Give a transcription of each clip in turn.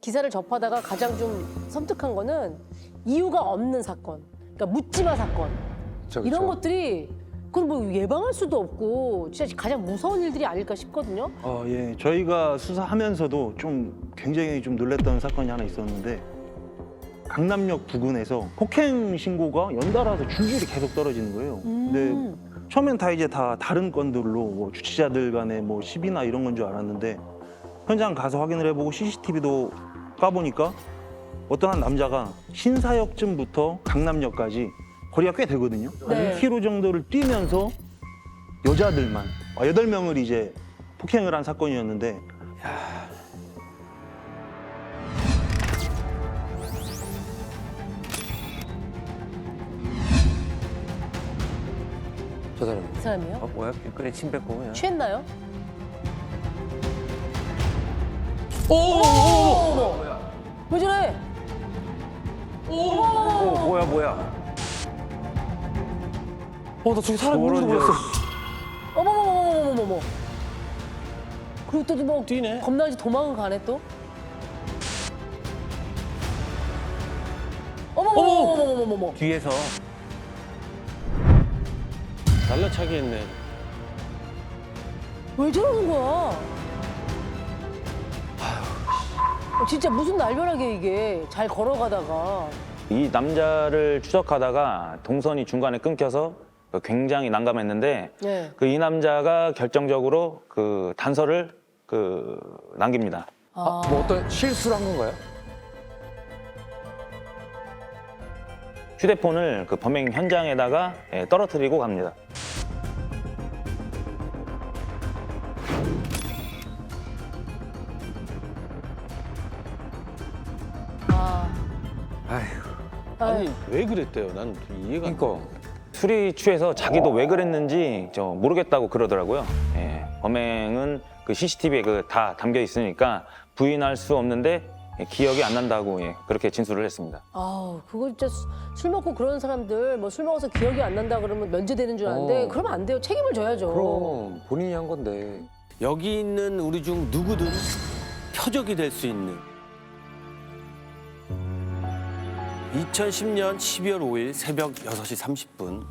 기사를 접하다가 가장 좀 섬뜩한 거는 이유가 없는 사건, 그러니까 묻지마 사건 그쵸, 이런 그쵸. 것들이 그건 뭐 예방할 수도 없고 진짜 가장 무서운 일들이 아닐까 싶거든요. 예. 저희가 수사하면서도 좀 굉장히 좀 놀랐던 사건이 하나 있었는데 강남역 부근에서 폭행 신고가 연달아서 줄줄이 계속 떨어지는 거예요. 근데 처음엔 다 다른 건들로 뭐 주치자들 간의 뭐 시비나 이런 건 줄 알았는데 현장 가서 확인을 해보고 CCTV도 까보니까 어떤 한 남자가 신사역쯤부터 강남역까지 거리가 꽤 되거든요. 네. 2km 정도를 뛰면서 여자들만 8명을 이제 폭행을 한 사건이었는데 저 사람. 이 사람이요? 뭐야? 길거리 침 뱉고 그냥. 취했나요? 오! 어머! 왜 저래? 뭐야? 나 저기 사람 있는 줄 몰랐어. 어머머머머머머머. 그리고 또 뭐 뛰네. 겁나지 도망을 가네 또. 어머머머머머머머. 뒤에서 날라차기 했네. 왜 저러는 거야? 진짜 무슨 날벼락이야 이게. 잘 걸어가다가. 이 남자를 추적하다가 동선이 중간에 끊겨서 굉장히 난감했는데 네. 이 남자가 결정적으로 그 단서를 남깁니다. 뭐 어떤 실수를 한 건가요? 휴대폰을 그 범행 현장에다가 떨어뜨리고 갑니다. 아. 아니 왜 그랬대요? 난 이해가 안 가. 그러니까 술이 취해서 자기도 왜 그랬는지 모르겠다고 그러더라고요. 범행은 그 CCTV에 다 담겨 있으니까 부인할 수 없는데 기억이 안 난다고 그렇게 진술을 했습니다. 아우, 그거 진짜 술 먹고 그런 사람들 뭐 술 먹어서 기억이 안 난다 그러면 면제되는 줄 아는데 그러면 안 돼요. 책임을 져야죠. 그럼 본인이 한 건데. 여기 있는 우리 중 누구든 표적이 될 수 있는 2010년 12월 5일 새벽 6시 30분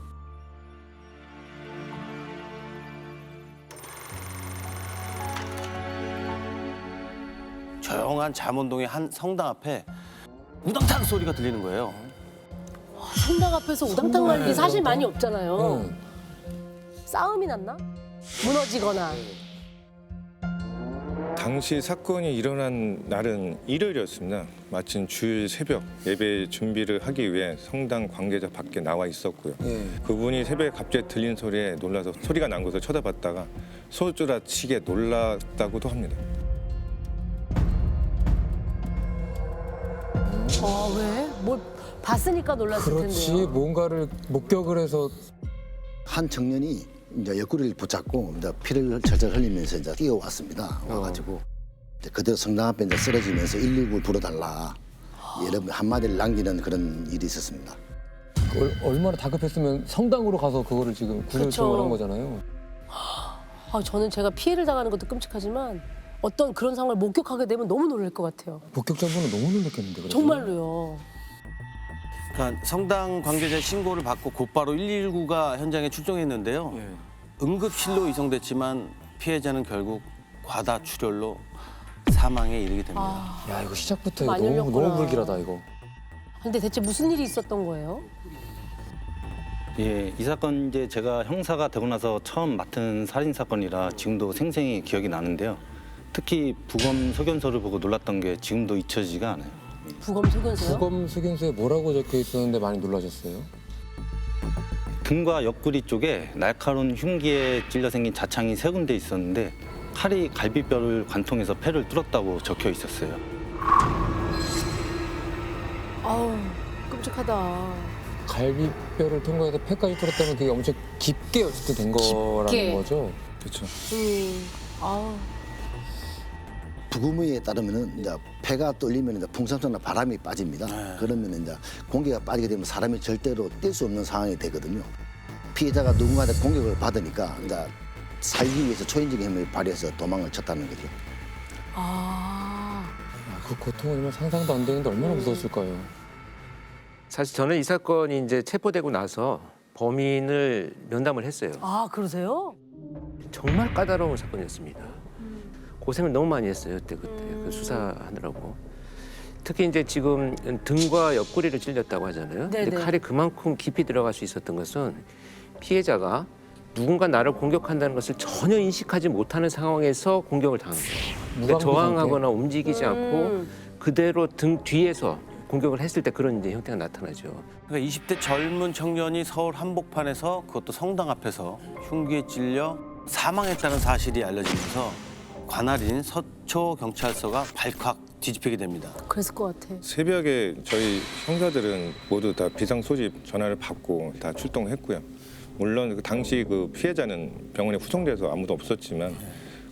조용한 잠원동의 한 성당 앞에 우당탕 소리가 들리는 거예요. 성당 앞에서 우당탕 말이 사실 많이 없잖아요. 응. 싸움이 났나? 무너지거나. 당시 사건이 일어난 날은 일요일이었습니다. 마침 주일 새벽 예배 준비를 하기 위해 성당 관계자 밖에 나와 있었고요. 예. 그분이 새벽에 갑자기 들린 소리에 놀라서 소리가 난 곳을 쳐다봤다가 소주라치게 놀랐다고도 합니다. 왜? 뭘 봤으니까 놀랐을 그렇지. 텐데요. 뭔가를 목격을 해서 한 청년이 이제 옆구리를 붙잡고 이제 피를 철철 흘리면서 이제 뛰어왔습니다. 와가지고 이제 그대로 성당 앞에 이제 쓰러지면서 119를 불러달라. 여러분 한마디를 남기는 그런 일이 있었습니다. 얼마나 다급했으면 성당으로 가서 그거를 지금 구조 요청을 한 거잖아요. 저는 제가 피해를 당하는 것도 끔찍하지만 어떤 그런 상황을 목격하게 되면 너무 놀랄 것 같아요. 목격자분은 너무 놀랐겠는데. 그래서. 정말로요. 그러니까 성당 관계자 신고를 받고 곧바로 119가 현장에 출동했는데요. 응급실로 이송됐지만 피해자는 결국 과다출혈로 사망에 이르게 됩니다. 야, 이거 시작부터 많이 너무 흘렸구나. 불길하다 이거. 근데 대체 무슨 일이 있었던 거예요? 이 사건 이제 제가 형사가 되고 나서 처음 맡은 살인 사건이라 지금도 생생히 기억이 나는데요. 특히 부검 소견서를 보고 놀랐던 게 지금도 잊혀지지가 않아요. 부검 소견서요? 부검 소견서에 뭐라고 적혀 있었는데 많이 놀라셨어요? 등과 옆구리 쪽에 날카로운 흉기에 찔려 생긴 자창이 3군데 있었는데 칼이 갈비뼈를 관통해서 폐를 뚫었다고 적혀 있었어요. 아우, 끔찍하다. 갈비뼈를 통과해서 폐까지 뚫었다면 그게 엄청 깊게 어쨌든 된 거라는 거죠. 그렇죠. 아우. 부검의에 따르면은 이제 폐가 뚫리면 이제 풍선처럼 바람이 빠집니다. 그러면 이제 공기가 빠지게 되면 사람이 절대로 뛸 수 없는 상황이 되거든요. 피해자가 누군가한테 공격을 받으니까 이제 살기 위해서 초인적인 힘을 발휘해서 도망을 쳤다는 거죠. 그 고통은 정말 상상도 안 되는데 얼마나 무서웠을까요? 사실 저는 이 사건이 이제 체포되고 나서 범인을 면담을 했어요. 아, 그러세요? 정말 까다로운 사건이었습니다. 고생을 너무 많이 했어요. 그때 그 수사하느라고. 특히 이제 지금 등과 옆구리를 찔렸다고 하잖아요. 근데 네네. 칼이 그만큼 깊이 들어갈 수 있었던 것은 피해자가 누군가 나를 공격한다는 것을 전혀 인식하지 못하는 상황에서 공격을 당한 거예요. 근데 무방비 저항하거나 움직이지 않고 음. 그대로 등 뒤에서 공격을 했을 때 그런 이제 형태가 나타나죠. 그러니까 20대 젊은 청년이 서울 한복판에서 그것도 성당 앞에서 흉기에 찔려 사망했다는 사실이 알려지면서 관할인 서초경찰서가 발칵 뒤집히게 됩니다. 그랬을 것 같아. 새벽에 저희 형사들은 모두 다 비상 소집 전화를 받고 다 출동했고요. 물론 그 당시 그 피해자는 병원에 후송돼서 아무도 없었지만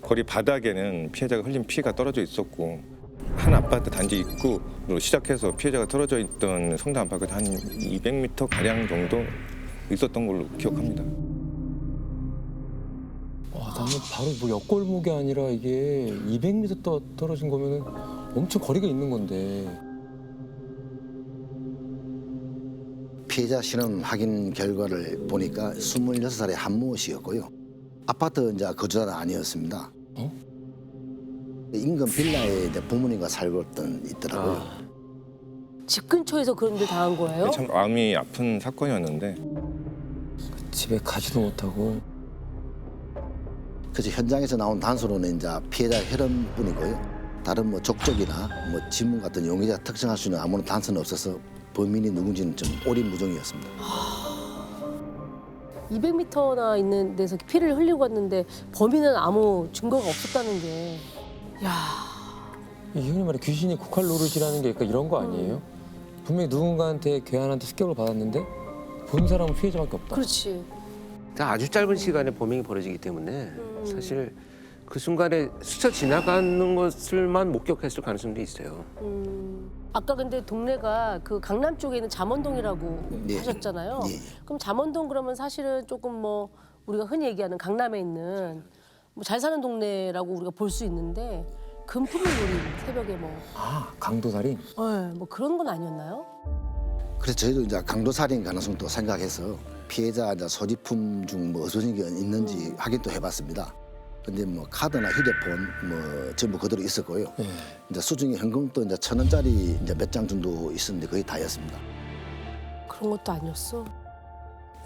거리 바닥에는 피해자가 흘린 피가 떨어져 있었고 한 아파트 단지 입구로 시작해서 피해자가 떨어져 있던 성당 아파트 한 200m 가량 정도 있었던 걸로 기억합니다. 와, 나는 바로 뭐 옆골목이 아니라 이게 200m 떨어진 거면은 엄청 거리가 있는 건데. 피해자 신원 확인 결과를 보니까 26살의 한모 씨였고요. 아파트 이제 거주자는 아니었습니다. 어? 인근 빌라에 이제 부모님과 살고 있더라고요. 집 근처에서 그런 일 당한 거예요? 참 마음이 아픈 사건이었는데 집에 가지도 못하고. 그래서 현장에서 나온 단서로는 이제 피해자 혈흔뿐이고요. 다른 뭐 족적이나 뭐 지문 같은 용의자 특정할 수 있는 아무런 단서는 없어서 범인이 누군지는 좀 오리무중이었습니다. 200m나 있는 데서 피를 흘리고 갔는데 범인은 아무 증거가 없었다는 게. 야, 이 형님 말에 귀신이 국활 노릇이라는 게 그러니까 이런 거 아니에요? 분명히 누군가한테 괴한한테 습격을 받았는데 본 사람은 피해자밖에 없다. 그렇지. 아주 짧은 시간에 범행이 벌어지기 때문에 사실 그 순간에 스쳐 지나가는 것을만 목격했을 가능성도 있어요. 아까 근데 동네가 그 강남 쪽에 있는 잠원동이라고 네. 하셨잖아요. 예. 그럼 잠원동 그러면 사실은 조금 뭐 우리가 흔히 얘기하는 강남에 있는 뭐 잘 사는 동네라고 우리가 볼 수 있는데 금품을 노린 새벽에 뭐, 아, 강도살인? 뭐 그런 건 아니었나요? 그래서 저희도 이제 강도살인 가능성도 생각해서 피해자 이제 소지품 중 뭐 의존이 있는지 확인도 해봤습니다. 근데 뭐 카드나 휴대폰 뭐 전부 그대로 있었고요. 예. 이제 수중에 현금도 이제 1,000원짜리 이제 몇 장 정도 있었는데 거의 다였습니다. 그런 것도 아니었어.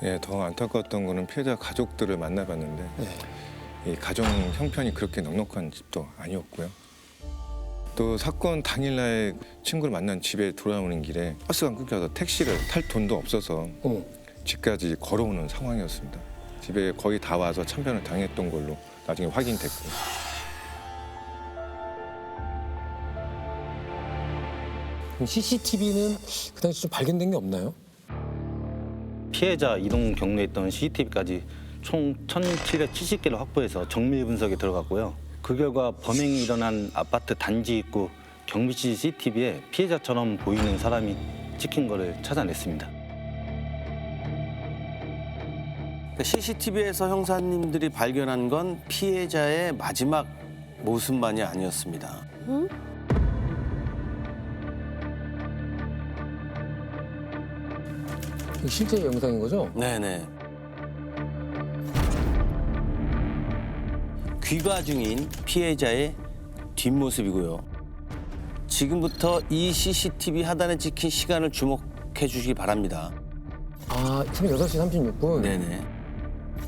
예, 더 안타까웠던 거는 피해자 가족들을 만나봤는데 이 가정 형편이 그렇게 넉넉한 집도 아니었고요. 또 사건 당일날 친구를 만난 집에 돌아오는 길에 버스가 끊겨서 택시를 탈 돈도 없어서 어머. 집까지 걸어오는 상황이었습니다. 집에 거의 다 와서 참변을 당했던 걸로 나중에 확인됐고. 그럼 CCTV는 그 당시 좀 발견된 게 없나요? 피해자 이동 경로에 있던 CCTV까지 총 1,770개를 확보해서 정밀 분석에 들어갔고요. 그 결과 범행이 일어난 아파트 단지 입구 경비실 CCTV에 피해자처럼 보이는 사람이 찍힌 거를 찾아냈습니다. CCTV에서 형사님들이 발견한 건 피해자의 마지막 모습만이 아니었습니다. 이게 실제 영상인 거죠? 네네. 귀가 중인 피해자의 뒷모습이고요. 지금부터 이 CCTV 하단에 찍힌 시간을 주목해 주시기 바랍니다. 아, 6시 36분. 네네.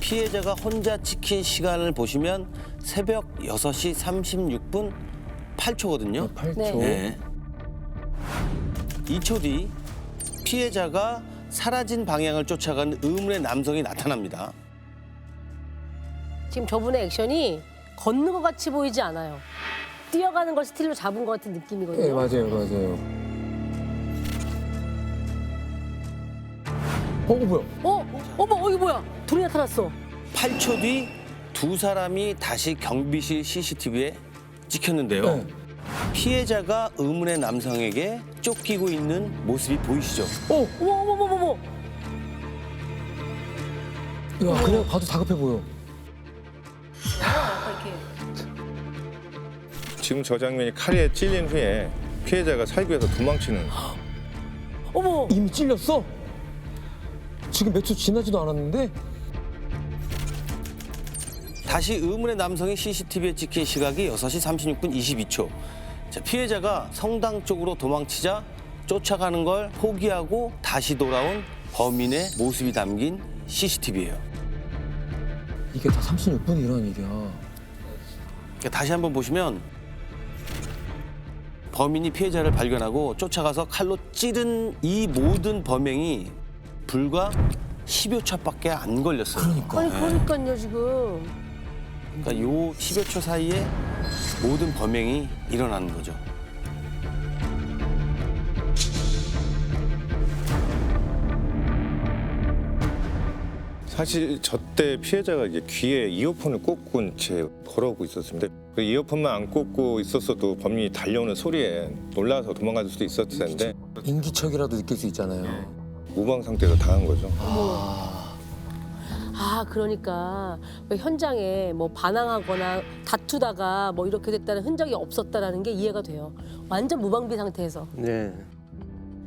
피해자가 혼자 찍힌 시간을 보시면 새벽 6시 36분 8초거든요. 8초. 네. 2초 뒤 피해자가 사라진 방향을 쫓아가는 의문의 남성이 나타납니다. 지금 저분의 액션이 걷는 것 같이 보이지 않아요. 뛰어가는 걸 스틸로 잡은 것 같은 느낌이거든요. 네, 맞아요, 맞아요. 뭐야? 어머, 이거 뭐야? 둘이 나타났어. 8초 뒤 두 사람이 다시 경비실 CCTV에 찍혔는데요. 네. 피해자가 의문의 남성에게 쫓기고 있는 모습이 보이시죠? 어머. 야, 그냥 봐도 다급해 보여. 이렇게. 지금 저 장면이 칼에 찔린 후에 피해자가 살기 위해서 도망치는 어머. 이미 찔렸어? 지금 몇 초 지나지도 않았는데? 다시 의문의 남성이 CCTV에 찍힌 시각이 6시 36분 22초. 자, 피해자가 성당 쪽으로 도망치자 쫓아가는 걸 포기하고 다시 돌아온 범인의 모습이 담긴 CCTV예요. 이게 다 36분이 일어난 일이야. 그러니까 다시 한번 보시면 범인이 피해자를 발견하고 쫓아가서 칼로 찌른 이 모든 범행이 불과 10여 초밖에 안 걸렸어요. 아니 그러니까요 지금. 그러니까 요 10여 초 사이에 모든 범행이 일어나는 거죠. 사실 저때 피해자가 이제 귀에 이어폰을 꽂은 채 걸어오고 있었습니다. 그 이어폰만 안 꽂고 있었어도 범인이 달려오는 소리에 놀라서 도망갈 수도 있었을 텐데 인기척이라도 느낄 수 있잖아요. 무방 상태에서 당한 거죠. 아 그러니까 뭐 현장에 뭐 반항하거나 다투다가 뭐 이렇게 됐다는 흔적이 없었다라는 게 이해가 돼요. 완전 무방비 상태에서. 네.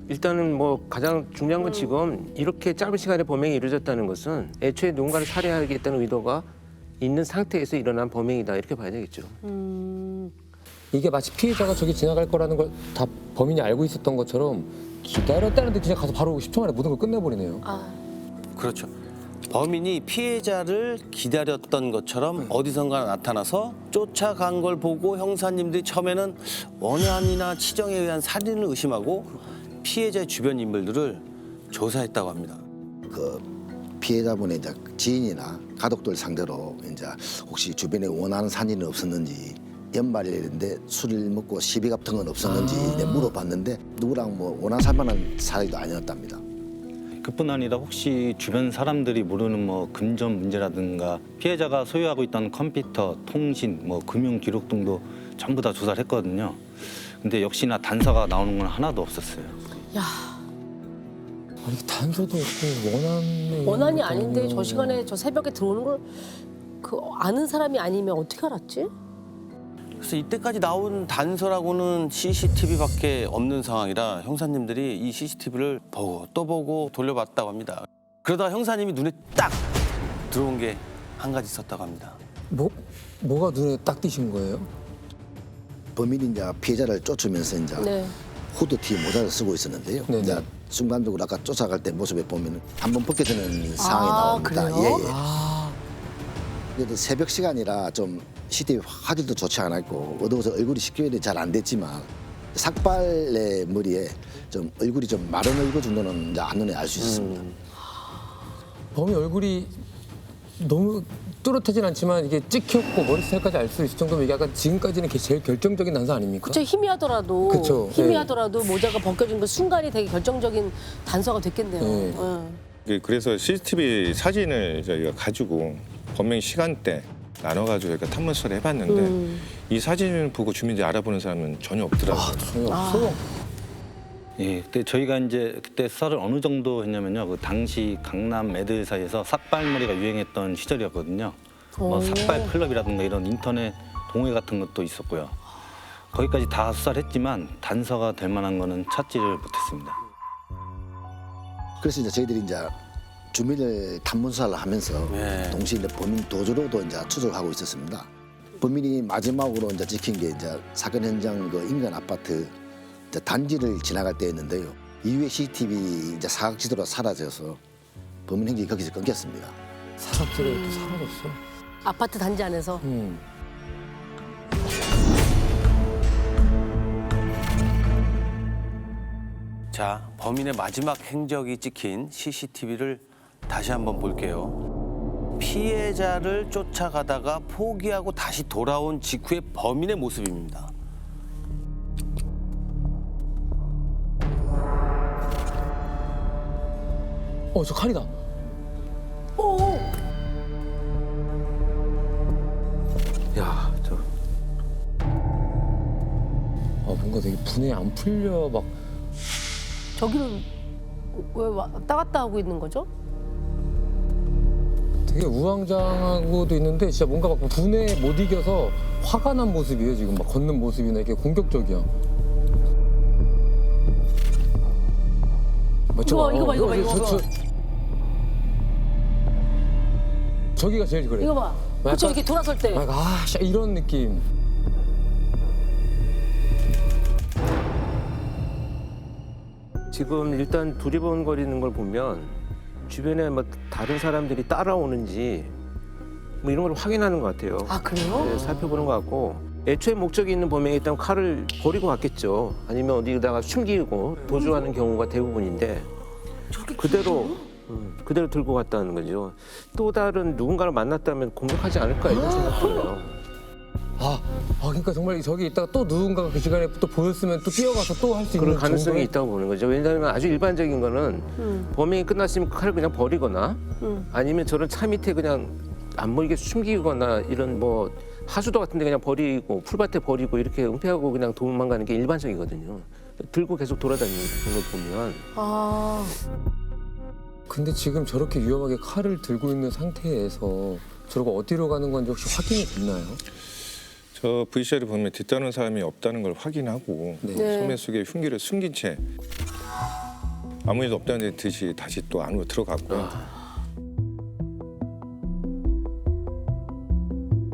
일단은 뭐 가장 중요한 건 지금 이렇게 짧은 시간에 범행이 이루어졌다는 것은 애초에 누군가를 살해하겠다는 의도가 있는 상태에서 일어난 범행이다 이렇게 봐야 되겠죠. 이게 마치 피해자가 저기 지나갈 거라는 걸 다 범인이 알고 있었던 것처럼 기다렸다는데 그냥 가서 바로 10초 만에 모든 걸 끝내버리네요. 그렇죠. 범인이 피해자를 기다렸던 것처럼 어디선가 나타나서 쫓아간 걸 보고 형사님들이 처음에는 원한이나 치정에 의한 살인을 의심하고 피해자의 주변 인물들을 조사했다고 합니다. 그 피해자분의 이제 지인이나 가족들 상대로 이제 혹시 주변에 원하는 산인은 없었는지 연말인데 술을 먹고 시비 같은 건 없었는지 이제 물어봤는데 누구랑 뭐 원한 살만한 사이도 아니었답니다. 그뿐 아니라 혹시 주변 사람들이 모르는 뭐 금전 문제라든가 피해자가 소유하고 있던 컴퓨터, 통신, 뭐 금융 기록 등도 전부 다 조사를 했거든요. 근데 역시나 단서가 나오는 건 하나도 없었어요. 야 아니 단서도 없고 원한이 아닌데 저 시간에 저 새벽에 들어오는 걸 그 아는 사람이 아니면 어떻게 알았지? 그래서 이때까지 나온 단서라고는 CCTV밖에 없는 상황이라 형사님들이 이 CCTV를 보고 또 보고 돌려봤다고 합니다. 그러다 형사님이 눈에 딱 들어온 게 한 가지 있었다고 합니다. 뭐가 눈에 딱 띄신 거예요? 범인이 이제 피해자를 쫓으면서 이제 네. 후드티 모자를 쓰고 있었는데요. 네네. 이제 순간적으로 아까 쫓아갈 때 모습에 보면 한번 벗겨지는 상황이 나옵니다. 그래요? 그래도 새벽 시간이라 좀 CCTV 화질도 좋지 않았고 어두워서 얼굴이 식별이 잘 안 됐지만 삭발의 머리에 좀 얼굴이 좀 마른 얼굴 정도는 이제 한눈에 알 수 있었습니다. 범인 얼굴이 너무 뚜렷하진 않지만 이게 찍혔고 머리 스타일까지 알 수 있을 정도면 이게 약간 지금까지는 제일 결정적인 단서 아닙니까? 그쵸 희미하더라도 그쵸, 희미하더라도 모자가 벗겨진 그 순간이 되게 결정적인 단서가 됐겠네요. 네. 그래서 CCTV 사진을 저희가 가지고 범행 시간대 나눠가지고 저희가 탐문 수사를 해봤는데 이 사진을 보고 주민들이 알아보는 사람은 전혀 없더라고요. 전혀 없어. 예, 그때 저희가 이제 그때 수사를 어느 정도 했냐면요. 그 당시 강남 애들 사이에서 삭발머리가 유행했던 시절이었거든요. 뭐 삭발 클럽이라든가 이런 인터넷 동호회 같은 것도 있었고요. 거기까지 다 수사를 했지만 단서가 될 만한 거는 찾지를 못했습니다. 그래서 이제 저희들이 이제 주민을 탐문 수사를 하면서 네. 동시에 이제 범인 도주로도 이제 추적하고 있었습니다. 범인이 마지막으로 이제 찍힌 게 이제 사건 현장 그 인근 아파트 이제 단지를 지나갈 때였는데요. 이후에 CCTV 이제 사각지대로 사라져서 범인 행적이 거기서 끊겼습니다. 사각지대가 또 사라졌어. 아파트 단지 안에서. 자, 범인의 마지막 행적이 찍힌 CCTV를 다시 한번 볼게요. 피해자를 쫓아가다가 포기하고 다시 돌아온 직후의 범인의 모습입니다. 저 칼이다. 야, 저 뭔가 되게 분해 안 풀려 막. 저기를 왜 왔다 갔다 하고 있는 거죠? 되게 우왕좌왕하고도 있는데 진짜 뭔가 막 분해 못 이겨서 화가 난 모습이에요. 지금 막 걷는 모습이나 이렇게 공격적이야. 이거 봐. 저기가 제일 그래. 이거 봐. 그쵸, 이렇게 돌아설 때. 이런 느낌. 지금 일단 두리번거리는 걸 보면 주변에 뭐 다른 사람들이 따라오는지 뭐 이런 걸 확인하는 것 같아요. 아, 그래요? 네, 살펴보는 것 같고 애초에 목적이 있는 범행이 있다면 칼을 버리고 갔겠죠. 아니면 어디다가 숨기고 도주하는 경우가 대부분인데 그대로 들고 갔다는 거죠. 또 다른 누군가를 만났다면 공격하지 않을까 이런 생각도 해요. 그러니까 정말 저기 있다가 또 누군가가 그 시간에 또 보였으면 또 뛰어가서 또 할 수 있는 그럴 가능성이 정도의- 있다고 보는 거죠. 왜냐하면 아주 일반적인 거는 범행이 끝났으면 칼을 그냥 버리거나 아니면 저런 차 밑에 그냥 안 보이게 숨기거나 이런 뭐 하수도 같은데 그냥 버리고 풀밭에 버리고 이렇게 은폐하고 그냥 도망가는 게 일반적이거든요. 들고 계속 돌아다니는 걸 보면 아, 근데 지금 저렇게 위험하게 칼을 들고 있는 상태에서 저러고 어디로 가는 건지 혹시 확인이 됐나요? 저 VCR을 보면 뒤따르는 사람이 없다는 걸 확인하고 네. 소매 속에 흉기를 숨긴 채 아무 일도 없다는 듯이 다시 또 안으로 들어갔고요.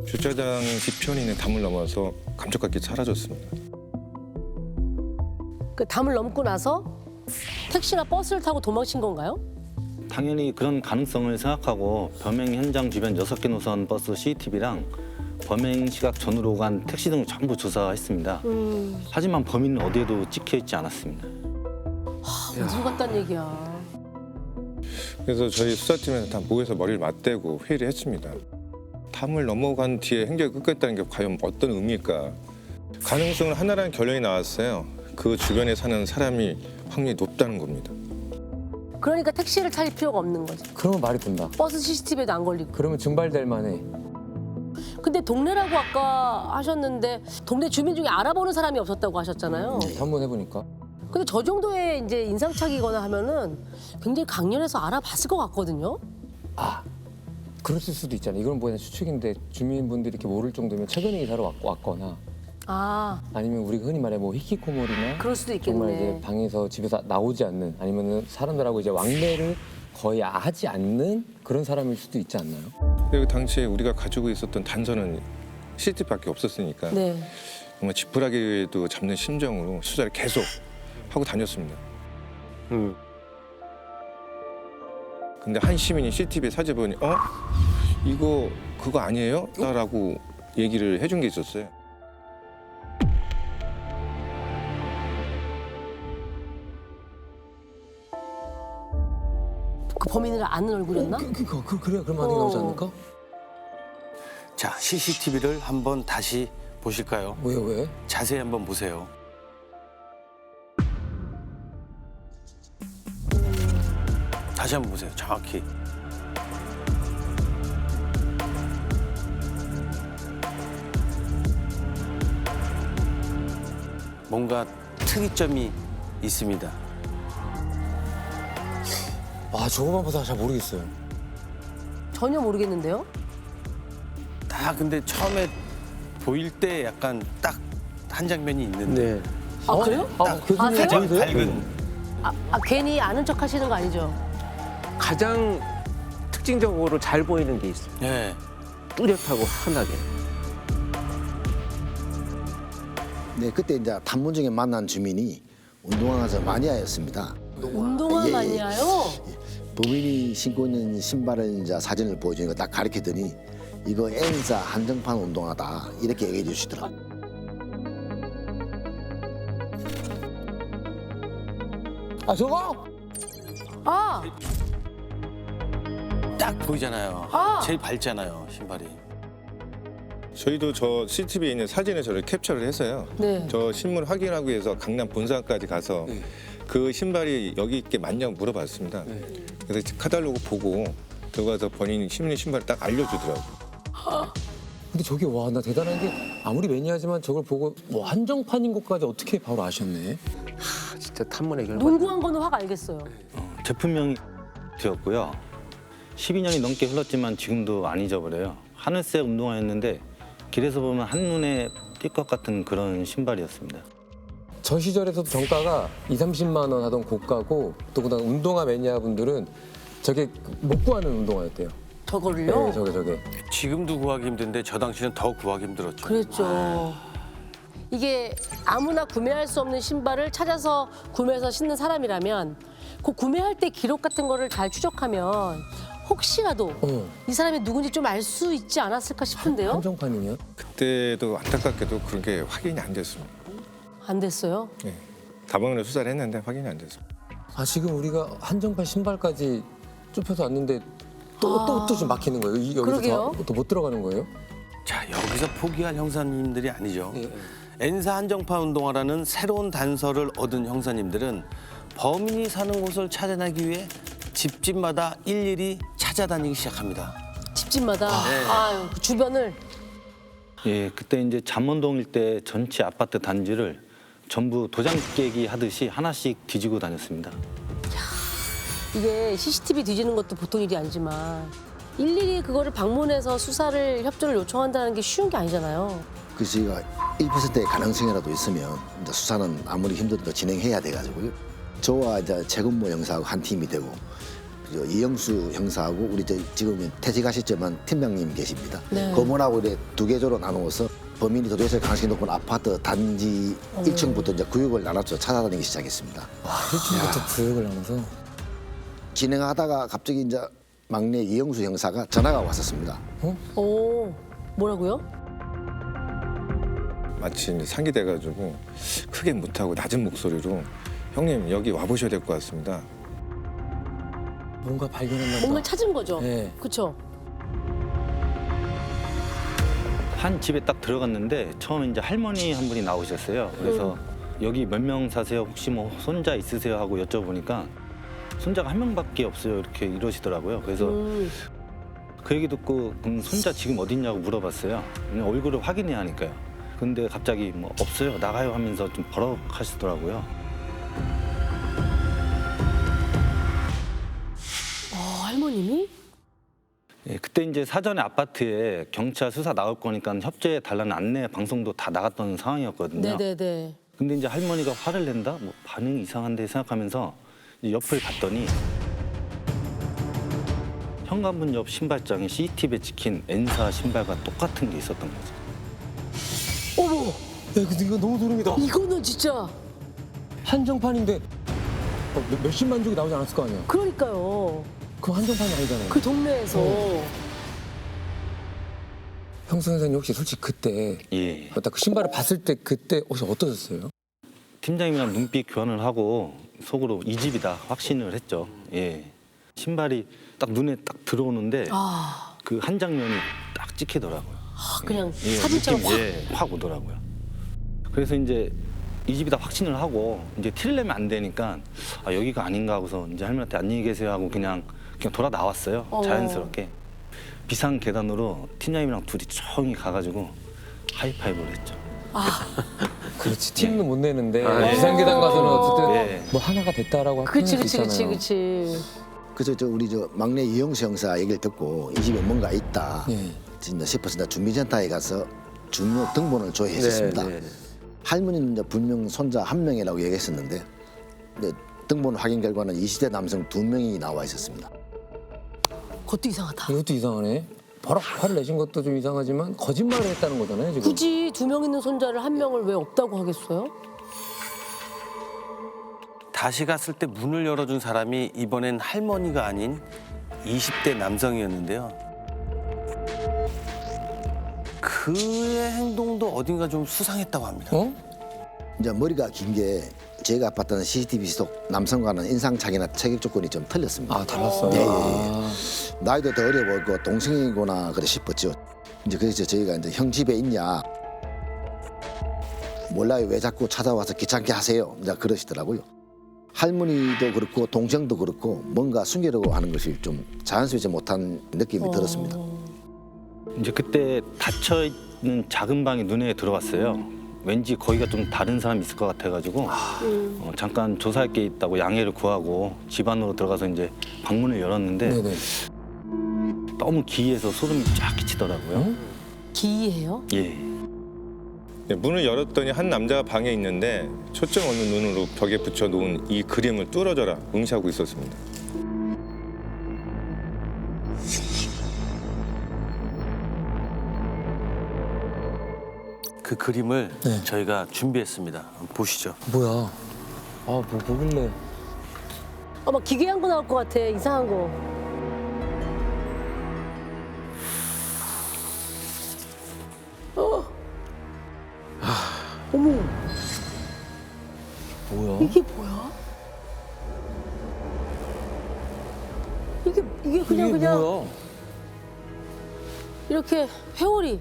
주차장 뒤편에 있는 담을 넘어서 감쪽같이 사라졌습니다. 그 담을 넘고 나서 택시나 버스를 타고 도망친 건가요? 당연히 그런 가능성을 생각하고 범행 현장 주변 6개 노선 버스 CCTV랑 범행 시각 전후로 간 택시 등을 전부 조사했습니다. 하지만 범인은 어디에도 찍혀 있지 않았습니다. 어디로 갔다는 얘기야. 그래서 저희 수사팀에서 다 모여서 머리를 맞대고 회의를 했습니다. 담을 넘어간 뒤에 행적을 끊겠다는 게 과연 어떤 의미일까? 가능성은 하나라는 결론이 나왔어요. 그 주변에 사는 사람이 확률이 높다는 겁니다. 그러니까 택시를 탈 필요가 없는 거지. 그러면 말이 된다. 버스 CCTV에도 안 걸리고. 그러면 증발될 만해. 근데 동네라고 아까 하셨는데 동네 주민 중에 알아보는 사람이 없었다고 하셨잖아요. 한번 해보니까. 근데 저 정도의 이제 인상착의거나 하면은 굉장히 강렬해서 알아봤을 것 같거든요. 그랬을 수도 있잖아요. 이건 뭐냐 추측인데 주민분들이 이렇게 모를 정도면 최근에 이사로 왔거나 아, 아니면 우리가 흔히 말해 뭐 히키코모리나 그럴 수도 정말 이제 있겠네. 방에서 집에서 나오지 않는 아니면은 사람들하고 이제 왕래를 거의 하지 않는 그런 사람일 수도 있지 않나요? 그리고 당시에 우리가 가지고 있었던 단서는 CCTV밖에 없었으니까 네. 정말 지푸라기도 잡는 심정으로 수사를 계속 하고 다녔습니다. 근데 한 시민이 CCTV 사진 보니 이거 그거 아니에요? 라고 얘기를 해준 게 있었어요. 그 범인을 아는 얼굴이었나? 그래야 그럼 많이 나오지 않을까? 자, CCTV를 한번 다시 보실까요? 왜? 자세히 한번 보세요. 다시 한번 보세요. 정확히. 뭔가 특이점이 있습니다. 저거만 봐서 잘 모르겠어요. 전혀 모르겠는데요. 근데 처음에 보일 때 약간 딱 한 장면이 있는데 네. 아, 그래요? 교수님 가장 보이세요? 밝은 괜히 아는 척 하시는 거 아니죠? 가장 특징적으로 잘 보이는 게 있어요. 네. 뚜렷하고 환하게. 네, 그때 이제 단문중에 만난 주민이 운동화가 마니아였습니다. 운동화 예, 예. 마니아요? 범인이 신고 있는 신발을 이제 사진을 보여주니까 딱 가르치더니 이거 N사 한정판 운동화다 이렇게 얘기해 주시더라고요. 저거? 아, 딱 보이잖아요. 아. 제일 밝잖아요, 신발이. 저희도 저 CCTV에 있는 사진을 저를 캡처를 해서요. 네. 저 신문 확인하기 위해서 강남 본사까지 가서 그 신발이 여기 있게 맞냐고 물어봤습니다. 그래서 카탈로그 보고 들어가서 본인 신는 신발을 딱 알려주더라고요. 근데 저게 와 나 대단한 게 아무리 매니아지만 저걸 보고 뭐 한정판인 것까지 어떻게 바로 아셨네? 진짜 탐문의 결과. 농구한 거는 확 알겠어요. 제품명이 되었고요. 12년이 넘게 흘렀지만 지금도 안 잊어버려요. 하늘색 운동화였는데 길에서 보면 한눈에 띌 것 같은 그런 신발이었습니다. 저 시절에서도 정가가 2, 30만 원 하던 고가고 또 그다음 운동화 매니아 분들은 저게 못 구하는 운동화였대요. 저거를요? 네, 저게. 지금도 구하기 힘든데 저 당시는 더 구하기 힘들었죠. 그랬죠. 이게 아무나 구매할 수 없는 신발을 찾아서 구매해서 신는 사람이라면 그 구매할 때 기록 같은 거를 잘 추적하면 혹시라도 이 사람이 누군지 좀 알 수 있지 않았을까 싶은데요? 한정판이면? 그때도 안타깝게도 그런 게 확인이 안 됐습니다. 안 됐어요? 예. 다방으로 수사를 했는데 확인이 안 됐습니다. 아 지금 우리가 한정판 신발까지 좁혀서 왔는데 또 좀 막히는 거예요? 여기서 그러게요. 또 못 들어가는 거예요? 자, 여기서 포기할 형사님들이 아니죠. N사 한정판 운동화라는 새로운 단서를 얻은 형사님들은 범인이 사는 곳을 찾아내기 위해 집집마다 일일이 찾아다니기 시작합니다. 집집마다 아유, 그 주변을 예, 그때 이제 잠원동 일대 전체 아파트 단지를 전부 도장 깨기 하듯이 하나씩 뒤지고 다녔습니다. 이게 CCTV 뒤지는 것도 보통 일이 아니지만 일일이 그거를 방문해서 수사를 협조를 요청한다는 게 쉬운 게 아니잖아요. 그래서 저희가 1%의 가능성이라도 있으면 이제 수사는 아무리 힘들어도 진행해야 돼가지고요. 저와 이제 최근모 형사하고 한 팀이 되고 이영수 형사하고 우리 지금 퇴직하셨지만 팀장님 계십니다. 네. 그분하고 이제 두 개조로 나누어서 범인이 도대체 가능성이 높은 아파트 단지 1층부터 이제 구역을 나눠서 찾아다니기 시작했습니다. 와 1층부터 구역을 나눠서 진행하다가 갑자기 이제 막내 이영수 형사가 전화가 왔었습니다. 오, 뭐라고요? 마치 이제 상기돼가지고 크게 못하고 낮은 목소리로 형님 여기 와보셔야 될 것 같습니다. 뭔가 발견했나 보다. 뭔가 찾은 거죠. 네. 그렇죠. 한 집에 딱 들어갔는데 처음에 이제 할머니 한 분이 나오셨어요. 그래서 여기 몇 명 사세요? 혹시 뭐 손자 있으세요? 하고 여쭤보니까 손자가 한 명밖에 없어요. 이렇게 이러시더라고요. 그래서 그 얘기 듣고 그럼 손자 지금 어디 있냐고 물어봤어요. 그냥 얼굴을 확인해야 하니까요. 근데 갑자기 뭐 없어요. 나가요 하면서 좀 버럭하시더라고요. 할머님이? 예, 그때 이제 사전에 아파트에 경찰 수사 나올 거니까 협조해 달라는 안내 방송도 다 나갔던 상황이었거든요. 네네네. 근데 이제 할머니가 화를 낸다? 뭐 반응이 이상한데 생각하면서 이제 옆을 봤더니 현관문 옆 신발장에 CCTV에 찍힌 N사 신발과 똑같은 게 있었던 거죠. 어머, 야 근데 이거 너무 소름이다. 이거는 진짜 한정판인데 몇십만 쪽이 나오지 않았을 거 아니야? 그러니까요. 그럼 한정판이 아니잖아요. 그 동네에서 형수 선생님 혹시 솔직히 그때 예. 딱 그 신발을 봤을 때 그때 혹시 어떠셨어요? 팀장님이랑 눈빛 교환을 하고 속으로 이 집이다 확신을 했죠. 예. 신발이 딱 눈에 딱 들어오는데 그 한 장면이 딱 찍히더라고요. 그냥 예, 사진처럼 느낌, 확. 예, 확 오더라고요. 그래서 이제 이 집이다 확신을 하고 이제 티를 내면 안 되니까 아, 여기가 아닌가 하고서 이제 할머니한테 안녕히 계세요 하고 그냥 돌아 나왔어요. 자연스럽게. 비상 계단으로 팀장님이랑 둘이 조용히 가가지고 하이파이브를 했죠. 그렇지 티는 못 내는데 예. 비상계단 가서는 어쨌든 예. 뭐 하나가 됐다라고 그치 표현할 수 그치 그치 있잖아요. 그치. 그래서 우리 막내 이영수 형사 얘기를 듣고 이 집에 뭔가 있다. 예. 진짜 싶어서 주민센터에 가서 주민등록 등본을 조회했었습니다. 할머니는 이제 분명 손자 한 명이라고 얘기했었는데 등본 확인 결과는 20대 남성 2명이 나와 있었습니다. 그것도 이상하다. 이것도 이상하네. 버럭 화를 내신 것도 좀 이상하지만 거짓말을 했다는 거잖아요 지금. 굳이 2명 있는 손자를 1명을 왜 없다고 하겠어요? 다시 갔을 때 문을 열어준 사람이 이번엔 할머니가 아닌 20대 남성이었는데요. 그의 행동도 어딘가 좀 수상했다고 합니다. 이제 머리가 긴 게 제가 봤던 CCTV 속 남성과는 인상착의나 체격 조건이 좀 틀렸습니다. 아 달랐어요. 예, 예, 예. 아. 나이도 더 어려 보이고 동생이구나 그래 싶었죠. 이제 그래서 저희가 이제 형 집에 있냐 몰라요 왜 자꾸 찾아와서 귀찮게 하세요. 이제 그러시더라고요. 할머니도 그렇고 동생도 그렇고 뭔가 숨기려고 하는 것이 좀 자연스럽지 못한 느낌이 들었습니다. 이제 그때 닫혀 있는 작은 방이 눈에 들어왔어요. 왠지 거기가 좀 다른 사람이 있을 것 같아가지고 잠깐 조사할 게 있다고 양해를 구하고 집 안으로 들어가서 이제 방문을 열었는데 네네. 너무 기이해서 소름이 쫙 끼치더라고요. 기이해요? 예. 네, 문을 열었더니 한 남자가 방에 있는데 초점 없는 눈으로 벽에 붙여놓은 이 그림을 뚫어져라 응시하고 있었습니다. 그 그림을 네. 저희가 준비했습니다. 한번 보시죠. 뭐야? 뭐 보길래? 막 기괴한 거 나올 것 같아. 이상한 거. 어머. 뭐야? 이게 뭐야? 이게 그냥 뭐야? 이렇게 회오리.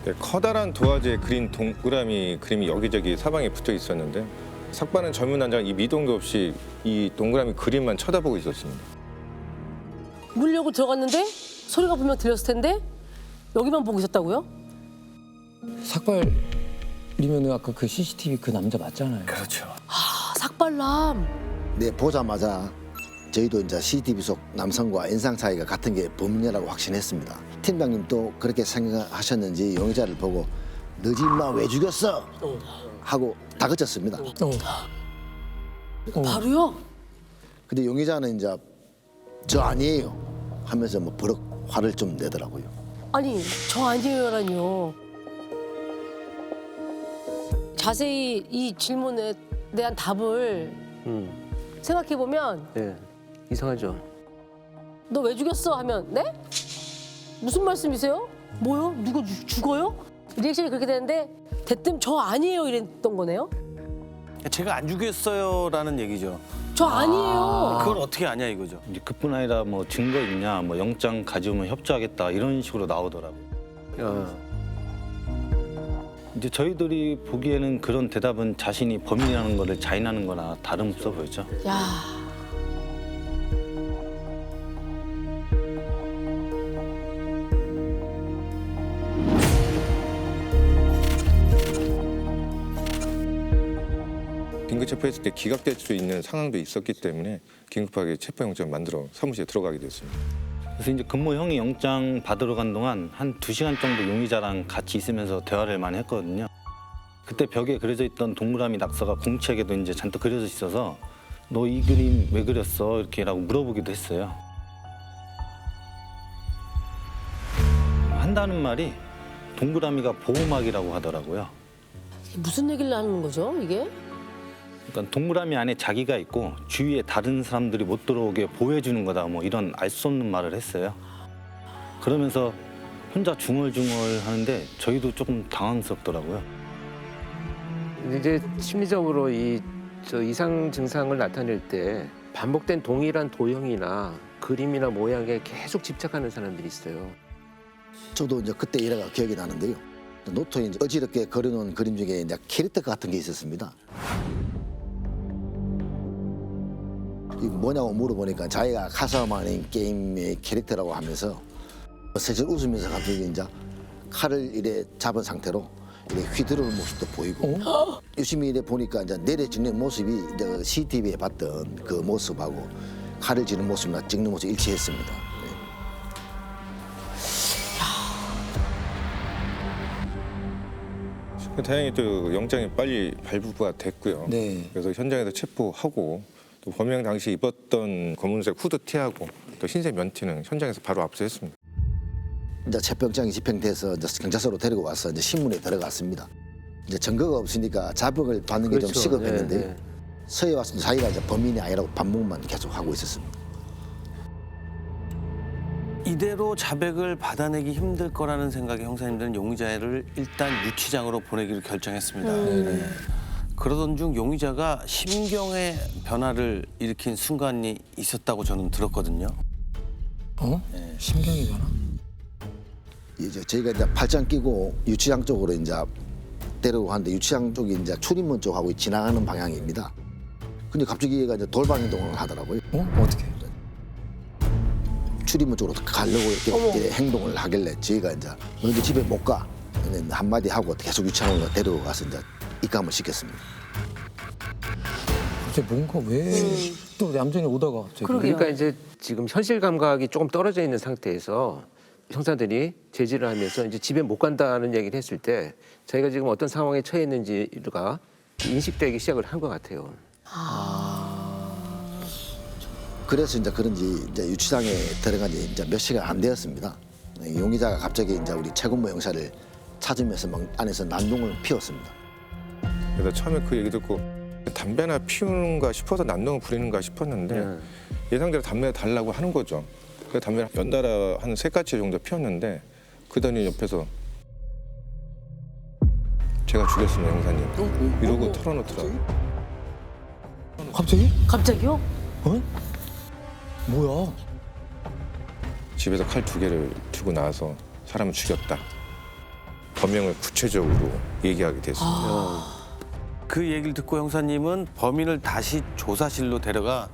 네, 커다란 도화지에 그린 동그라미 그림이 여기저기 사방에 붙어 있었는데 삭발한 젊은 남자가 이 미동도 없이 이 동그라미 그림만 쳐다보고 있었습니다. 물려고 들어갔는데 소리가 분명 들렸을 텐데 여기만 보고 있었다고요? 삭발이면은 아까 그 CCTV 그 남자 맞잖아요. 그렇죠. 아, 삭발남. 네, 보자마자 저희도 이제 CCTV 속 남성과 인상 차이가 같은 게 범인이라고 확신했습니다. 팀장님도 그렇게 생각하셨는지 용의자를 보고 너지 임마 왜 죽였어? 하고 다그쳤습니다. 바로요? 근데 용의자는 이제 저 아니에요 하면서 뭐 버럭 화를 좀 내더라고요. 아니, 저 아니에요라니요. 자세히 이 질문에 대한 답을 생각해 보면 네, 이상하죠. 너 왜 죽였어? 하면 네? 무슨 말씀이세요? 뭐요? 누구 죽어요? 리액션이 그렇게 되는데 대뜸 저 아니에요 이랬던 거네요? 제가 안 죽였어요라는 얘기죠. 저 아니에요. 그걸 어떻게 아냐 이거죠. 이제 그뿐 아니라 뭐 증거 있냐, 뭐 영장 가져오면 협조하겠다 이런 식으로 나오더라고요. 야, 이제 저희들이 보기에는 그런 대답은 자신이 범인이라는 거를 자인하는 거나 다름없어 보였죠. 야, 긴급 체포했을 때 기각될 수 있는 상황도 있었기 때문에 긴급하게 체포영장 만들어 사무실에 들어가게 됐습니다. 그래서 이제 근무형이 영장 받으러 간 동안 한 2시간 정도 용의자랑 같이 있으면서 대화를 많이 했거든요. 그때 벽에 그려져 있던 동그라미 낙서가 공책에도 이제 잔뜩 그려져 있어서 너 이 그림 왜 그렸어? 이렇게라고 물어보기도 했어요. 한다는 말이 동그라미가 보호막이라고 하더라고요. 무슨 얘기를 하는 거죠 이게? 그러니까 동그라미 안에 자기가 있고 주위에 다른 사람들이 못 들어오게 보호해주는 거다 뭐 이런 알 수 없는 말을 했어요. 그러면서 혼자 중얼중얼 하는데 저희도 조금 당황스럽더라고요. 이제 심리적으로 저 이상 증상을 나타낼 때 반복된 동일한 도형이나 그림이나 모양에 계속 집착하는 사람들이 있어요. 저도 이제 그때 일화가 기억이 나는데요. 노트에 이제 어지럽게 그려놓은 그림 중에 이제 캐릭터 같은 게 있었습니다. 이게 뭐냐고 물어보니까 자기가 카사마닌 게임의 캐릭터라고 하면서 슬슬 웃으면서 갑자기 이제 칼을 이래 잡은 상태로 이렇게 휘두르는 모습도 보이고 유심히 이래 보니까 이제 내려지는 모습이 이제 CCTV에 봤던 그 모습하고 칼을 쥐는 모습이나 찍는 모습이 일치했습니다. 다행히 또 영장이 빨리 발부가 됐고요. 네. 그래서 현장에서 체포하고 또 범행 당시 입었던 검은색 후드티하고 또 흰색 면티는 현장에서 바로 압수했습니다. 이제 체포영장이 집행돼서 이제 경찰서로 데리고 와서 이제 신문에 들어갔습니다. 이제 증거가 없으니까 자백을 받는 게 좀 그렇죠. 시급했는데요. 네, 네. 서해 와서 자기가 이제 범인이 아니라고 반복만 계속 하고 있었습니다. 이대로 자백을 받아내기 힘들 거라는 생각에 형사님들은 용의자를 일단 유치장으로 보내기로 결정했습니다. 네. 그러던 중 용의자가 심경의 변화를 일으킨 순간이 있었다고 저는 들었거든요. 심경이 변화? 이제 저희가 이제 팔짱 끼고 유치장 쪽으로 이제 데리고 가는데 유치장 쪽이 이제 출입문 쪽하고 지나가는 방향입니다. 근데 갑자기 얘가 이제 돌발 행동을 하더라고요. 어떻게? 출입문 쪽으로 가려고 이렇게 행동을 하길래 저희가 이제 너 이제 집에 못 가. 한마디 하고 계속 유치장으로 데리고 가서 이제 입감을 시켰습니다. 갑자기 뭔가 왜 또 얌전히 오다가 갑자기. 그러게요. 그러니까 이제 지금 현실 감각이 조금 떨어져 있는 상태에서 형사들이 제지를 하면서 이제 집에 못 간다는 얘기를 했을 때 자기가 지금 어떤 상황에 처해 있는지가 인식되기 시작을 한 것 같아요. 그래서 이제 그런지 이제 유치장에 들어간 지 이제 몇 시간 안 되었습니다. 용의자가 갑자기 이제 우리 최군모 형사를 찾으면서 막 안에서 난동을 피웠습니다. 그래서 처음에 그 얘기 듣고 담배나 피우는가 싶어서 난동을 부리는가 싶었는데 예상대로 담배 달라고 하는 거죠. 그래서 담배를 연달아 한 3가지 정도 피웠는데 그더니 옆에서 제가 죽였습니다, 형사님. 이러고 털어놓더라고요. 갑자기? 갑자기요? 어? 뭐야? 집에서 칼 2개를 두고 나와서 사람을 죽였다. 범행을 구체적으로 얘기하게 됐습니다. 그 얘기를 듣고 형사님은 범인을 다시 조사실로 데려가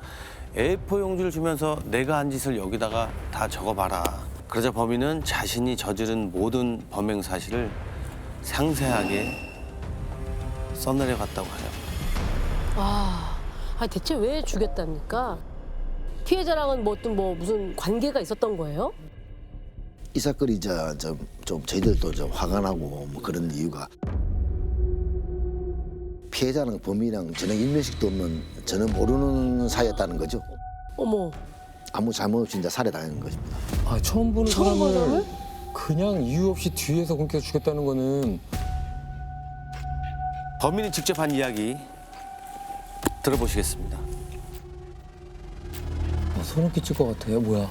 A4 용지를 주면서 내가 한 짓을 여기다가 다 적어봐라. 그러자 범인은 자신이 저지른 모든 범행 사실을 상세하게 써내려갔다고 해요. 대체 왜 죽였답니까? 피해자랑은 뭐 어떤 뭐 무슨 관계가 있었던 거예요? 이 사건이 좀 저희들도 좀 화가 나고 뭐 그런 이유가 피해자랑 범인이랑 전혀 인면식도 없는 전혀 모르는 사이였다는 거죠. 어머. 아무 잘못 없이 이제 살해당한 것입니다. 아, 처음 보는 처음 보는 사람을 사람을? 그냥 이유 없이 뒤에서 그렇게 죽였다는 거는 범인이 직접 한 이야기 들어보시겠습니다. 소름 끼칠 것 같아요. 뭐야?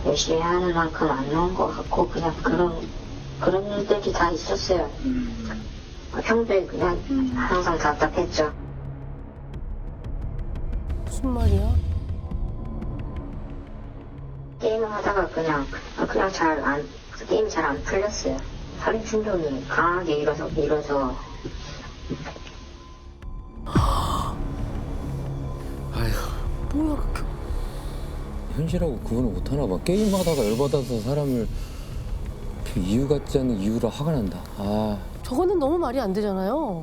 열심히 하는 만큼 안 나온 것 같고 그냥 그런 일들이 다 있었어요. 평소에 그냥 항상 답답했죠. 무슨 말이야? 게임을 하다가 그냥 게임이 잘 안 풀렸어요. 살인 충동이 강하게 일어서 뭐야 그 현실하고 구분을 못하나 봐. 게임하다가 열받아서 사람을 그 이유 같지 않은 이유로 화가 난다. 아, 저거는 너무 말이 안 되잖아요.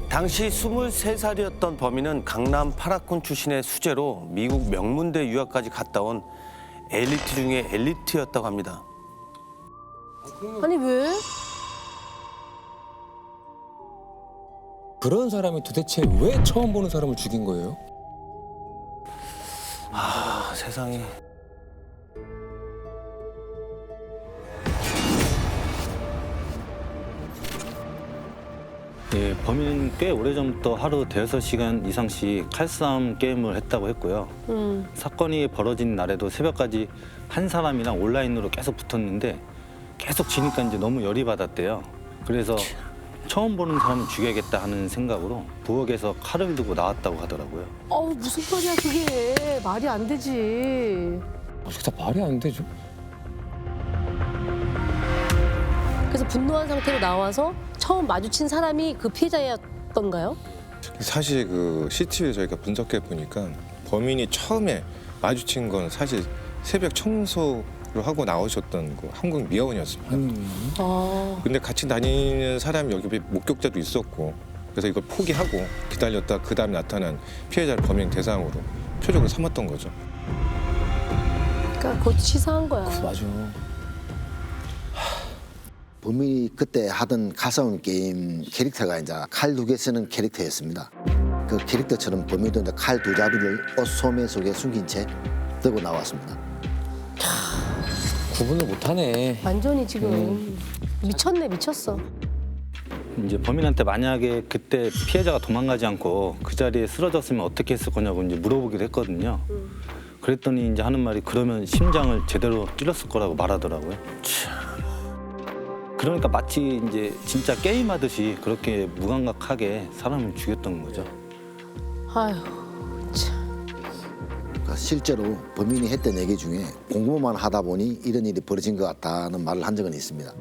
당시 23살이었던 범인은 강남 8학군 출신의 수재로 미국 명문대 유학까지 갔다 온 엘리트 중에 엘리트였다고 합니다. 아니 왜? 그런 사람이 도대체 왜 처음 보는 사람을 죽인 거예요? 세상에. 예, 범인은 꽤 오래전부터 하루 대여섯 시간 이상씩 칼싸움 게임을 했다고 했고요. 사건이 벌어진 날에도 새벽까지 한 사람이랑 온라인으로 계속 붙었는데 계속 지니까 이제 너무 열이 받았대요. 그래서 처음 보는 사람을 죽여야겠다 하는 생각으로 부엌에서 칼을 들고 나왔다고 하더라고요. 무슨 말이야 그게. 말이 안 되지. 진짜 말이 안 되죠. 그래서 분노한 상태로 나와서 처음 마주친 사람이 그 피해자였던가요? 사실 그 CCTV 저희가 분석해 보니까 범인이 처음에 마주친 건 사실 새벽 청소를 하고 나오셨던 그 한국 미화원이었습니다. 근데 같이 다니는 사람이 여기 목격자도 있었고 그래서 이걸 포기하고 기다렸다 그 다음에 나타난 피해자를 범행 대상으로 표적을 삼았던 거죠. 그러니까 그것도 치사한 거야. 맞아. 범인이 그때 하던 가싸움 게임 캐릭터가 이제 칼 2개 쓰는 캐릭터였습니다. 그 캐릭터처럼 범인도 이제 칼 2자루를 옷 소매 속에 숨긴 채 들고 나왔습니다. 구분을 못하네. 완전히 지금 미쳤네 미쳤어. 이제 범인한테 만약에 그때 피해자가 도망가지 않고 그 자리에 쓰러졌으면 어떻게 했을 거냐고 이제 물어보기도 했거든요. 그랬더니 이제 하는 말이 그러면 심장을 제대로 찔렀을 거라고 말하더라고요. 그러니까 마치 이제 진짜 게임하듯이 그렇게 무감각하게 사람을 죽였던 거죠. 아휴 참. 그러니까 실제로 범인이 했던 얘기 중에 공부만 하다 보니 이런 일이 벌어진 것 같다는 말을 한 적은 있습니다.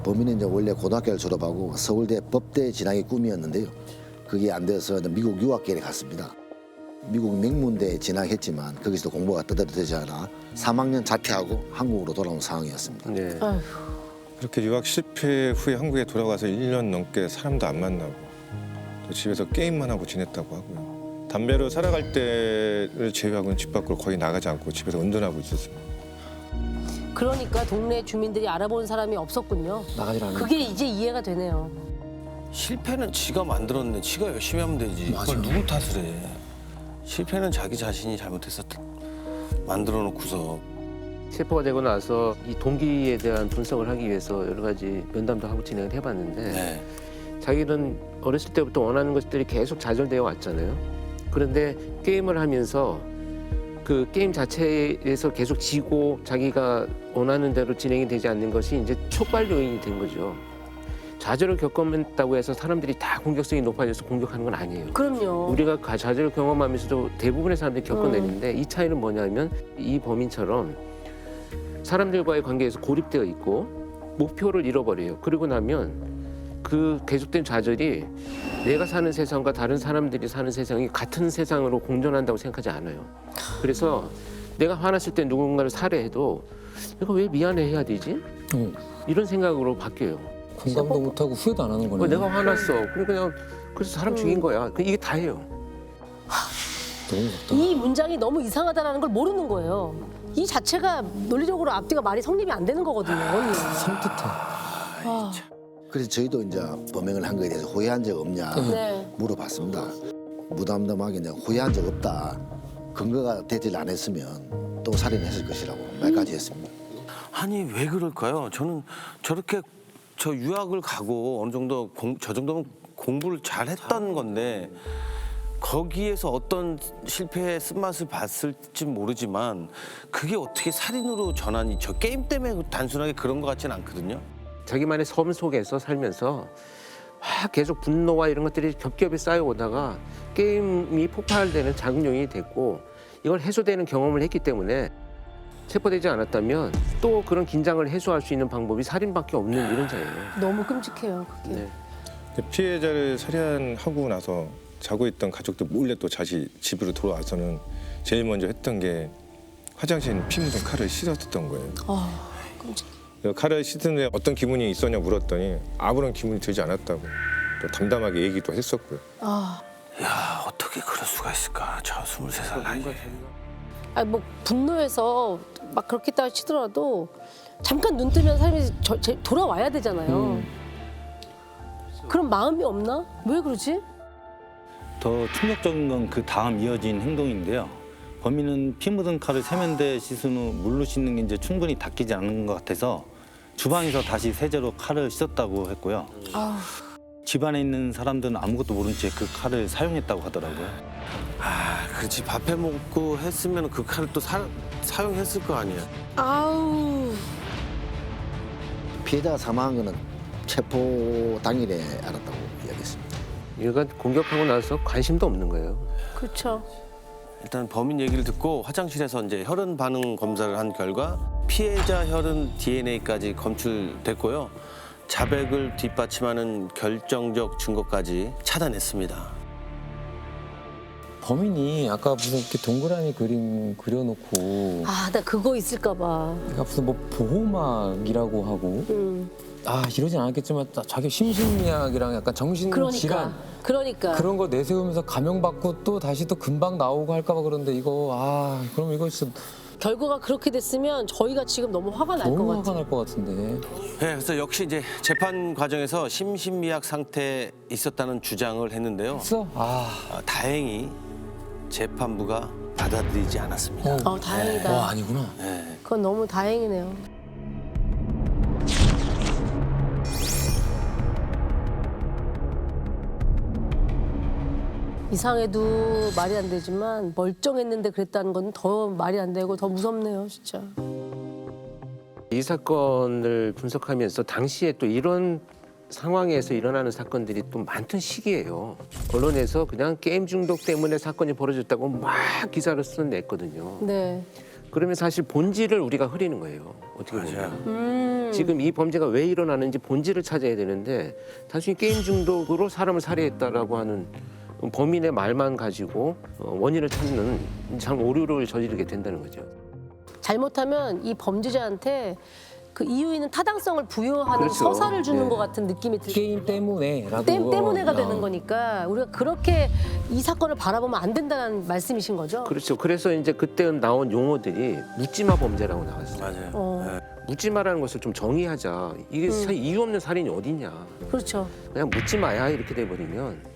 범인은 이제 원래 고등학교를 졸업하고 서울대 법대에 진학이 꿈이었는데요. 그게 안 돼서 미국 유학길에 갔습니다. 미국 명문대에 진학했지만 거기서도 공부가 떠들어되지 않아 3학년 자퇴하고 한국으로 돌아온 상황이었습니다. 네. 아휴. 그렇게 유학 실패 후에 한국에 돌아가서 1년 넘게 사람도 안 만나고 또 집에서 게임만 하고 지냈다고 하고요. 담배로 살아갈 때를 제외하고는 집 밖으로 거의 나가지 않고 집에서 운전하고 있었습니다. 그러니까 동네 주민들이 알아보는 사람이 없었군요. 나가질 않아. 그게 이제 이해가 되네요. 실패는 지가 만들었네. 지가 열심히 하면 되지. 그걸 누구 탓을 해. 실패는 자기 자신이 잘못해서 만들어 놓고서. 체포가 되고 나서 이 동기에 대한 분석을 하기 위해서 여러 가지 면담도 하고 진행을 해봤는데 네. 자기는 어렸을 때부터 원하는 것들이 계속 좌절되어 왔잖아요. 그런데 게임을 하면서 그 게임 자체에서 계속 지고 자기가 원하는 대로 진행이 되지 않는 것이 이제 촉발 요인이 된 거죠. 좌절을 겪었다고 해서 사람들이 다 공격성이 높아져서 공격하는 건 아니에요. 그럼요. 우리가 좌절을 경험하면서도 대부분의 사람들이 겪어내는데 이 차이는 뭐냐면 이 범인처럼 사람들과의 관계에서 고립되어 있고 목표를 잃어버려요. 그리고 나면 그 계속된 좌절이 내가 사는 세상과 다른 사람들이 사는 세상이 같은 세상으로 공존한다고 생각하지 않아요. 그래서 내가 화났을 때 누군가를 살해해도 내가 왜 미안해 해야 되지? 이런 생각으로 바뀌어요. 공감도 못하고 후회도 안 하는 거네. 내가 화났어. 그냥 그래서 사람 죽인 거야. 이게 다예요. 너무 무섭다. 이 문장이 너무 이상하다는 걸 모르는 거예요. 이 자체가 논리적으로 앞뒤가 말이 성립이 안 되는 거거든요. 언니. 섬뜩해. 그래서 저희도 이제 범행을 한 거에 대해서 후회한 적 없냐 네. 물어봤습니다. 무담담하게 내가 후회한 적 없다. 근거가 되질 않았으면 또 살인했을 것이라고 말까지 했습니다. 아니 왜 그럴까요? 저는 저렇게 저 유학을 가고 어느 정도 저 정도면 공부를 잘 했던 건데 거기에서 어떤 실패의 쓴맛을 봤을지 모르지만 그게 어떻게 살인으로 전환이 저 게임 때문에 단순하게 그런 것 같지는 않거든요. 자기만의 섬 속에서 살면서 계속 분노와 이런 것들이 겹겹이 쌓여오다가 게임이 폭발되는 작은 요인이 됐고 이걸 해소되는 경험을 했기 때문에 체포되지 않았다면 또 그런 긴장을 해소할 수 있는 방법이 살인밖에 없는 이런 자예요. 너무 끔찍해요. 그게. 네. 피해자를 살해하고 나서 자고 있던 가족들 몰래 또 다시 집으로 돌아와서는 제일 먼저 했던 게 화장실에 피 묻은 칼을 씻었던 거예요. 끔찍해. 칼을 씻는데 어떤 기분이 있었냐 물었더니 아무런 기분이 들지 않았다고 또 담담하게 얘기도 했었고요. 야 어떻게 그럴 수가 있을까? 저 23살 나이에. 아니 뭐 분노해서 막 그렇게 따 치더라도 잠깐 눈 뜨면 사람이 돌아와야 되잖아요. 그런 마음이 없나? 왜 그러지? 더 충격적인 건 그 다음 이어진 행동인데요. 범인은 피 묻은 칼을 세면대에 씻은 후 물로 씻는 게 이제 충분히 닦이지 않은 것 같아서 주방에서 다시 세제로 칼을 씻었다고 했고요. 집안에 있는 사람들은 아무것도 모른 채 그 칼을 사용했다고 하더라고요. 아 그렇지 밥해 먹고 했으면 그 칼을 또 사용했을 거 아니야. 아우. 피해자가 사망한 거는 체포 당일에 알았다고 이야기했습니다. 일간 공격하고 나서 관심도 없는 거예요. 그렇죠. 일단 범인 얘기를 듣고 화장실에서 이제 혈흔 반응 검사를 한 결과 피해자 혈흔 DNA까지 검출됐고요. 자백을 뒷받침하는 결정적 증거까지 찾아냈습니다. 범인이 아까 무슨 이렇게 동그라미 그림 그려놓고 아, 나 그거 있을까 봐. 내가 무슨 뭐 보호막이라고 하고 이러진 않았겠지만 자기 심신미약이랑 약간 정신질환 그러니까. 그런 거 내세우면서 감형받고 또 다시 또 금방 나오고 할까 봐 그런데 이거 그럼 이거 진짜 결과가 그렇게 됐으면 저희가 지금 너무 화가 날 것 너무 같아요. 화가 날 것 같은데. 네, 그래서 역시 이제 재판 과정에서 심신미약 상태에 있었다는 주장을 했는데요. 했어? 다행히 재판부가 받아들이지 않았습니다. 다행이다. 아니구나. 네. 그건 너무 다행이네요. 이상해도 말이 안 되지만 멀쩡했는데 그랬다는 건 더 말이 안 되고 더 무섭네요, 진짜. 이 사건을 분석하면서 당시에 또 이런 상황에서 일어나는 사건들이 또 많던 시기예요. 언론에서 그냥 게임 중독 때문에 사건이 벌어졌다고 막 기사를 써냈거든요. 네. 그러면 사실 본질을 우리가 흐리는 거예요. 어떻게 보면. 지금 이 범죄가 왜 일어나는지 본질을 찾아야 되는데 단순히 게임 중독으로 사람을 살해했다라고 하는 범인의 말만 가지고 원인을 찾는 참 오류를 저지르게 된다는 거죠. 잘못하면 이 범죄자한테 그 이유에는 타당성을 부여하는 그렇죠. 서사를 주는 네. 것 같은 느낌이 들어요. 게임 때문에라고. 때문에가 되는 거니까 우리가 그렇게 이 사건을 바라보면 안 된다는 말씀이신 거죠? 그렇죠. 그래서 이제 그때 나온 용어들이 묻지마 범죄라고 나왔어요. 맞아요. 어. 묻지마라는 것을 좀 정의하자. 이게 이유 없는 살인이 어디냐. 그렇죠. 그냥 묻지마야 이렇게 돼버리면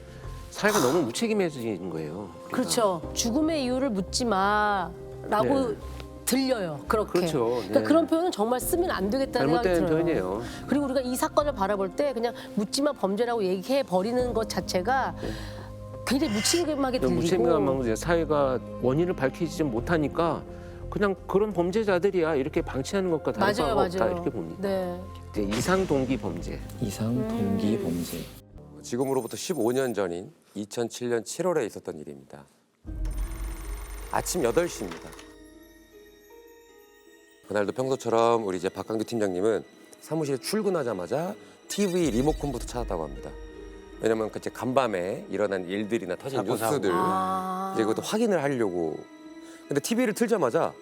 사회가 너무 무책임해지는 거예요. 그러니까. 그렇죠. 죽음의 이유를 묻지 마라고 들려요. 그렇게. 그렇죠. 그러니까 네. 그런 표현은 정말 쓰면 안 되겠다는 생각이 잘못된 들어요. 표현이에요. 그리고 우리가 이 사건을 바라볼 때 그냥 묻지마 범죄라고 얘기해 버리는 것 자체가 굉장히 무책임하게 들리고. 무책임한 게 사회가 원인을 밝히지 못하니까 그냥 그런 범죄자들이야 이렇게 방치하는 것과 다를 맞아요, 바가 없다 맞아요. 이렇게 봅니다. 네. 이제 이상 동기 범죄. 이상 동기 범죄. 지금으로부터 15년 전인 2007년 7월에 있었던 일입니다. 아침 8시입니다. 그날도 평소처럼 우리 이제 박강규 팀장님은 사무실에 출근하자마자 TV 리모컨부터 찾았다고 합니다. 왜냐면 그때 간밤에 일어난 일들이나 터진 뉴스들 이제 그것도 확인을 하려고. 근데 TV를 틀자마자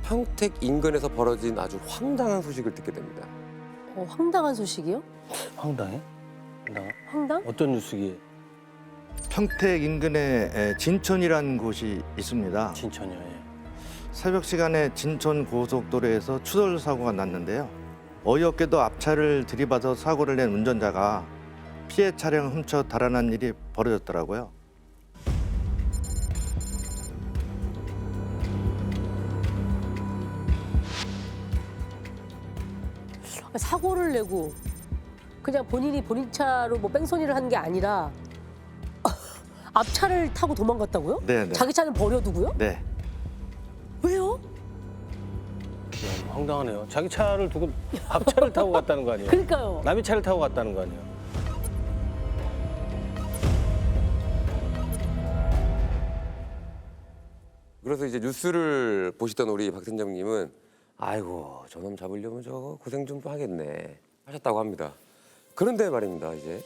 평택 인근에서 벌어진 아주 황당한 소식을 듣게 됩니다. 황당한 소식이요? 황당해? 황당? 어떤 뉴스기에? 평택 인근에 진천이라는 곳이 있습니다. 진천이요. 예. 새벽 시간에 진천 고속도로에서 추돌 사고가 났는데요. 어이없게도 앞차를 들이받아 사고를 낸 운전자가 피해 차량 훔쳐 달아난 일이 벌어졌더라고요. 사고를 내고 그냥 본인이 본인 차로 뭐 뺑소니를 한 게 아니라 앞차를 타고 도망갔다고요? 네, 네. 자기 차는 버려두고요? 네. 왜요? 황당하네요. 자기 차를 두고 앞차를 타고 갔다는 거 아니에요? 그러니까요. 남의 차를 타고 갔다는 거 아니에요? 그래서 이제 뉴스를 보시던 우리 박 팀장님은 아이고 저놈 잡으려면 저거 고생 좀 하겠네 하셨다고 합니다. 그런데 말입니다. 이제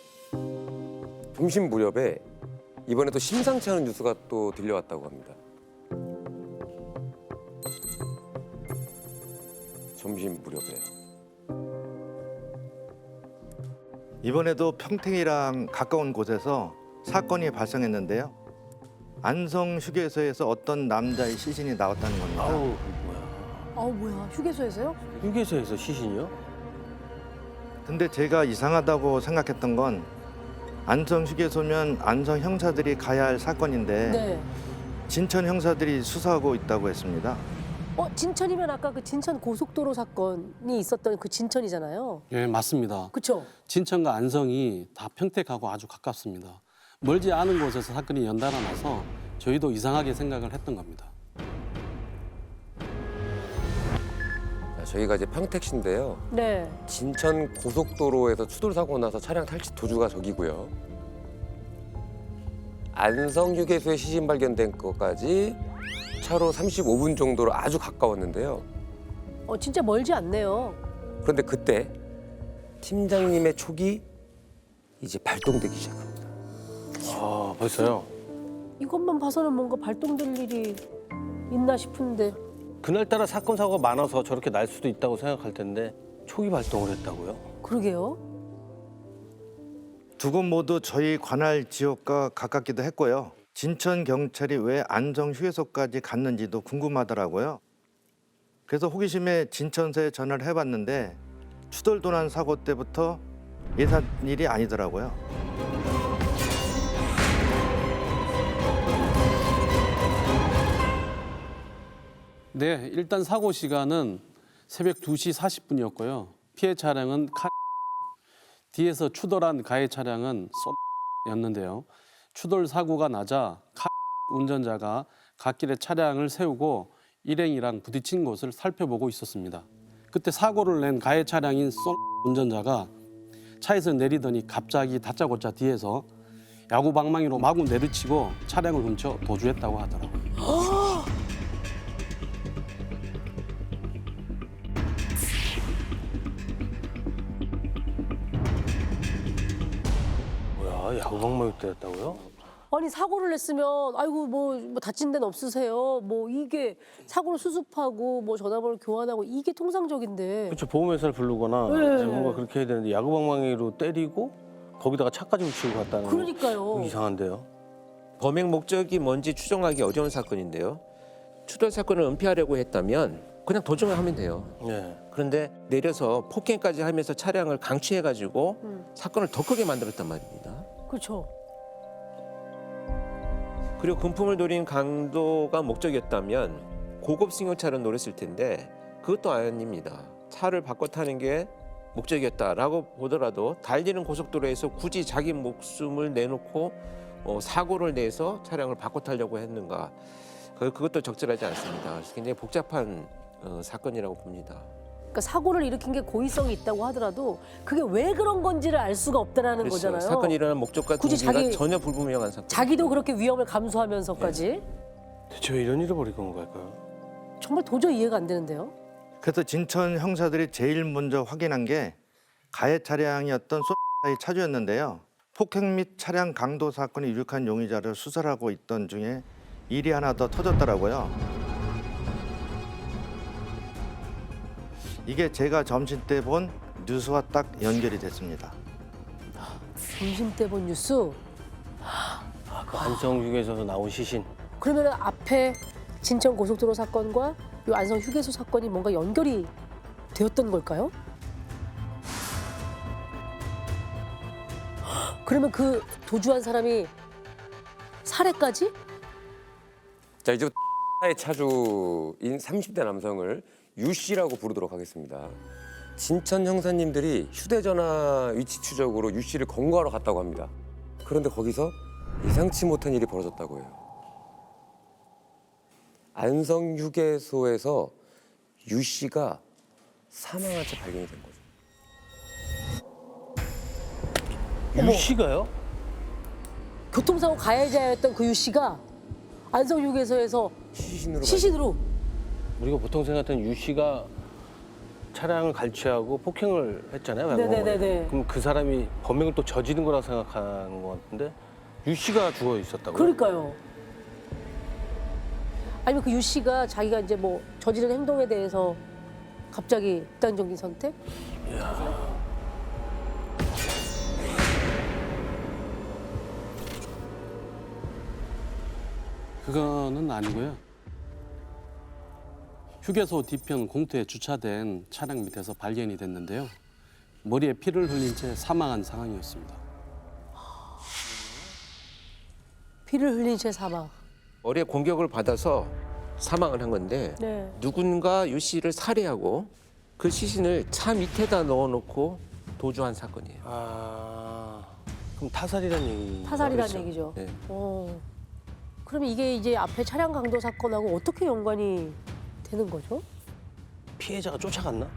점심 무렵에 이번에 또 심상치 않은 뉴스가 또 들려왔다고 합니다. 점심 무렵에요. 이번에도 평택이랑 가까운 곳에서 사건이 발생했는데요. 안성 휴게소에서 어떤 남자의 시신이 나왔다는 겁니다. 아우 뭐야? 뭐야? 휴게소에서요? 휴게소에서 시신이요? 근데 제가 이상하다고 생각했던 건 안성 휴게소면 안성 형사들이 가야 할 사건인데 네. 진천 형사들이 수사하고 있다고 했습니다. 진천이면 아까 그 진천 고속도로 사건이 있었던 그 진천이잖아요. 예, 맞습니다. 그렇죠? 진천과 안성이 다 평택하고 아주 가깝습니다. 멀지 않은 곳에서 사건이 연달아 나서 저희도 이상하게 생각을 했던 겁니다. 자, 저희가 이제 평택시인데요. 네. 진천 고속도로에서 추돌 사고 나서 차량 탈취 도주가 저기고요. 안성 휴게소에 시신 발견된 것까지 차로 35분 정도로 아주 가까웠는데요. 진짜 멀지 않네요. 그런데 그때 팀장님의 촉이 이제 발동되기 시작합니다. 아 벌써요? 이것만 봐서는 뭔가 발동될 일이 있나 싶은데. 그날따라 사건 사고가 많아서 저렇게 날 수도 있다고 생각할 텐데 초기 발동을 했다고요? 그러게요. 두 곳 모두 저희 관할 지역과 가깝기도 했고요. 진천 경찰이 왜 안성 휴게소까지 갔는지도 궁금하더라고요. 그래서 호기심에 진천서에 전화를 해봤는데 추돌도난 사고 때부터 예산 일이 아니더라고요. 네, 일단 사고 시간은 새벽 2시 40분이었고요. 피해 차량은 뒤에서 추돌한 가해 차량은 였는데요. 추돌 사고가 나자 운전자가 갓길에 차량을 세우고 일행이랑 부딪힌 곳을 살펴보고 있었습니다. 그때 사고를 낸 가해 차량인 운전자가 차에서 내리더니 갑자기 다짜고짜 뒤에서 야구방망이로 마구 내리치고 차량을 훔쳐 도주했다고 하더라고요. 뭐야 야구방망이 때렸다고요? 아니 사고를 냈으면 아이고 뭐 다친 데는 없으세요. 뭐 이게 사고를 수습하고 뭐 전화번호 교환하고 이게 통상적인데. 그렇죠. 보험회사를 부르거나 네. 이제 뭔가 그렇게 해야 되는데 야구방망이로 때리고 거기다가 차까지 묻히고 갔다는 그러니까요. 거 이상한데요. 범행 목적이 뭔지 추정하기 어려운 사건인데요. 추돌 사건을 은폐하려고 했다면 그냥 도중을 하면 돼요. 네. 그런데 내려서 폭행까지 하면서 차량을 강취해가지고 사건을 더 크게 만들었단 말입니다. 그렇죠. 그리고 금품을 노린 강도가 목적이었다면 고급 승용차를 노렸을 텐데 그것도 아닙니다. 차를 바꿔 타는 게 목적이었다라고 보더라도 달리는 고속도로에서 굳이 자기 목숨을 내놓고 사고를 내서 차량을 바꿔 타려고 했는가? 그것도 적절하지 않습니다. 그래서 굉장히 복잡한 사건이라고 봅니다. 그러니까 사고를 일으킨 게 고의성이 있다고 하더라도 그게 왜 그런 건지를 알 수가 없다라는 그렇죠. 거잖아요. 사건이 일어난 목적과 굳이 동기가 전혀 불분명한 사건. 자기도 그렇게 위험을 감수하면서까지 대체 왜 이런 일을 벌이는 걸까요? 정말 도저히 이해가 안 되는데요. 그래서 진천 형사들이 제일 먼저 확인한 게 가해 차량이었던 소의 차주였는데요. 폭행 및 차량 강도 사건에 유력한 용의자를 수사를 하고 있던 중에 일이 하나 더 터졌더라고요. 이게 제가 점심 때 본 뉴스와 딱 연결이 됐습니다. 점심 때 본 뉴스. 그 안성 휴게소에서 나온 시신. 그러면 앞에 진천 고속도로 사건과 이 안성 휴게소 사건이 뭔가 연결이 되었던 걸까요? 그러면 그 도주한 사람이 살해까지? 자, 이제 의 차주인 30대 남성을 유 씨라고 부르도록 하겠습니다. 진천 형사님들이 휴대전화 위치 추적으로 유 씨를 검거하러 갔다고 합니다. 그런데 거기서 예상치 못한 일이 벌어졌다고 해요. 안성 휴게소에서 유 씨가 사망한 채 발견이 된 거죠. 유 씨가요? 교통사고 가해자였던 그 유 씨가 안성 휴게소에서 시신으로. 우리가 보통 생각하는 유 씨가 차량을 갈취하고 폭행을 했잖아요. 네네네네. 그럼 그 사람이 범행을 또 저지른 거라고 생각하는 것 같은데 유 씨가 죽어 있었다고요? 그러니까요. 아니면 그 유 씨가 자기가 이제 뭐 저지른 행동에 대해서 갑자기 극단적인 선택? 그거는 아니고요. 휴게소 뒤편 공터에 주차된 차량 밑에서 발견이 됐는데요. 머리에 피를 흘린 채 사망한 상황이었습니다. 피를 흘린 채 사망. 머리에 공격을 받아서 사망을 한 건데 네. 누군가 유 씨를 살해하고 그 시신을 차 밑에다 넣어놓고 도주한 사건이에요. 아, 그럼 타살이라는 얘기. 타살이라는 얘기죠. 네. 그러면 이게 이제 앞에 차량 강도 사건하고 어떻게 연관이 되는 거죠? 피해자가 쫓아갔나?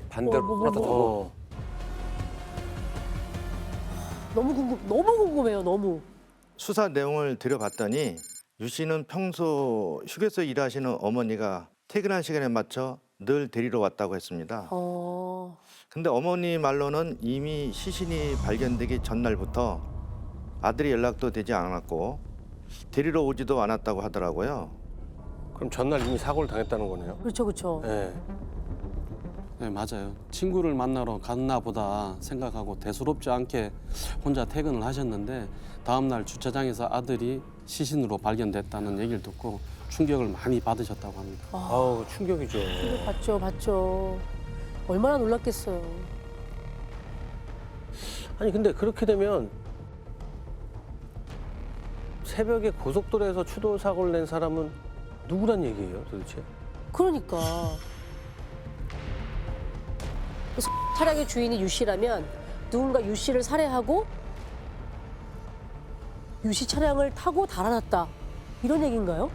반대로 뭐. 너무 궁금해요. 너무. 수사 내용을 들여봤더니 유 씨는 평소 휴게소 일하시는 어머니가 퇴근한 시간에 맞춰 늘 데리러 왔다고 했습니다. 근데 어머니 말로는 이미 시신이 발견되기 전날부터 아들이 연락도 되지 않았고 데리러 오지도 않았다고 하더라고요. 그럼 전날 이미 사고를 당했다는 거네요. 그렇죠. 네. 네, 맞아요. 친구를 만나러 갔나 보다 생각하고 대수롭지 않게 혼자 퇴근을 하셨는데 다음 날 주차장에서 아들이 시신으로 발견됐다는 얘기를 듣고 충격을 많이 받으셨다고 합니다. 아우, 충격이죠. 봤죠. 얼마나 놀랐겠어요. 아니 근데 그렇게 되면 새벽에 고속도로에서 추돌 사고를 낸 사람은 누구란 얘기예요, 도대체? 그러니까. 차량의 주인이 유 씨라면 누군가 유 씨를 살해하고 유 씨 차량을 타고 달아났다. 이런 얘기인가요?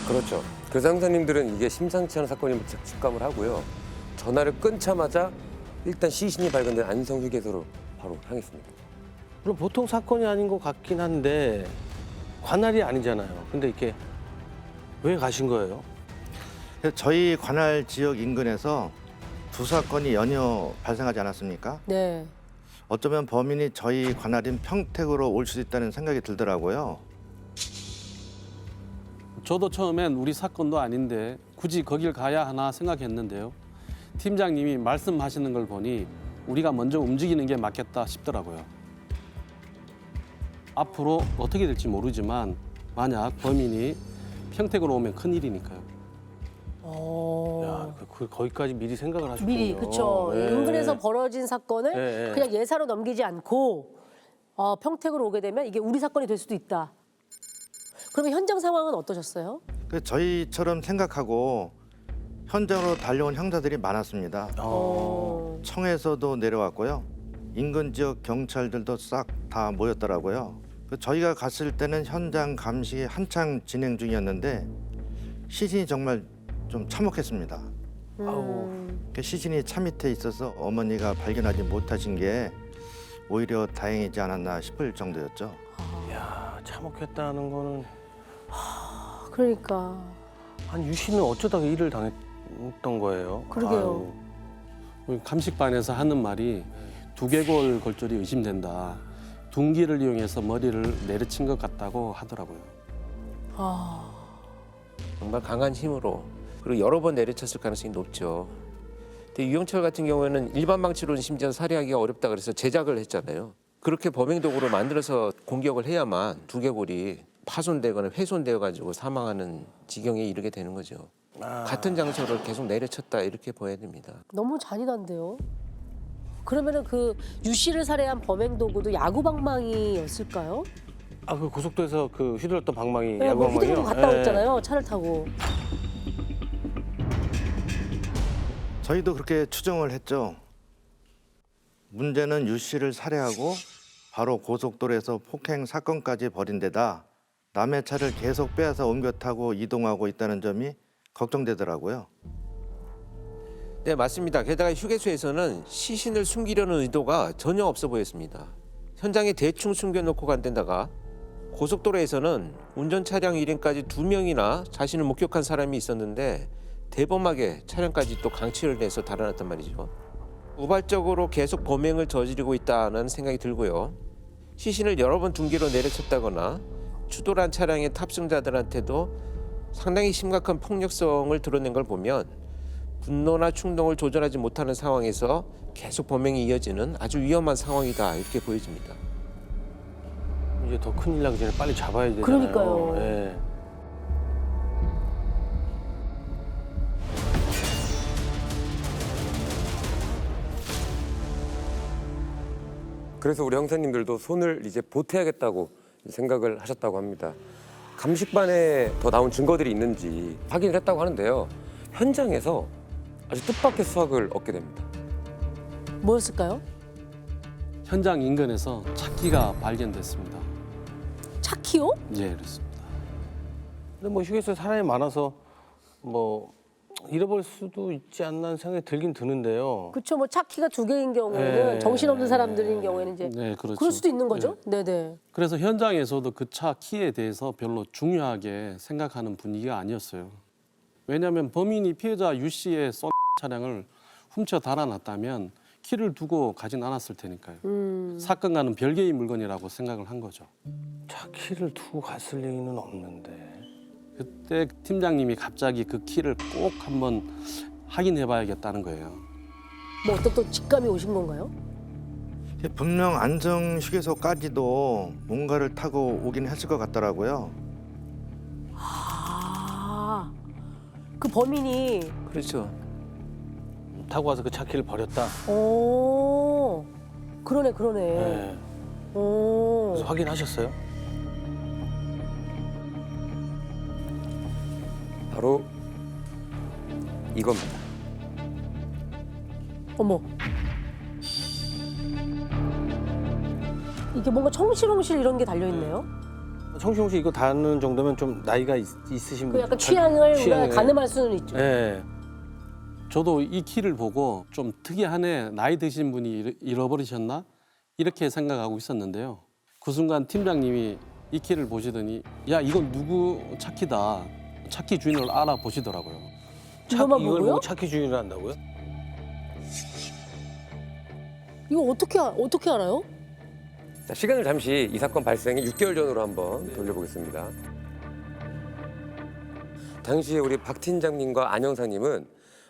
그렇죠. 그 상사님들은 이게 심상치 않은 사건임을 직감을 하고요. 전화를 끊자마자 일단 시신이 발견된 안성 휴게소로 바로 향했습니다. 물론 보통 사건이 아닌 것 같긴 한데 관할이 아니잖아요. 근데 이렇게 왜 가신 거예요? 그래서 저희 관할 지역 인근에서 두 사건이 연이어 발생하지 않았습니까? 네. 어쩌면 범인이 저희 관할인 평택으로 올 수도 있다는 생각이 들더라고요. 저도 처음엔 우리 사건도 아닌데 굳이 거길 가야 하나 생각했는데요. 팀장님이 말씀하시는 걸 보니 우리가 먼저 움직이는 게 맞겠다 싶더라고요. 앞으로 어떻게 될지 모르지만 만약 범인이 평택으로 오면 큰일이니까요. 야, 거기까지 미리 생각을 하셨군요. 미리 그렇죠. 예. 인근에서 벌어진 사건을 예. 그냥 예사로 넘기지 않고 평택으로 오게 되면 이게 우리 사건이 될 수도 있다. 그러면 현장 상황은 어떠셨어요? 그래서 저희처럼 생각하고 현장으로 달려온 형사들이 많았습니다. 청에서도 내려왔고요. 인근 지역 경찰들도 싹 다 모였더라고요. 저희가 갔을 때는 현장 감식이 한창 진행 중이었는데 시신이 정말 좀 참혹했습니다. 그 시신이 차 밑에 있어서 어머니가 발견하지 못하신 게 오히려 다행이지 않았나 싶을 정도였죠. 야, 참혹했다는 거는 그러니까. 아니 유 씨는 어쩌다가 일을 당했던 거예요? 그러게요. 우리 감식반에서 하는 말이 두개골 골절이 의심된다. 둔기를 이용해서 머리를 내리친 것 같다고 하더라고요. 정말 강한 힘으로 그리고 여러 번 내리쳤을 가능성이 높죠. 근데 유영철 같은 경우에는 일반 방치로는 심지어 살해하기가 어렵다 그래서 제작을 했잖아요. 그렇게 범행 도구를 만들어서 공격을 해야만 두개골이 파손되거나 훼손되어 가지고 사망하는 지경에 이르게 되는 거죠. 같은 장소를 계속 내려쳤다 이렇게 보여야 됩니다. 너무 잔인한데요. 그러면은 그 유 씨를 살해한 범행 도구도 야구 방망이였을까요? 아, 그 고속도로에서 그 휘둘렀던 방망이, 네, 야구 뭐 방망이요? 휴대폰 갔다 왔잖아요. 차를 타고. 저희도 그렇게 추정을 했죠. 문제는 유 씨를 살해하고 바로 고속도로에서 폭행 사건까지 벌인 데다 남의 차를 계속 빼앗아 옮겨 타고 이동하고 있다는 점이 걱정되더라고요. 네, 맞습니다. 게다가 휴게소에서는 시신을 숨기려는 의도가 전혀 없어 보였습니다. 현장에 대충 숨겨놓고 간 데다가 고속도로에서는 운전 차량 일행까지 2명이나 자신을 목격한 사람이 있었는데 대범하게 차량까지 또 강취를 해서 달아났단 말이죠. 우발적으로 계속 범행을 저지르고 있다는 생각이 들고요. 시신을 여러 번 둔기로 내려쳤다거나 추돌한 차량의 탑승자들한테도 상당히 심각한 폭력성을 드러낸 걸 보면 분노나 충동을 조절하지 못하는 상황에서 계속 범행이 이어지는 아주 위험한 상황이다 이렇게 보여집니다. 이제 더 큰일 나기 전에 빨리 잡아야 되잖아요. 그러니까요. 예. 그래서 우리 형사님들도 손을 이제 보태야겠다고 생각을 하셨다고 합니다. 감식반에 더 나온 증거들이 있는지 확인을 했다고 하는데요. 현장에서 아주 뜻밖의 수확을 얻게 됩니다. 뭐였을까요? 현장 인근에서 차키가 발견됐습니다. 차키요? 예, 그렇습니다. 근데 뭐 휴게소에 사람이 많아서 뭐 잃어버릴 수도 있지 않나 생각이 들긴 드는데요. 그렇죠. 뭐 차키가 2개인 경우에는 네. 정신없는 사람들인 경우에는 이제 네, 그렇죠. 그럴 수도 있는 거죠. 네, 네. 그래서 현장에서도 그 차 키에 대해서 별로 중요하게 생각하는 분위기가 아니었어요. 왜냐하면 범인이 피해자 유 씨의 쏜 차량을 훔쳐 달아났다면 키를 두고 가진 않았을 테니까요. 사건과는 별개의 물건이라고 생각을 한 거죠. 차 키를 두고 갔을 리는 없는데. 그때 팀장님이 갑자기 그 키를 꼭 한번 확인해봐야겠다는 거예요. 뭐 어떤 또 직감이 오신 건가요? 분명 안성 휴게소까지도 뭔가를 타고 오긴 했을 것 같더라고요. 아, 그 범인이 그렇죠. 타고 와서 그 차 키를 버렸다. 오, 그러네. 네. 오. 그래서 확인하셨어요? 바로 이겁니다. 어머. 이게 뭔가 청실홍실 이런 게 달려 있네요. 청시홍 씨 이거 다는 정도면 좀 나이가 있으신 그 분. 약간 취향을 우리가 가늠할 수는 있죠. 네. 저도 이 키를 보고 좀 특이하네, 나이 드신 분이 잃어버리셨나? 이렇게 생각하고 있었는데요. 그 순간 팀장님이 이 키를 보시더니 야 이건 누구 차키다. 차키 주인을 알아보시더라고요. 이것만 이걸 보고요? 보고 차키 주인을 한다고요? 이거 어떻게 알아요? 자, 시간을 잠시 이 사건 발생의 6개월 전으로 한번 돌려보겠습니다. 당시에 우리 박 팀장님과 안 형사님은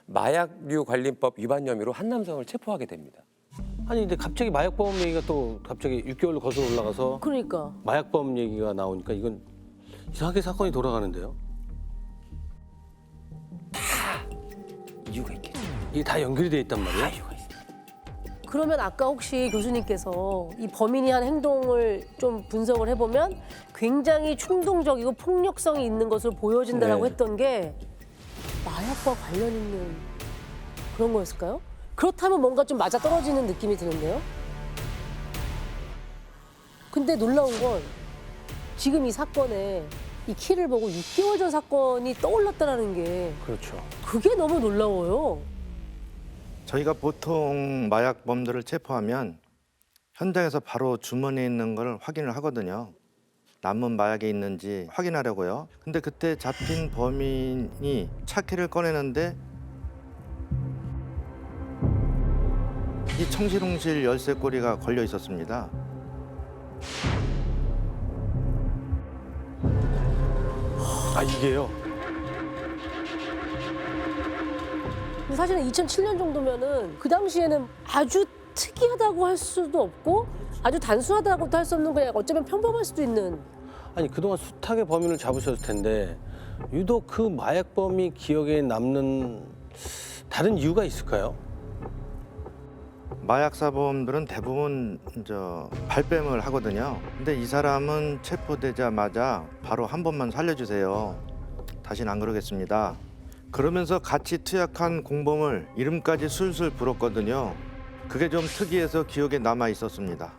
마약류 관리법 위반 혐의로 한 남성을 체포하게 됩니다. 아니 근데 갑자기 마약범 얘기가 또 갑자기 6개월로 거슬러 올라가서 그러니까. 마약범 얘기가 나오니까 이건 이상하게 사건이 돌아가는데요. 이유가 있겠죠. 이게 다 연결이 돼 있단 말이에요. 그러면 아까 혹시 교수님께서 이 범인이 한 행동을 좀 분석을 해보면 굉장히 충동적이고 폭력성이 있는 것을 보여진다라고 네. 했던 게 마약과 관련 있는 그런 거였을까요? 그렇다면 뭔가 좀 맞아떨어지는 느낌이 드는데요. 근데 놀라운 건 지금 이 사건에 이 키를 보고 6개월 전 사건이 떠올랐다는 게 그렇죠. 그게 너무 놀라워요. 저희가 보통 마약범들을 체포하면 현장에서 바로 주머니에 있는 걸 확인을 하거든요. 남은 마약이 있는지 확인하려고요. 근데 그때 잡힌 범인이 차키를 꺼내는데 이 청실홍실 열쇠고리가 걸려 있었습니다. 아 이게요? 사실은 2007년 정도면은 그 당시에는 아주 특이하다고 할 수도 없고 아주 단순하다고도 할 수 없는 그냥 어쩌면 평범할 수도 있는. 아니 그동안 숱하게 범인을 잡으셨을 텐데 유독 그 마약범이 기억에 남는 다른 이유가 있을까요? 마약 사범들은 대부분 발뺌을 하거든요. 근데 이 사람은 체포되자마자 바로 한 번만 살려주세요. 다시는 안 그러겠습니다. 그러면서 같이 투약한 공범을 이름까지 술술 불었거든요. 그게 좀 특이해서 기억에 남아 있었습니다.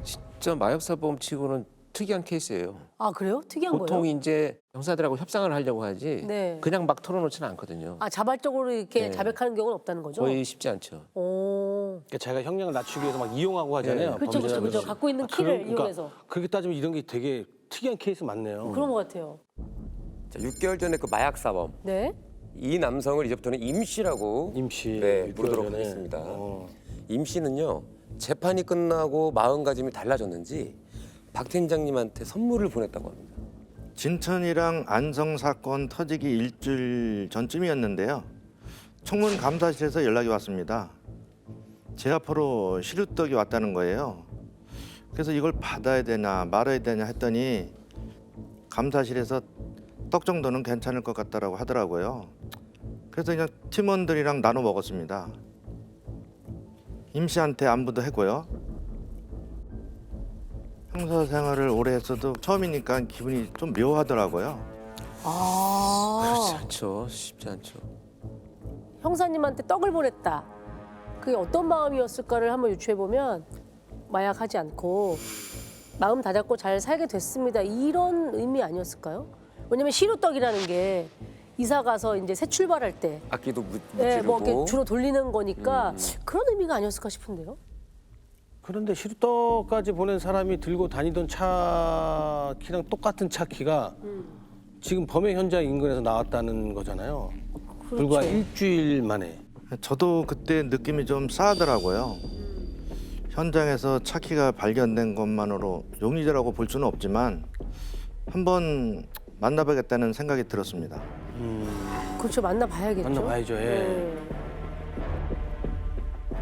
진짜 마약사범 치고는 특이한 케이스예요. 아 그래요? 특이한 보통 거예요? 이제 형사들하고 협상을 하려고 하지 네. 그냥 막 털어놓지는 않거든요. 아 자발적으로 이렇게 네. 자백하는 경우는 없다는 거죠? 거의 쉽지 않죠. 오. 그러니까 자기가 형량을 낮추기 위해서 막 이용하고 하잖아요. 그렇죠, 그렇죠, 그렇죠. 갖고 있는 키를 이용해서. 그렇게 따지면 이런 게 되게 특이한 케이스 많네요. 그런 것 같아요. 자, 6개월 전에 그 마약 사범. 네. 이 남성을 이제부터는 임 씨라고 임씨 네, 부르도록 하겠습니다. 임 씨는요 재판이 끝나고 마음가짐이 달라졌는지 박 팀장님한테 선물을 보냈다고 합니다. 진천이랑 안성 사건 터지기 일주일 전쯤이었는데요. 청문 감사실에서 연락이 왔습니다. 제 앞으로 시루떡이 왔다는 거예요. 그래서 이걸 받아야 되나 말아야 되냐 했더니 감사실에서 떡 정도는 괜찮을 것 같다라고 하더라고요. 그래서 그냥 팀원들이랑 나눠 먹었습니다. 임 씨한테 안부도 했고요. 형사 생활을 오래 했어도 처음이니까 기분이 좀 묘하더라고요. 그렇지 아. 않죠. 쉽지 않죠. 형사님한테 떡을 보냈다. 그게 어떤 마음이었을까를 한번 유추해 보면 마약하지 않고 마음 다잡고 잘 살게 됐습니다. 이런 의미 아니었을까요? 왜냐면 시루떡이라는 게 이사 가서 이제 새 출발할 때 악기도 네, 뭐 무찌르고 이렇게 주로 돌리는 거니까 그런 의미가 아니었을까 싶은데요. 그런데 시루떡까지 보낸 사람이 들고 다니던 차 키랑 똑같은 차 키가 지금 범행 현장 인근에서 나왔다는 거잖아요. 불과 일주일 만에. 저도 그때 느낌이 좀 싸하더라고요. 현장에서 차키가 발견된 것만으로 용의자라고 볼 수는 없지만 한번 만나보겠다는 생각이 들었습니다. 그렇죠. 만나봐야겠죠. 만나봐야죠. 예. 네.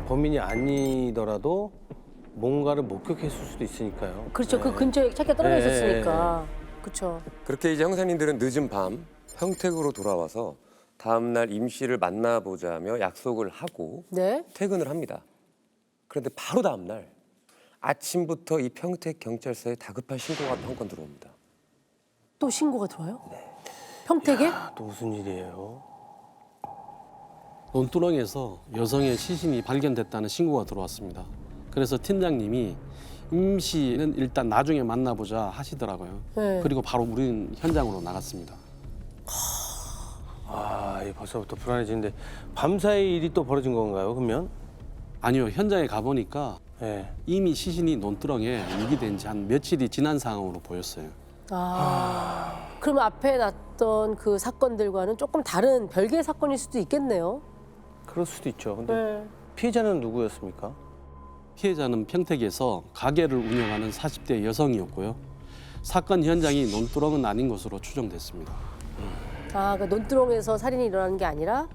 범인이 아니더라도 뭔가를 목격했을 수도 있으니까요. 그렇죠. 그 네. 근처에 차키가 떨어져 네. 있었으니까. 그렇죠. 그렇게 이제 형사님들은 늦은 밤 평택으로 돌아와서 다음 날 임 씨를 만나보자며 약속을 하고 네. 퇴근을 합니다. 그런데 바로 다음 날 아침부터 이 평택 경찰서에 다급한 신고가 한 건 들어옵니다. 또 신고가 들어와요? 평택에? 또 무슨 일이에요? 논두렁에서 여성의 시신이 발견됐다는 신고가 들어왔습니다. 그래서 팀장님이 임 씨는 일단 나중에 만나보자 하시더라고요. 네. 그리고 바로 우리는 현장으로 나갔습니다. 아, 벌써부터 불안해지는데 밤사이 일이 또 벌어진 건가요? 그러면? 아니요, 현장에 가보니까 네. 이미 시신이 논두렁에 유기된 지 한 며칠이 지난 상황으로 보였어요. 그럼 앞에 났던 그 사건들과는 조금 다른 별개의 사건일 수도 있겠네요. 그럴 수도 있죠. 근데 네. 피해자는 누구였습니까? 피해자는 평택에서 가게를 운영하는 40대 여성이었고요. 사건 현장이 논두렁은 아닌 것으로 추정됐습니다. 그러니까 논두렁에서 살인이 일어나는 게 아니라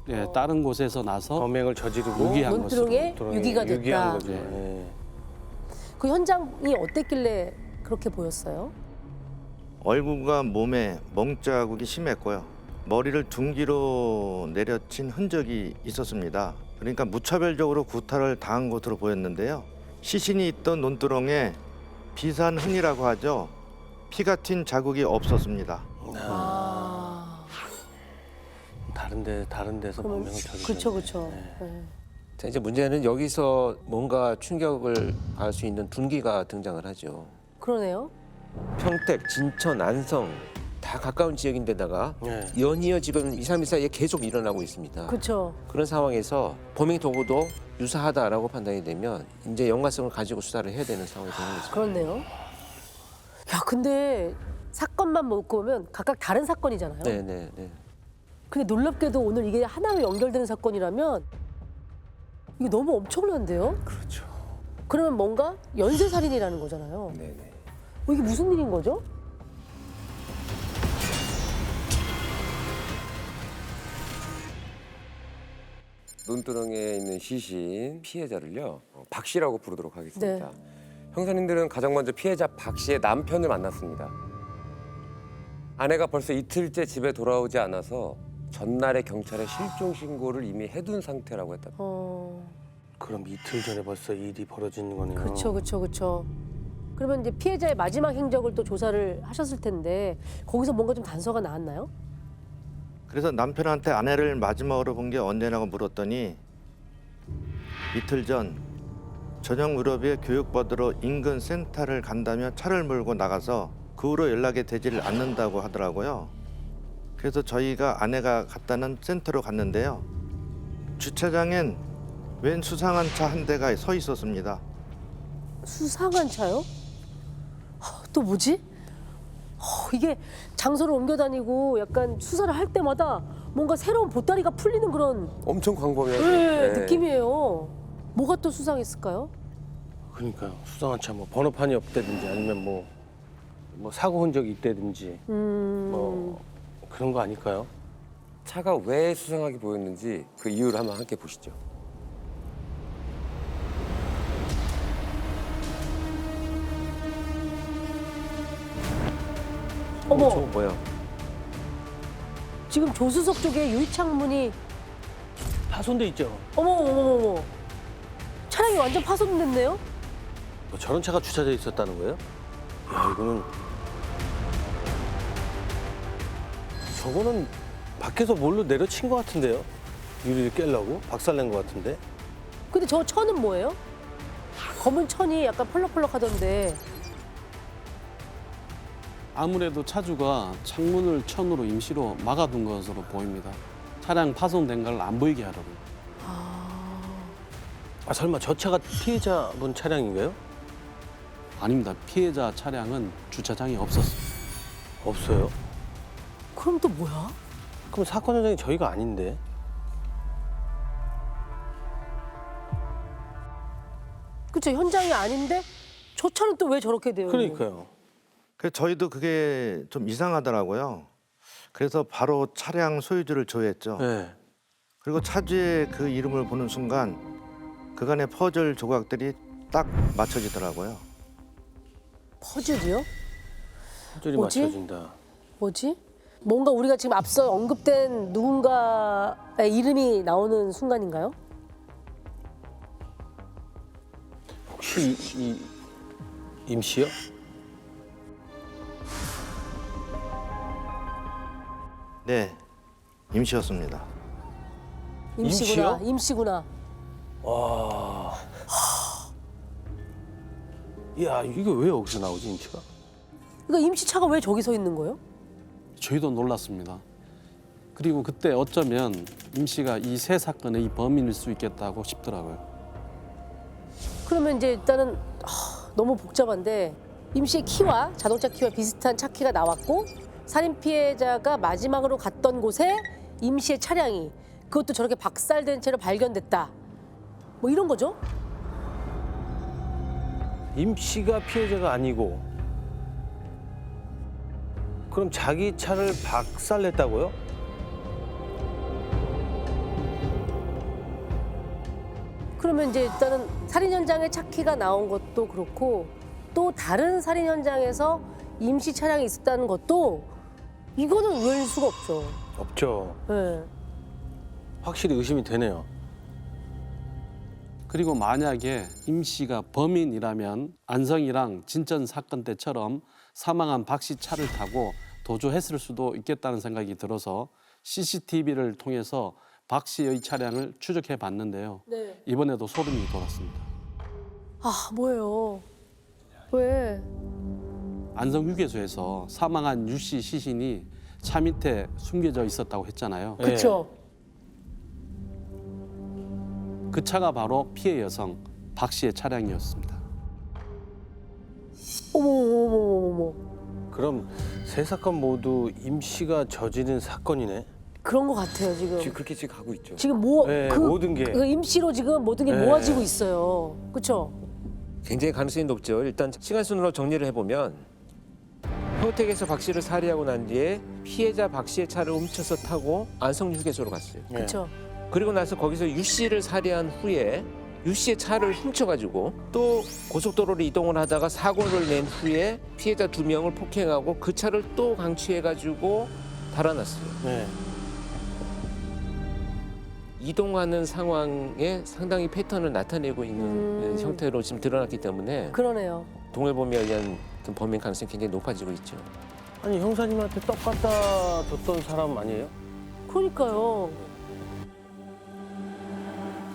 네, 다른 곳에서 나서 범행을 저지르고 유기한 논두렁에 것으로. 유기가 됐다. 유기한 거죠. 네. 네. 그 현장이 어땠길래 그렇게 보였어요? 얼굴과 몸에 멍자국이 심했고요. 머리를 둔기로 내려친 흔적이 있었습니다. 그러니까 무차별적으로 구타를 당한 것으로 보였는데요. 시신이 있던 논두렁에 비산흔이라고 하죠. 피가 튄 자국이 없었습니다. 다른 데서 그러면 범행을 저지르는. 그렇죠. 네. 자, 이제 문제는 여기서 뭔가 충격을 가할 수 있는 둔기가 등장을 하죠. 그러네요. 평택, 진천, 안성 다 가까운 지역인데다가 네. 연이어 지금 2, 3일 사이에 계속 일어나고 있습니다. 그렇죠. 그런 상황에서 범행 도구도 유사하다라고 판단이 되면 이제 연관성을 가지고 수사를 해야 되는 상황이 되는 거죠. 그렇네요. 야, 근데 사건만 놓고 보면 각각 다른 사건이잖아요. 네. 근데 놀랍게도 오늘 이게 하나로 연결되는 사건이라면 이게 너무 엄청난데요? 그렇죠. 그러면 뭔가 연쇄살인이라는 거잖아요. 네네. 이게 무슨 일인 거죠? 논두렁에 있는 시신 피해자를요 박 씨라고 부르도록 하겠습니다. 네. 형사님들은 가장 먼저 피해자 박 씨의 남편을 만났습니다. 아내가 벌써 이틀째 집에 돌아오지 않아서 전날에 경찰에 실종 신고를 이미 해둔 상태라고 했다. 그럼 이틀 전에 벌써 일이 벌어진 거네요. 그렇죠. 그러면 이제 피해자의 마지막 행적을 또 조사를 하셨을 텐데 거기서 뭔가 좀 단서가 나왔나요? 그래서 남편한테 아내를 마지막으로 본 게 언제냐고 물었더니 이틀 전 저녁 무렵에 교육받으러 인근 센터를 간다며 차를 몰고 나가서 그 후로 연락이 되지를 않는다고 하더라고요. 그래서 저희가 아내가 갔다는 센터로 갔는데요. 주차장엔 웬 수상한 차 한 대가 서 있었습니다. 수상한 차요? 또 뭐지? 이게 장소를 옮겨 다니고 약간 수사를 할 때마다 뭔가 새로운 보따리가 풀리는 그런 엄청 광범위하죠. 느낌이에요. 뭐가 또 수상했을까요? 그러니까요. 수상한 차 뭐 번호판이 없다든지 아니면 뭐 사고 흔적이 있다든지 뭐 그런 거 아닐까요? 차가 왜 수상하게 보였는지 그 이유를 한번 함께 보시죠. 어머, 저거 뭐야? 지금 조수석 쪽에 유리창문이 파손돼 있죠. 어머. 차량이 완전 파손됐네요? 뭐 저런 차가 주차돼 있었다는 거예요? 야, 이거는 저거는 밖에서 뭘로 내려친 것 같은데요? 유리를 깨려고 박살낸 것 같은데. 근데 저 천은 뭐예요? 검은 천이 약간 펄럭펄럭하던데. 아무래도 차주가 창문을 천으로 임시로 막아둔 것으로 보입니다. 차량 파손된 걸 안 보이게 하려고요. 아, 설마 저 차가 피해자분 차량인가요? 아닙니다. 피해자 차량은 주차장에 없었습니다. 없어요. 그럼 또 뭐야? 그럼 사건 현장이 저희가 아닌데. 그쵸, 현장이 아닌데 저 차는 또 왜 저렇게 돼요? 그러니까요. 그래서 저희도 그게 좀 이상하더라고요. 그래서 바로 차량 소유주를 조회했죠. 네. 그리고 차주의 그 이름을 보는 순간 그간의 퍼즐 조각들이 딱 맞춰지더라고요. 퍼즐이요? 퍼즐이 뭐지? 맞춰진다. 뭐지? 뭔가 우리가 지금 앞서 언급된 누군가의 이름이 나오는 순간인가요? 혹시 이 임씨요? 네, 임씨였습니다. 임씨구나. 와. 야, 이게 왜 여기서 나오지, 임씨가? 그러니까 임씨차가 왜 저기 서 있는 거예요? 저희도 놀랐습니다. 그리고 그때 어쩌면 임 씨가 이 세 사건의 이 범인일 수 있겠다고 싶더라고요. 그러면 이제 일단은 너무 복잡한데 임 씨의 키와 자동차 키와 비슷한 차 키가 나왔고 살인 피해자가 마지막으로 갔던 곳에 임 씨의 차량이 그것도 저렇게 박살된 채로 발견됐다. 뭐 이런 거죠? 임 씨가 피해자가 아니고 그럼 자기 차를 박살냈다고요? 그러면 이제 일단은 살인 현장에 차 키가 나온 것도 그렇고 또 다른 살인 현장에서 임 씨 차량이 있었다는 것도 이거는 의외일 수가 없죠. 없죠. 네. 확실히 의심이 되네요. 그리고 만약에 임 씨가 범인이라면 안성이랑 진천 사건 때처럼 사망한 박 씨 차를 타고 도주했을 수도 있겠다는 생각이 들어서 CCTV를 통해서 박 씨의 차량을 추적해 봤는데요. 네. 이번에도 소름이 돋았습니다. 아 뭐예요? 왜? 안성 휴게소에서 사망한 유 씨 시신이 차 밑에 숨겨져 있었다고 했잖아요. 그렇죠. 그 차가 바로 피해 여성 박 씨의 차량이었습니다. 어머. 그럼 세 사건 모두 임 씨가 저지른 사건이네. 그런 것 같아요 지금. 지금 그렇게 지금 가고 있죠. 지금 네, 모든 게. 그 임 씨로 지금 모든 게 네. 모아지고 있어요. 그렇죠? 굉장히 가능성이 높죠. 일단 시간 순으로 정리를 해보면 평택에서 박 씨를 살해하고 난 뒤에 피해자 박 씨의 차를 훔쳐서 타고 안성 휴게소로 갔어요. 그렇죠. 그리고 나서 거기서 유 씨를 살해한 후에 유 씨의 차를 훔쳐가지고 또 고속도로를 이동을 하다가 사고를 낸 후에 피해자 2명을 폭행하고 그 차를 또 강취해가지고 달아났어요. 네. 이동하는 상황에 상당히 패턴을 나타내고 있는 형태로 지금 드러났기 때문에 그러네요. 동일범에 의한 그 범행 가능성이 굉장히 높아지고 있죠. 아니 형사님한테 떡 갖다 줬던 사람 아니에요? 그러니까요.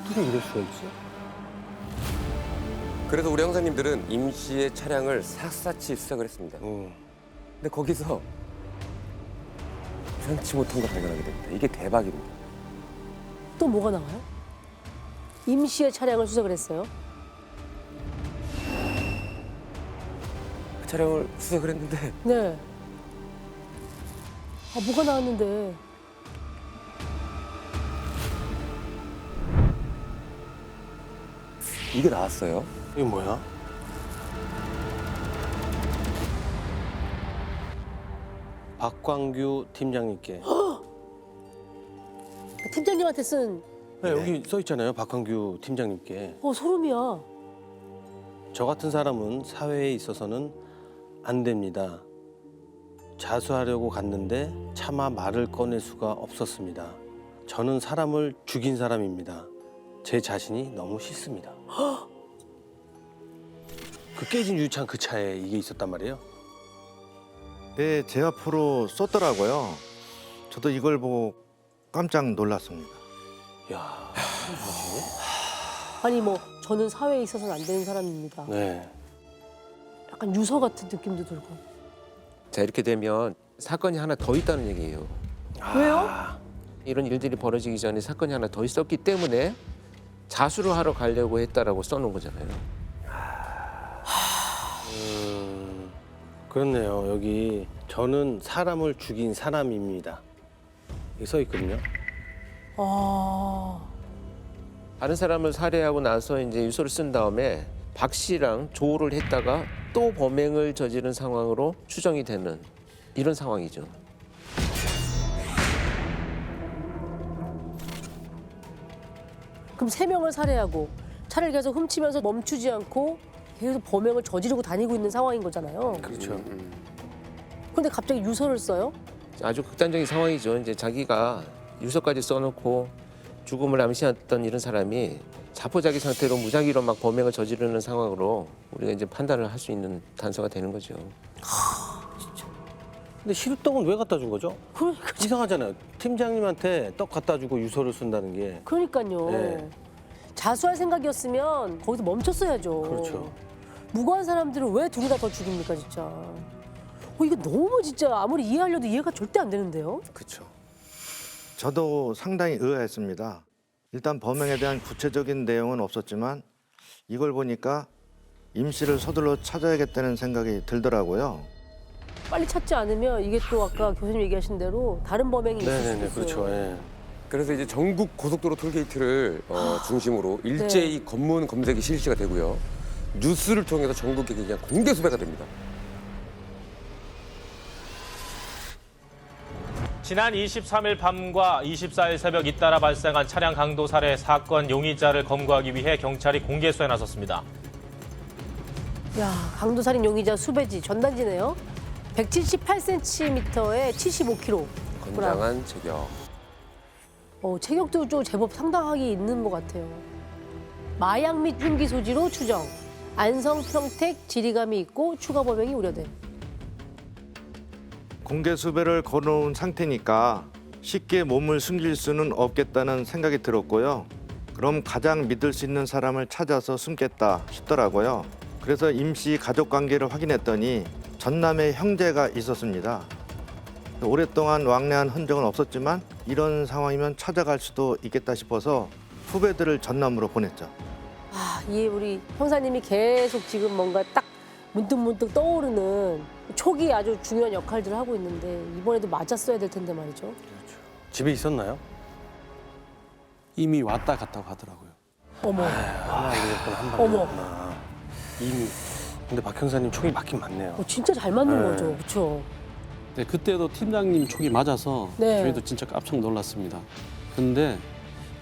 어떻게 이럴 수가 있지? 그래서 우리 형사님들은 임 씨의 차량을 샅샅이 수색을 했습니다. 근데 거기서 예상치 못한 걸 발견하게 됩니다. 이게 대박입니다. 또 뭐가 나와요? 임 씨의 차량을 수색을 했어요. 그 차량을 수색을 했는데 네. 아 뭐가 나왔는데? 이게 나왔어요. 이게 뭐야? 박광규 팀장님께. 팀장님한테 쓴. 네, 여기 써 있잖아요. 박광규 팀장님께. 소름이야. 저 같은 사람은 사회에 있어서는 안 됩니다. 자수하려고 갔는데 차마 말을 꺼낼 수가 없었습니다. 저는 사람을 죽인 사람입니다. 제 자신이 너무 싫습니다. 그 깨진 유리창 그 차에 이게 있었단 말이에요? 네, 제 앞으로 쏟더라고요. 저도 이걸 보고 깜짝 놀랐습니다. 야, 아니 뭐 저는 사회에 있어서는 안 되는 사람입니다. 네. 약간 유서 같은 느낌도 들고. 자 이렇게 되면 사건이 하나 더 있다는 얘기예요. 왜요? 이런 일들이 벌어지기 전에 사건이 하나 더 있었기 때문에 자수를 하러 가려고 했다라고 써놓은 거잖아요. 그렇네요. 여기 저는 사람을 죽인 사람입니다. 여기 써 있거든요. 다른 사람을 살해하고 나서 이제 유서를 쓴 다음에 박 씨랑 조를 했다가 또 범행을 저지른 상황으로 추정이 되는 이런 상황이죠. 그럼 3명을 살해하고 차를 계속 훔치면서 멈추지 않고 계속 범행을 저지르고 다니고 있는 상황인 거잖아요. 그렇죠. 근데 갑자기 유서를 써요? 아주 극단적인 상황이죠. 이제 자기가 유서까지 써놓고 죽음을 암시했던 이런 사람이 자포자기 상태로 무작위로 막 범행을 저지르는 상황으로 우리가 이제 판단을 할 수 있는 단서가 되는 거죠. 근데 시루떡은 왜 갖다 준 거죠? 그러니까. 이상하잖아요. 팀장님한테 떡 갖다 주고 유서를 쓴다는 게. 그러니까요. 네. 자수할 생각이었으면 거기서 멈췄어야죠. 그렇죠. 무고한 사람들을 왜 둘이 다 더 죽입니까 진짜. 이거 너무 진짜 아무리 이해하려도 이해가 절대 안 되는데요. 그렇죠. 저도 상당히 의아했습니다. 일단 범행에 대한 구체적인 내용은 없었지만 이걸 보니까 임 씨를 서둘러 찾아야겠다는 생각이 들더라고요. 빨리 찾지 않으면 이게 또 아까 교수님 얘기하신 대로 다른 범행이 있을 수도 네네네, 있어요. 그렇죠. 예. 그래서 이제 전국 고속도로 톨게이트를 중심으로 일제히 검문 검색이 실시가 되고요. 뉴스를 통해서 전국에 그냥 공개 수배가 됩니다. 지난 23일 밤과 24일 새벽 잇따라 발생한 차량 강도 살해 사건 용의자를 검거하기 위해 경찰이 공개 수사에 나섰습니다. 야, 강도살인 용의자 수배지 전단지네요. 178cm에 75kg. 건장한 체격. 체격도 좀 제법 상당하게 있는 것 같아요. 마약 및 흉기 소지로 추정. 안성, 평택, 지리감이 있고 추가 범행이 우려돼. 공개 수배를 걸어놓은 상태니까 쉽게 몸을 숨길 수는 없겠다는 생각이 들었고요. 그럼 가장 믿을 수 있는 사람을 찾아서 숨겠다 싶더라고요. 그래서 임 씨 가족 관계를 확인했더니 전남의 형제가 있었습니다. 오랫동안 왕래한 흔적은 없었지만 이런 상황이면 찾아갈 수도 있겠다 싶어서 후배들을 전남으로 보냈죠. 이 우리 형사님이 계속 지금 뭔가 딱 문득문득 떠오르는 촉이 아주 중요한 역할들을 하고 있는데 이번에도 맞았어야 될 텐데 말이죠. 집에 있었나요? 이미 왔다 갔다고 하더라고요. 어머. 한 어머. 방이었구나. 이미. 근데 박 형사님 총이 맞긴 맞네요. 진짜 잘 맞는 네. 거죠, 그렇죠? 네, 그때도 팀장님 촉이 맞아서 네. 저희도 진짜 깜짝 놀랐습니다. 근데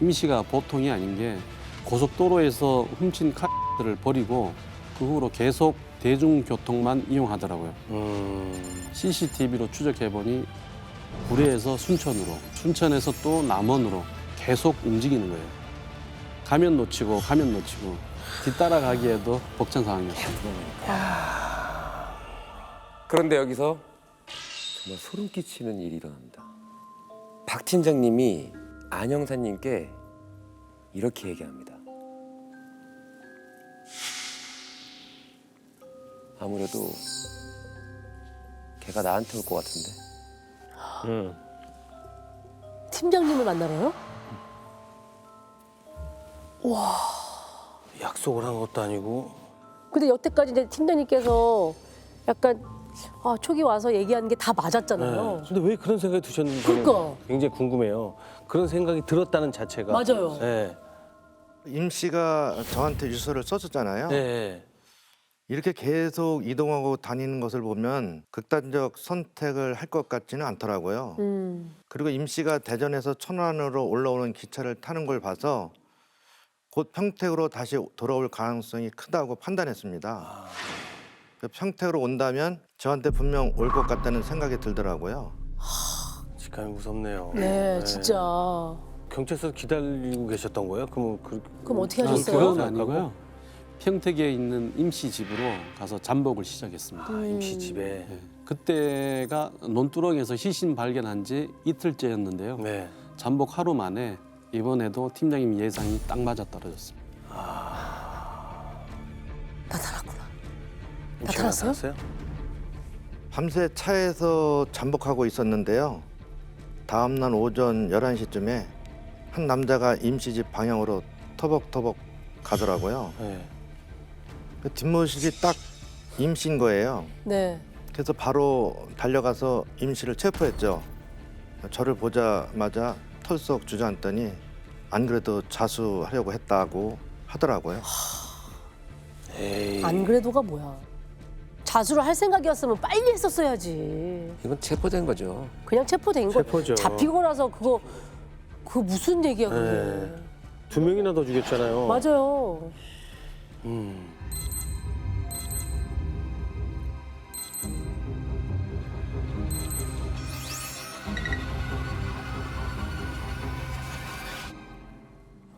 임 씨가 보통이 아닌 게 고속도로에서 훔친 카드를 버리고 그 후로 계속 대중교통만 이용하더라고요. CCTV로 추적해보니 구례에서 순천으로, 순천에서 또 남원으로 계속 움직이는 거예요. 가면 놓치고 뒤따라가기에도 벅찬 상황이었어요. 그런데 여기서 정말 소름 끼치는 일이 일어납니다. 박 팀장님이 안 형사님께 이렇게 얘기합니다. 아무래도 걔가 나한테 올 것 같은데. 팀장님을 만나러요? 와. 약속을 한 것도 아니고. 근데 여태까지 이제 팀장님께서 약간 촉이 와서 얘기한 게 다 맞았잖아요. 네. 근데 왜 그런 생각이 드셨는지 그러니까. 굉장히 궁금해요. 그런 생각이 들었다는 자체가. 맞아요. 네. 임 씨가 저한테 유서를 써줬잖아요. 네. 이렇게 계속 이동하고 다니는 것을 보면 극단적 선택을 할 것 같지는 않더라고요. 그리고 임 씨가 대전에서 천안으로 올라오는 기차를 타는 걸 봐서 곧 평택으로 다시 돌아올 가능성이 크다고 판단했습니다. 평택으로 온다면 저한테 분명 올 것 같다는 생각이 들더라고요. 직감이 무섭네요. 네, 진짜. 경찰서 기다리고 계셨던 거예요? 그럼 어떻게 하셨어요? 그건 아니고요. 평택에 있는 임 씨 집으로 가서 잠복을 시작했습니다. 임 씨 집에. 네. 그때가 논두렁에서 시신 발견한 지 이틀째였는데요. 네. 잠복 하루 만에 이번에도 팀장님 예상이 딱 맞아 떨어졌습니다. 나타났구나. 임 씨가 나타났어요? 밤새 차에서 잠복하고 있었는데요. 다음 날 오전 11시쯤에 한 남자가 임 씨 집 방향으로 터벅터벅 가더라고요. 네. 그 뒷모습이 딱 임 씨인 거예요. 네. 그래서 바로 달려가서 임 씨를 체포했죠. 저를 보자마자 털썩 주저앉더니 안 그래도 자수하려고 했다고 하더라고요. 에이. 안 그래도가 뭐야. 자수를 할 생각이었으면 빨리 했었어야지. 이건 체포된 거죠. 그냥 체포된 거. 체포죠. 잡히고 나서 그거 무슨 얘기야 그게. 네. 2명이나 더 죽였잖아요. 맞아요.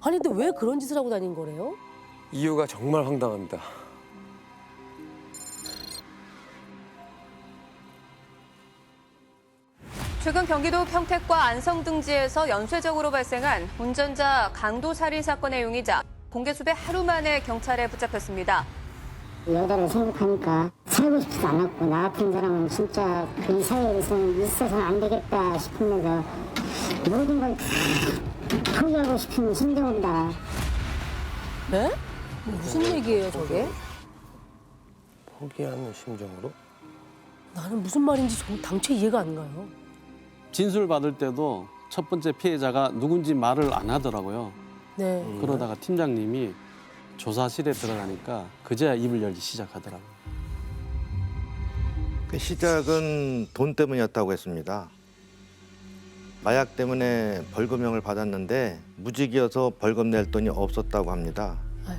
아니 근데 왜 그런 짓을 하고 다닌 거래요? 이유가 정말 황당합니다. 최근 경기도 평택과 안성 등지에서 연쇄적으로 발생한 운전자 강도 살인 사건의 용의자 공개수배 하루 만에 경찰에 붙잡혔습니다. 여자를 생각하니까 살고 싶지도 않았고 나 같은 사람은 진짜 이 사회에서는 있어서는 안 되겠다 싶으면서 모든 걸 다 포기하고 싶은 심정이다. 네? 무슨 얘기예요, 저게? 포기하는 심정으로? 나는 무슨 말인지 당최 이해가 안 가요. 진술 받을 때도 첫 번째 피해자가 누군지 말을 안 하더라고요. 네. 그러다가 팀장님이 조사실에 들어가니까 그제야 입을 열기 시작하더라고요. 그 시작은 돈 때문이었다고 했습니다. 마약 때문에 벌금형을 받았는데 무직이어서 벌금 낼 돈이 없었다고 합니다. 아유.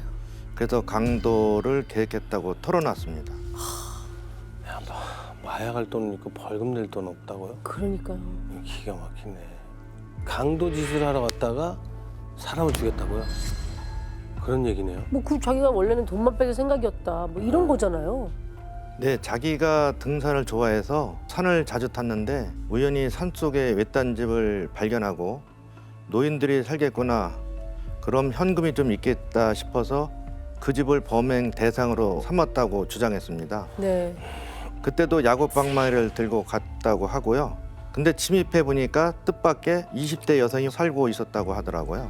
그래서 강도를 계획했다고 털어놨습니다. 야, 마약할 돈 있고 벌금 낼 돈 없다고요? 그러니까요. 기가 막히네. 강도 짓을 하러 갔다가 사람을 죽였다고요? 그런 얘기네요. 뭐 그 자기가 원래는 돈만 뺏을 생각이었다. 뭐 이런 거잖아요. 네, 자기가 등산을 좋아해서 산을 자주 탔는데 우연히 산속에 외딴 집을 발견하고 노인들이 살겠구나, 그럼 현금이 좀 있겠다 싶어서 그 집을 범행 대상으로 삼았다고 주장했습니다. 네. 그때도 야구방망이를 들고 갔다고 하고요. 근데 침입해 보니까 뜻밖의 20대 여성이 살고 있었다고 하더라고요.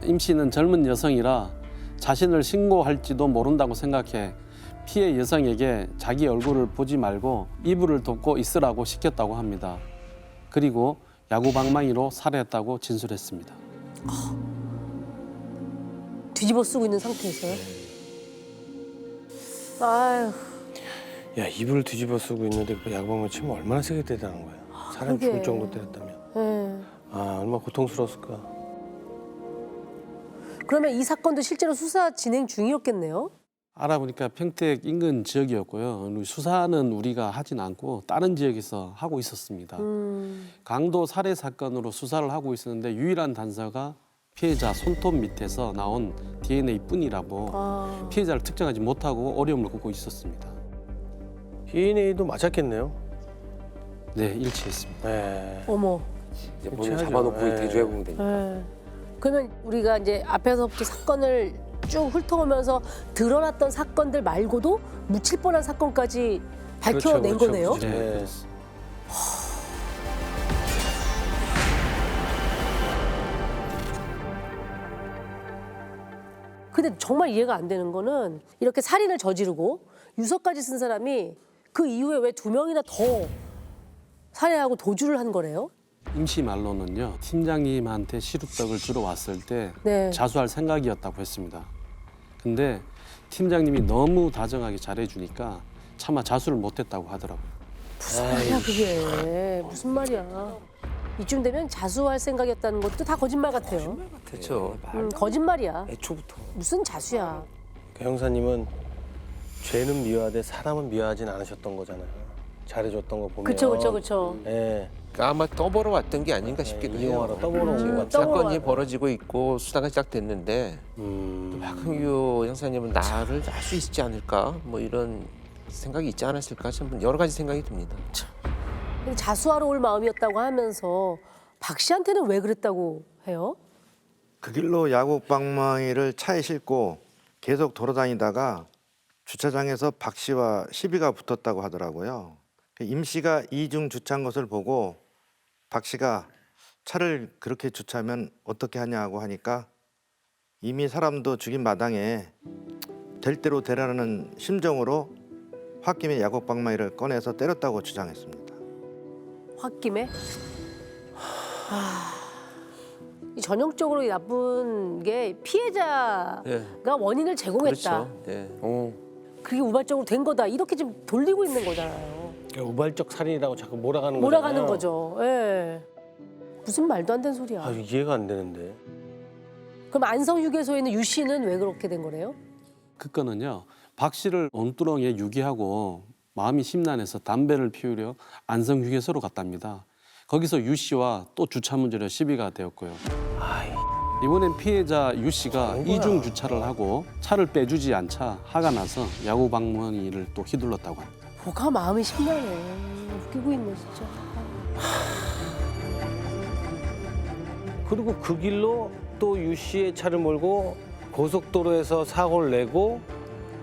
임 씨는 젊은 여성이라 자신을 신고할지도 모른다고 생각해 피해 여성에게 자기 얼굴을 보지 말고 이불을 덮고 있으라고 시켰다고 합니다. 그리고 야구방망이로 살해했다고 진술했습니다. 뒤집어 쓰고 있는 상태에서요? 아유. 야, 이불을 뒤집어 쓰고 있는데 그 야구방망이 치면 얼마나 세게 때리는 거야. 사람 그러게. 죽을 정도 때렸다면. 네. 아, 얼마나 고통스러웠을까. 그러면 이 사건도 실제로 수사 진행 중이었겠네요? 알아보니까 평택 인근 지역이었고요. 수사는 우리가 하진 않고 다른 지역에서 하고 있었습니다. 강도 살해 사건으로 수사를 하고 있었는데 유일한 단서가 피해자 손톱 밑에서 나온 DNA뿐이라고 피해자를 특정하지 못하고 어려움을 겪고 있었습니다. DNA도 맞았겠네요. 네, 일치했습니다. 네. 어머. 이제 본인 잡아놓고 네. 대조해보면 되니까. 네. 그러면 우리가 이제 앞에서부터 사건을 쭉 훑어오면서 드러났던 사건들 말고도 묻힐 뻔한 사건까지 밝혀낸 거네요? 그렇죠. 네. 근데 정말 이해가 안 되는 거는 이렇게 살인을 저지르고 유서까지 쓴 사람이 그 이후에 왜 2명이나 더 살해하고 도주를 한 거래요? 임 씨 말로는요, 팀장님한테 시루떡을 주러 왔을 때 네. 자수할 생각이었다고 했습니다. 근데 팀장님이 너무 다정하게 잘해주니까 차마 자수를 못했다고 하더라고요. 무슨 말이야 그게. 무슨 말이야. 이쯤 되면 자수할 생각이었다는 것도 다 거짓말 같아요. 그렇죠. 거짓말이야. 애초부터. 무슨 자수야. 그 형사님은 죄는 미워하되 사람은 미워하진 않으셨던 거잖아요. 잘해줬던 거 보면. 그쵸. 예. 그러니까 아마 떠보러 왔던 게 아닌가 싶기도 해요. 이용하러 떠보러 온 것 같아요. 사건이 벌어지고 있고 수사가 시작됐는데 박흥규 형사님은 나를 알 수 있지 않을까? 뭐 이런 생각이 있지 않았을까? 참 여러 가지 생각이 듭니다. 자수하러 올 마음이었다고 하면서 박 씨한테는 왜 그랬다고 해요? 그 길로 야구방망이를 차에 싣고 계속 돌아다니다가 주차장에서 박 씨와 시비가 붙었다고 하더라고요. 임 씨가 이중 주차한 것을 보고 박 씨가 차를 그렇게 주차하면 어떻게 하냐고 하니까 이미 사람도 죽인 마당에 될 대로 되라는 심정으로 홧김에 야구방망이를 꺼내서 때렸다고 주장했습니다. 홧김에? 이 전형적으로 나쁜 게 피해자가 네. 원인을 제공했다. 그렇죠. 네. 그게 우발적으로 된 거다. 이렇게 지금 돌리고 있는 거잖아요. 우발적 살인이라고 자꾸 몰아가는 거잖아요. 몰아가는 거죠. 예. 무슨 말도 안 되는 소리야. 아, 이해가 안 되는데. 그럼 안성휴게소에 있는 유 씨는 왜 그렇게 된 거래요? 그 건은요, 박 씨를 온두렁에 유기하고 마음이 심란해서 담배를 피우려 안성휴게소로 갔답니다. 거기서 유 씨와 또 주차 문제로 시비가 되었고요. 이번엔 피해자 유 씨가 이중 주차를 하고 차를 빼주지 않자 화가 나서 야구방망이를 또 휘둘렀다고 합니다. 뭐가 마음이 심란해. 웃기고 있네 진짜. 그리고 그 길로 또 유 씨의 차를 몰고 고속도로에서 사고를 내고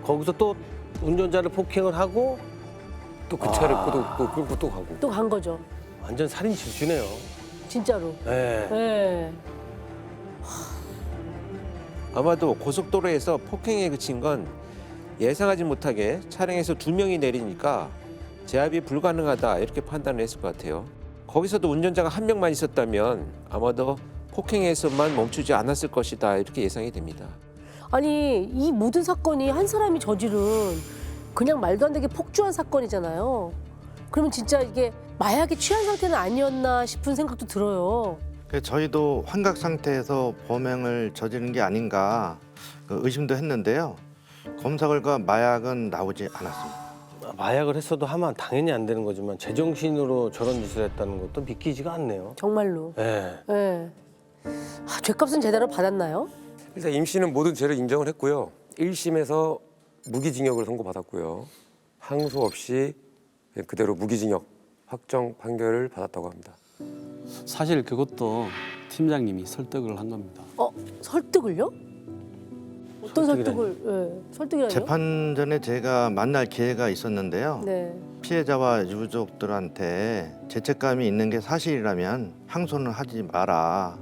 거기서 또 운전자를 폭행을 하고 또 그 차를 끌고 또 가고. 또 간 거죠. 완전 살인 질주네요. 진짜로. 네. 네. 아마도 고속도로에서 폭행에 그친 건 예상하지 못하게 차량에서 2명이 내리니까 제압이 불가능하다 이렇게 판단을 했을 것 같아요. 거기서도 운전자가 1명만 있었다면 아마도 폭행에서만 멈추지 않았을 것이다 이렇게 예상이 됩니다. 아니 이 모든 사건이 한 사람이 저지른 그냥 말도 안 되게 폭주한 사건이잖아요. 그러면 진짜 이게 마약에 취한 상태는 아니었나 싶은 생각도 들어요. 저희도 환각 상태에서 범행을 저지른 게 아닌가 의심도 했는데요. 검사 결과 마약은 나오지 않았습니다. 마약을 했어도 하면 당연히 안 되는 거지만 제정신으로 저런 짓을 했다는 것도 믿기지가 않네요. 정말로. 네. 네. 죄값은 제대로 받았나요? 일단 임 씨는 모든 죄를 인정을 했고요. 1심에서 무기징역을 선고받았고요. 항소 없이 그대로 무기징역 확정 판결을 받았다고 합니다. 사실 그것도 팀장님이 설득을 한 겁니다. 설득을요? 어떤 설득을? 네. 설득이라뇨? 재판 전에 제가 만날 기회가 있었는데요. 네. 피해자와 유족들한테 죄책감이 있는 게 사실이라면 항소는 하지 마라.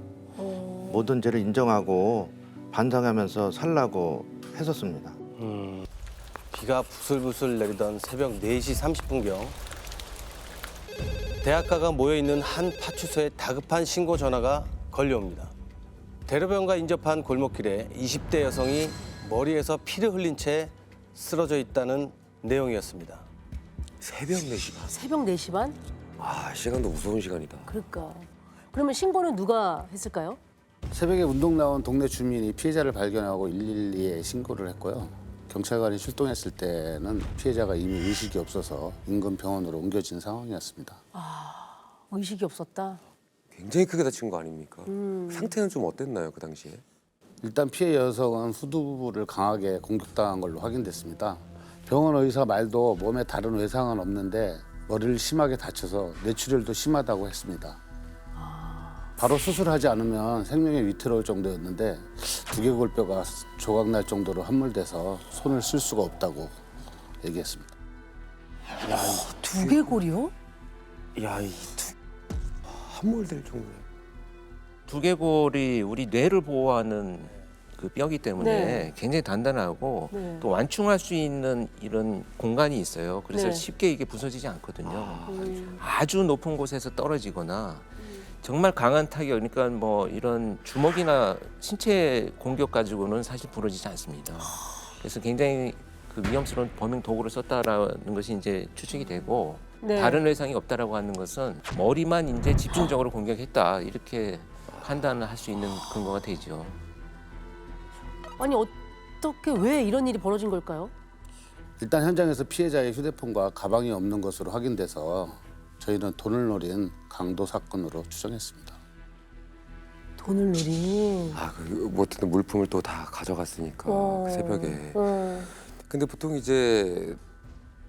모든 죄를 인정하고 반성하면서 살라고 했었습니다. 비가 부슬부슬 내리던 새벽 4시 30분경 대학가가 모여있는 한 파출소에 다급한 신고 전화가 걸려옵니다. 대로변과 인접한 골목길에 20대 여성이 머리에서 피를 흘린 채 쓰러져 있다는 내용이었습니다. 새벽 4시 반. 새벽 4시 반? 아, 시간도 무서운 시간이다. 그러니까. 그러면 신고는 누가 했을까요? 새벽에 운동 나온 동네 주민이 피해자를 발견하고 112에 신고를 했고요. 경찰관이 출동했을 때는 피해자가 이미 의식이 없어서 인근 병원으로 옮겨진 상황이었습니다. 의식이 없었다. 굉장히 크게 다친 거 아닙니까? 상태는 좀 어땠나요, 그 당시에? 일단 피해 여성은 후두부를 강하게 공격당한 걸로 확인됐습니다. 병원 의사 말도 몸에 다른 외상은 없는데 머리를 심하게 다쳐서 뇌출혈도 심하다고 했습니다. 바로 수술하지 않으면 생명에 위태로울 정도였는데 두개골뼈가 조각날 정도로 함몰돼서 손을 쓸 수가 없다고 얘기했습니다. 두개골이요? 야, 함몰될 정도. 두개골이 우리 뇌를 보호하는 그 뼈기 때문에 네. 굉장히 단단하고 네. 또 완충할 수 있는 이런 공간이 있어요. 그래서 네. 쉽게 이게 부서지지 않거든요. 아주 높은 곳에서 떨어지거나 정말 강한 타격, 그러니까 뭐 이런 주먹이나 신체 공격 가지고는 사실 부러지지 않습니다. 그래서 굉장히 그 위험스러운 범행 도구를 썼다라는 것이 이제 추측이 되고 네. 다른 외상이 없다라고 하는 것은 머리만 이제 집중적으로 공격했다 이렇게 판단을 할 수 있는 근거가 되죠. 아니 어떻게 왜 이런 일이 벌어진 걸까요? 일단 현장에서 피해자의 휴대폰과 가방이 없는 것으로 확인돼서 저희는 돈을 노린 강도 사건으로 추정했습니다. 돈을 노린. 아, 뭐 어쨌든 물품을 또 다 가져갔으니까 그 새벽에. 근데 보통 이제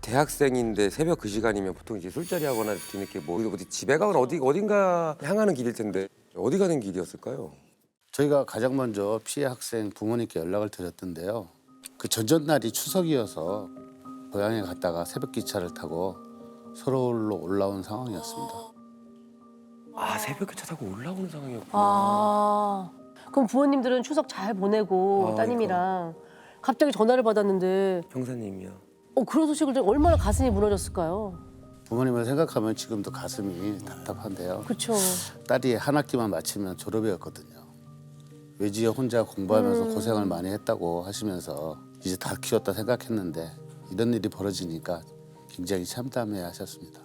대학생인데 새벽 그 시간이면 보통 이제 술자리 하거나 뒤늦게 뭐 어디 집에 가거나 어딘가 향하는 길일 텐데 어디 가는 길이었을까요? 저희가 가장 먼저 피해 학생 부모님께 연락을 드렸던데요. 그 전전날이 추석이어서 고향에 갔다가 새벽 기차를 타고 서울로 올라온 상황이었습니다. 아, 새벽 기차 타고 올라오는 상황이었구나. 아, 그럼 부모님들은 추석 잘 보내고 따님이랑 갑자기 전화를 받았는데 형사님이요. 그런 소식을 듣고 얼마나 가슴이 무너졌을까요? 부모님을 생각하면 지금도 가슴이 답답한데요. 그렇죠. 딸이 한 학기만 마치면 졸업이었거든요. 외지에 혼자 공부하면서 고생을 많이 했다고 하시면서 이제 다 키웠다 생각했는데 이런 일이 벌어지니까 굉장히 참담해 하셨습니다.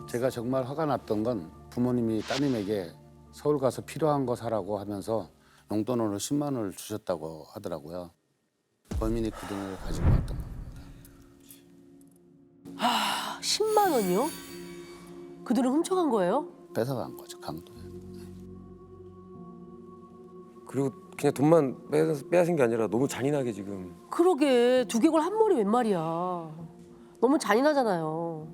제가 정말 화가 났던 건 부모님이 따님에게 서울 가서 필요한 거 사라고 하면서 용돈으로 10만 원을 주셨다고 하더라고요. 범인이 그 돈을 가지고 왔던 겁니다. 10만 원이요? 그 돈을 훔쳐간 거예요? 뺏어간 거죠, 강도에. 그리고 그냥 돈만 빼앗은 게 아니라 너무 잔인하게 지금. 그러게 두개골 한 머리 웬 말이야. 너무 잔인하잖아요.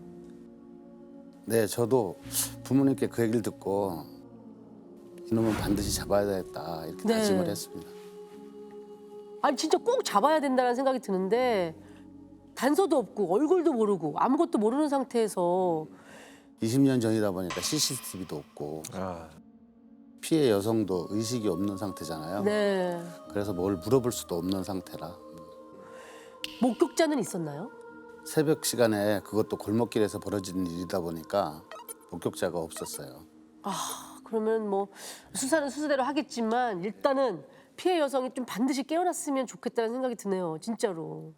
네, 저도 부모님께 그 얘기를 듣고 이놈은 반드시 잡아야 되겠다 이렇게 네. 다짐을 했습니다. 아니 진짜 꼭 잡아야 된다는 생각이 드는데 단서도 없고 얼굴도 모르고 아무것도 모르는 상태에서 20년 전이다 보니까 CCTV도 없고 피해 여성도 의식이 없는 상태잖아요. 네. 그래서 뭘 물어볼 수도 없는 상태라. 목격자는 있었나요? 새벽 시간에 그것도 골목길에서 벌어진 일이다 보니까 목격자가 없었어요. 그러면 뭐 수사는 수사대로 하겠지만 일단은 피해 여성이 좀 반드시 깨어났으면 좋겠다는 생각이 드네요. 진짜로.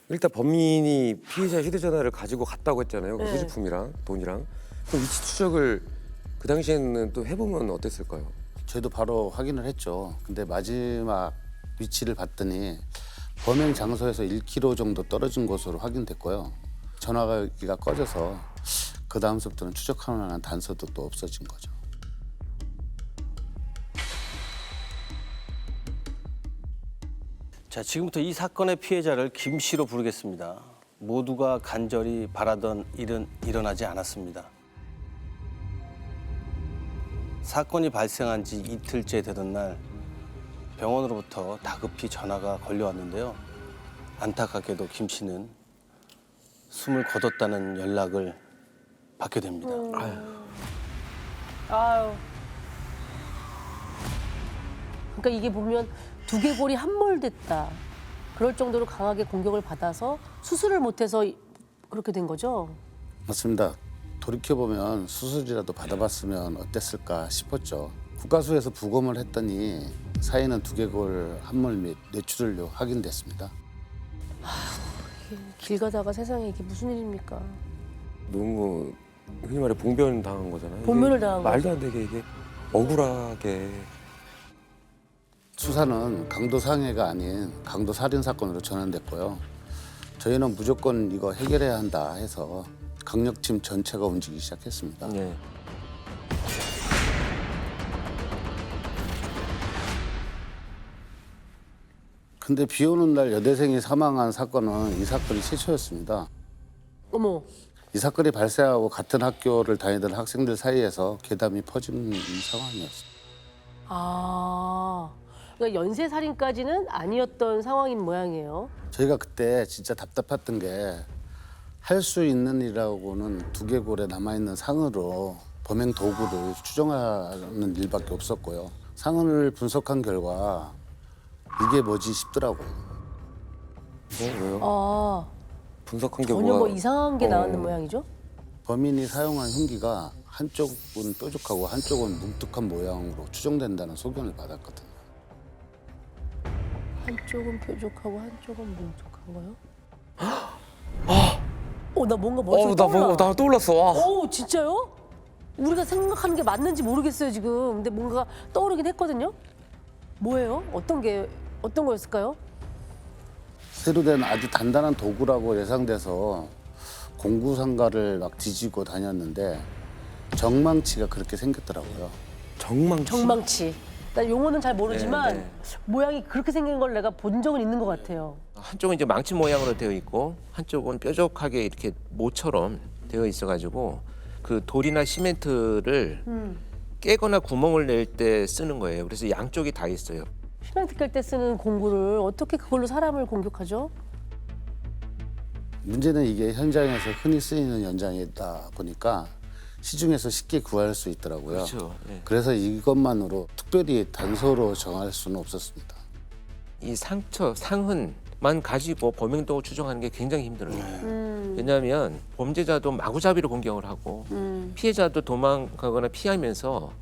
일단 범인이 피해자 휴대전화를 가지고 갔다고 했잖아요. 그 네. 소지품이랑 돈이랑. 그럼 위치 추적을 그 당시에는 또 해보면 어땠을까요? 저희도 바로 확인을 했죠. 근데 마지막 위치를 봤더니 범행 장소에서 1km 정도 떨어진 곳으로 확인됐고요. 전화기가 꺼져서 그 다음부터는 추적할 만한 단서도 또 없어진 거죠. 자, 지금부터 이 사건의 피해자를 김 씨로 부르겠습니다. 모두가 간절히 바라던 일은 일어나지 않았습니다. 사건이 발생한 지 이틀째 되던 날 병원으로부터 다급히 전화가 걸려왔는데요. 안타깝게도 김 씨는 숨을 거뒀다는 연락을 받게 됩니다. 아유. 그러니까 이게 보면 두개골이 함몰됐다. 그럴 정도로 강하게 공격을 받아서 수술을 못해서 그렇게 된 거죠? 맞습니다. 돌이켜보면 수술이라도 받아봤으면 어땠을까 싶었죠. 국가수에서 부검을 했더니 사인은 두개골 함몰 및 뇌출혈로 확인됐습니다. 길 가다가 세상에 이게 무슨 일입니까? 너무 흔히 말해 봉변 당한 거잖아요. 봉변을 이게 당한 말도 안 되게 이게 억울하게. 수사는 강도 상해가 아닌 강도 살인 사건으로 전환됐고요. 저희는 무조건 이거 해결해야 한다 해서 강력팀 전체가 움직이기 시작했습니다. 네. 근데 비 오는 날 여대생이 사망한 사건은 이 사건이 최초였습니다. 어머. 이 사건이 발생하고 같은 학교를 다니던 학생들 사이에서 괴담이 퍼진 상황이었습니다. 아. 그러니까 연쇄살인까지는 아니었던 상황인 모양이에요. 저희가 그때 진짜 답답했던 게 할 수 있는 일이라고는 두개골에 남아있는 상으로 범행 도구를 추정하는 일밖에 없었고요. 상을 분석한 결과 이게 뭐지 싶더라고요. 왜요? 아. 분석한 게 전혀 뭐가? 뭐 이상한 게 나왔는 모양이죠? 범인이 사용한 흉기가 한쪽은 뾰족하고 한쪽은 뭉툭한 모양으로 추정된다는 소견을 받았거든요. 한쪽은 뾰족하고 한쪽은 뭉툭한가요? 아! 나 뭔가 머릿속에 떠올라. 나 떠올랐어. 와. 진짜요? 우리가 생각하는 게 맞는지 모르겠어요 지금. 근데 뭔가 떠오르긴 했거든요. 뭐예요? 어떤 거였을까요? 새로 된 아주 단단한 도구라고 예상돼서 공구상가를 막 뒤지고 다녔는데 정망치가 그렇게 생겼더라고요. 정망치. 난 용어는 잘 모르지만 네. 모양이 그렇게 생긴 걸 내가 본 적은 있는 것 같아요. 한쪽은 이제 망치 모양으로 되어 있고 한쪽은 뾰족하게 이렇게 모처럼 되어 있어가지고 그 돌이나 시멘트를 깨거나 구멍을 낼 때 쓰는 거예요. 그래서 양쪽이 다 있어요. 시멘트 깰 때 쓰는 공구를 어떻게 그걸로 사람을 공격하죠? 문제는 이게 현장에서 흔히 쓰이는 연장이다 보니까 시중에서 쉽게 구할 수 있더라고요. 그렇죠. 네. 그래서 이것만으로 특별히 단서로 정할 수는 없었습니다. 이 상처, 상흔만 가지고 범행 도구 추정하는 게 굉장히 힘들어요. 왜냐하면 범죄자도 마구잡이로 공격을 하고 피해자도 도망가거나 피하면서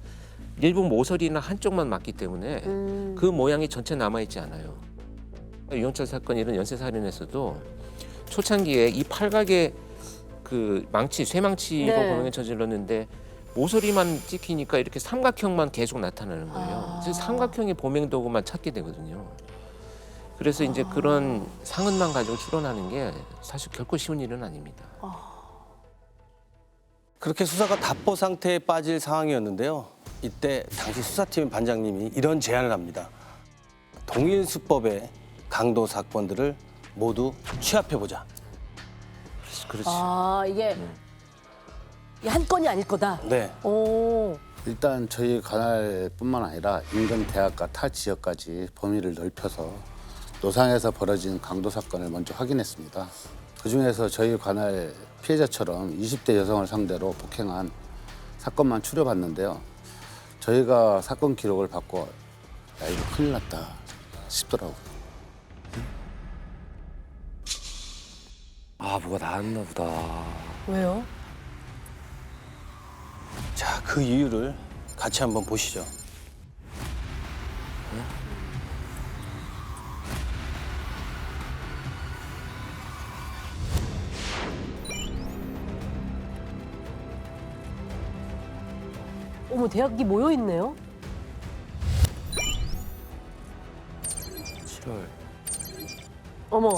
일부 모서리나 한쪽만 맞기 때문에 그 모양이 전체 남아있지 않아요. 유영철 사건 이런 연쇄살인에서도 초창기에 이 팔각의 그 망치, 쇠망치로 네. 범행을 저질렀는데 모서리만 찍히니까 이렇게 삼각형만 계속 나타나는 거예요. 그래서 삼각형의 범행 도구만 찾게 되거든요. 그래서 이제 그런 상흔만 가지고 추론하는 게 사실 결코 쉬운 일은 아닙니다. 그렇게 수사가 답보 상태에 빠질 상황이었는데요. 이때 당시 수사팀 반장님이 이런 제안을 합니다. 동일 수법의 강도 사건들을 모두 취합해보자. 그렇지. 이게 한 건이 아닐 거다. 네. 일단 저희 관할뿐만 아니라 인근 대학과 타 지역까지 범위를 넓혀서 노상에서 벌어진 강도 사건을 먼저 확인했습니다. 그중에서 저희 관할 피해자처럼 20대 여성을 상대로 폭행한 사건만 추려봤는데요. 저희가 사건 기록을 받고 야 이거 큰일 났다 싶더라고요. 아 뭐가 나왔나 보다. 왜요? 자, 그 이유를 같이 한번 보시죠. 어머, 대학이 모여 있네요. 7월. 어머.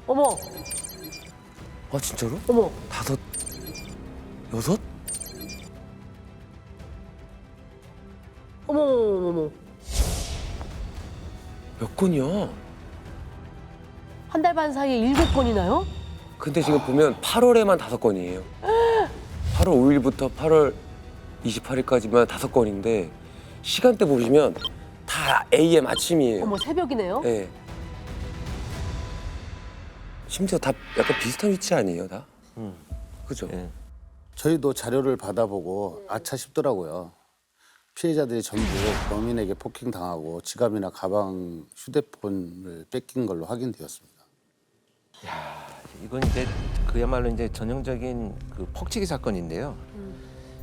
어머. 아 진짜로? 어머. 5, 6? 어머, 어머, 어머. 몇 건이야? 한 달 반 사이에 7건이나요? 근데 지금 보면 8월에만 5건이에요. 8월 5일부터 8월 28일까지만 5건인데 시간대 보시면 다 AM 아침이에요. 어머, 새벽이네요. 네. 심지어 다 약간 비슷한 위치 아니에요, 다? 그죠? 저희도 자료를 받아보고 아차 싶더라고요. 피해자들이 전부 범인에게 폭행당하고 지갑이나 가방, 휴대폰을 뺏긴 걸로 확인되었습니다. 이건 이제 그야말로 이제 전형적인 그 퍽치기 사건인데요.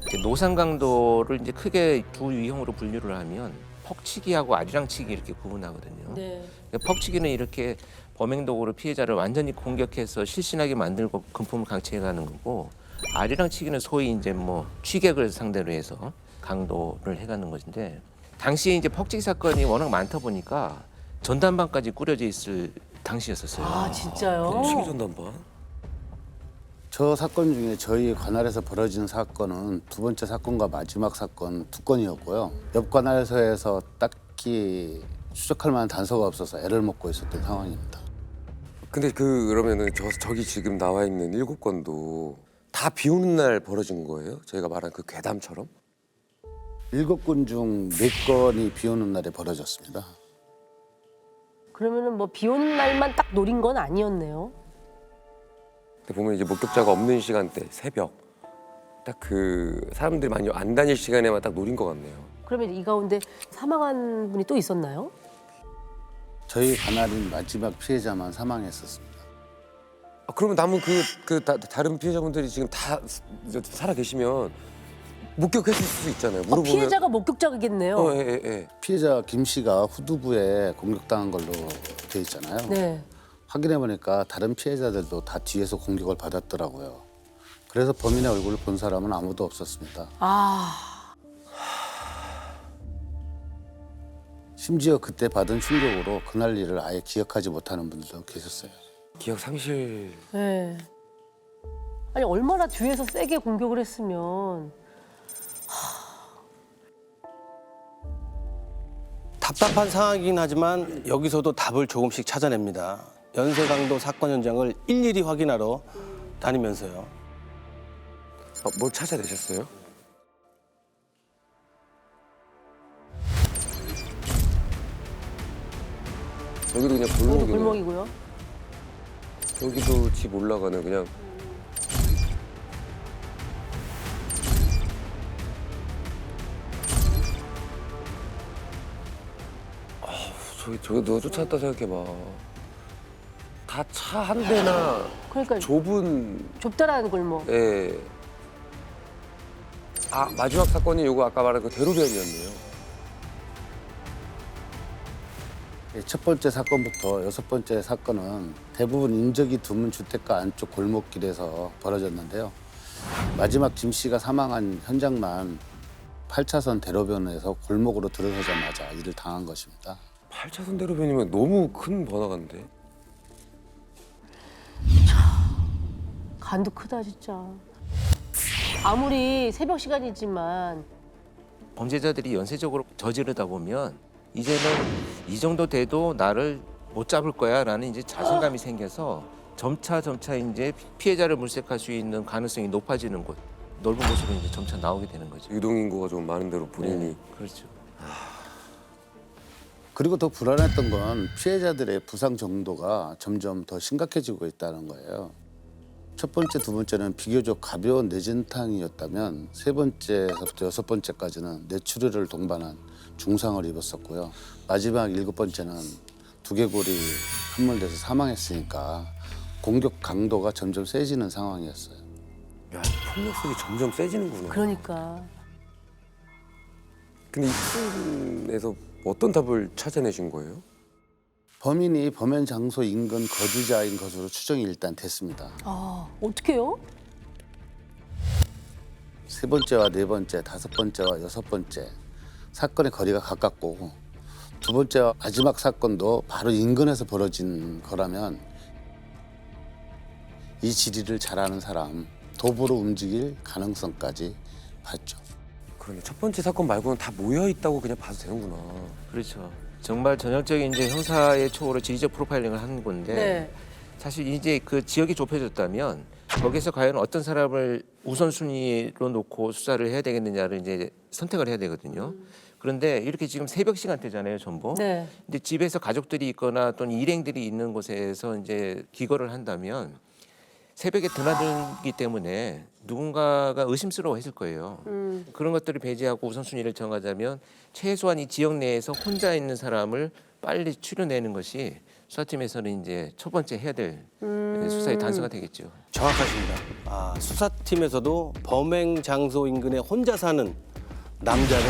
이제 노상강도를 이제 크게 두 유형으로 분류를 하면 퍽치기하고 아리랑치기 이렇게 구분하거든요. 네. 그러니까 퍽치기는 이렇게 범행 도구로 피해자를 완전히 공격해서 실신하게 만들고 금품을 강취해가는 거고, 아리랑치기는 소위 이제 뭐 취객을 상대로 해서 강도를 해가는 것인데, 당시에 이제 퍽치기 사건이 워낙 많다 보니까 전담반까지 꾸려져 있을 당시였었어요. 아, 진짜요? 퍽치기 전담반? 저 사건 중에 저희 관할에서 벌어진 사건은 두 번째 사건과 마지막 사건 2건이었고요. 옆 관할에서 딱히 추적할 만한 단서가 없어서 애를 먹고 있었던 상황입니다. 근데 그러면은 저기 지금 나와 있는 7건도 다 비 오는 날 벌어진 거예요? 저희가 말한 그 괴담처럼? 7건 중 4건이 비 오는 날에 벌어졌습니다. 그러면은 뭐 비 오는 날만 딱 노린 건 아니었네요. 근데 보면 이제 목격자가 없는 시간대, 새벽. 딱 그 사람들이 많이 안 다닐 시간에만 딱 노린 것 같네요. 그러면 이 가운데 사망한 분이 또 있었나요? 저희 관할인 마지막 피해자만 사망했었습니다. 아, 그러면 남은 다른 피해자분들이 지금 다 살아 계시면 목격했을 수 있잖아요. 물어보면. 피해자가 목격자겠네요. 예. 피해자 김 씨가 후두부에 공격당한 걸로 돼 있잖아요. 네. 확인해 보니까 다른 피해자들도 다 뒤에서 공격을 받았더라고요. 그래서 범인의 얼굴을 본 사람은 아무도 없었습니다. 아. 심지어 그때 받은 충격으로 그날 일을 아예 기억하지 못하는 분들도 계셨어요. 기억 상실. 네. 아니 얼마나 뒤에서 세게 공격을 했으면. 답답한 상황이긴 하지만 여기서도 답을 조금씩 찾아냅니다. 연쇄강도 사건 현장을 일일이 확인하러 다니면서요. 뭘 찾아내셨어요? 여기도 그냥 여기도 골목이네. 골목이고요. 여기도 집 올라가네 그냥. 저기 누가 쫓아왔다 생각해봐. 다 차 한 대나 그러니까 좁다라는 골목. 예. 아 마지막 사건이 요거 아까 말한 그 대로변이었네요. 첫 번째 사건부터 6번째 사건은 대부분 인적이 드문 주택가 안쪽 골목길에서 벌어졌는데요. 마지막 김 씨가 사망한 현장만 8차선 대로변에서 골목으로 들어서자마자 일을 당한 것입니다. 8차선 대로변이면 너무 큰 번화가인데. 간도 크다 진짜. 아무리 새벽 시간이지만 범죄자들이 연쇄적으로 저지르다 보면 이제는 이 정도 돼도 나를 못 잡을 거야라는 이제 자신감이 생겨서 점차 이제 피해자를 물색할 수 있는 가능성이 높아지는 곳, 넓은 곳으로 이제 점차 나오게 되는 거죠. 유동 인구가 좀 많은 대로 본인이. 네, 그렇죠. 그리고 더 불안했던 건 피해자들의 부상 정도가 점점 더 심각해지고 있다는 거예요. 첫 번째, 두 번째는 비교적 가벼운 뇌진탕이었다면 세 번째부터 여섯 번째까지는 뇌출혈을 동반한 중상을 입었었고요. 마지막 일곱 번째는 두개골이 함몰돼서 사망했으니까 공격 강도가 점점 세지는 상황이었어요. 야, 폭력성이 점점 세지는구나. 그러니까. 근데 이 부분에서 어떤 답을 찾아내신 거예요? 범인이 범행 장소 인근 거주자인 것으로 추정이 일단 됐습니다. 아, 어떡해요? 세 번째와 네 번째, 다섯 번째와 여섯 번째 사건의 거리가 가깝고 두 번째와 마지막 사건도 바로 인근에서 벌어진 거라면 이 지리를 잘 아는 사람, 도보로 움직일 가능성까지 봤죠. 그러네. 첫 번째 사건 말고는 다 모여 있다고 그냥 봐도 되는구나. 그렇죠. 정말 전형적인 이제 형사의 초월로 지리적 프로파일링을 하는 건데 네. 사실 이제 그 지역이 좁혀졌다면 거기서 과연 어떤 사람을 우선순위로 놓고 수사를 해야 되겠느냐를 이제 선택을 해야 되거든요. 그런데 이렇게 지금 새벽 시간대잖아요, 전부. 네. 근데 집에서 가족들이 있거나 또는 일행들이 있는 곳에서 이제 기거를 한다면 새벽에 드나들기 때문에 누군가가 의심스러워했을 거예요. 그런 것들을 배제하고 우선순위를 정하자면 최소한 이 지역 내에서 혼자 있는 사람을 빨리 추려내는 것이 수사팀에서는 이제 첫 번째 해야 될 수사의 단서가 되겠죠. 정확하십니다. 아, 수사팀에서도 범행 장소 인근에 혼자 사는 남자를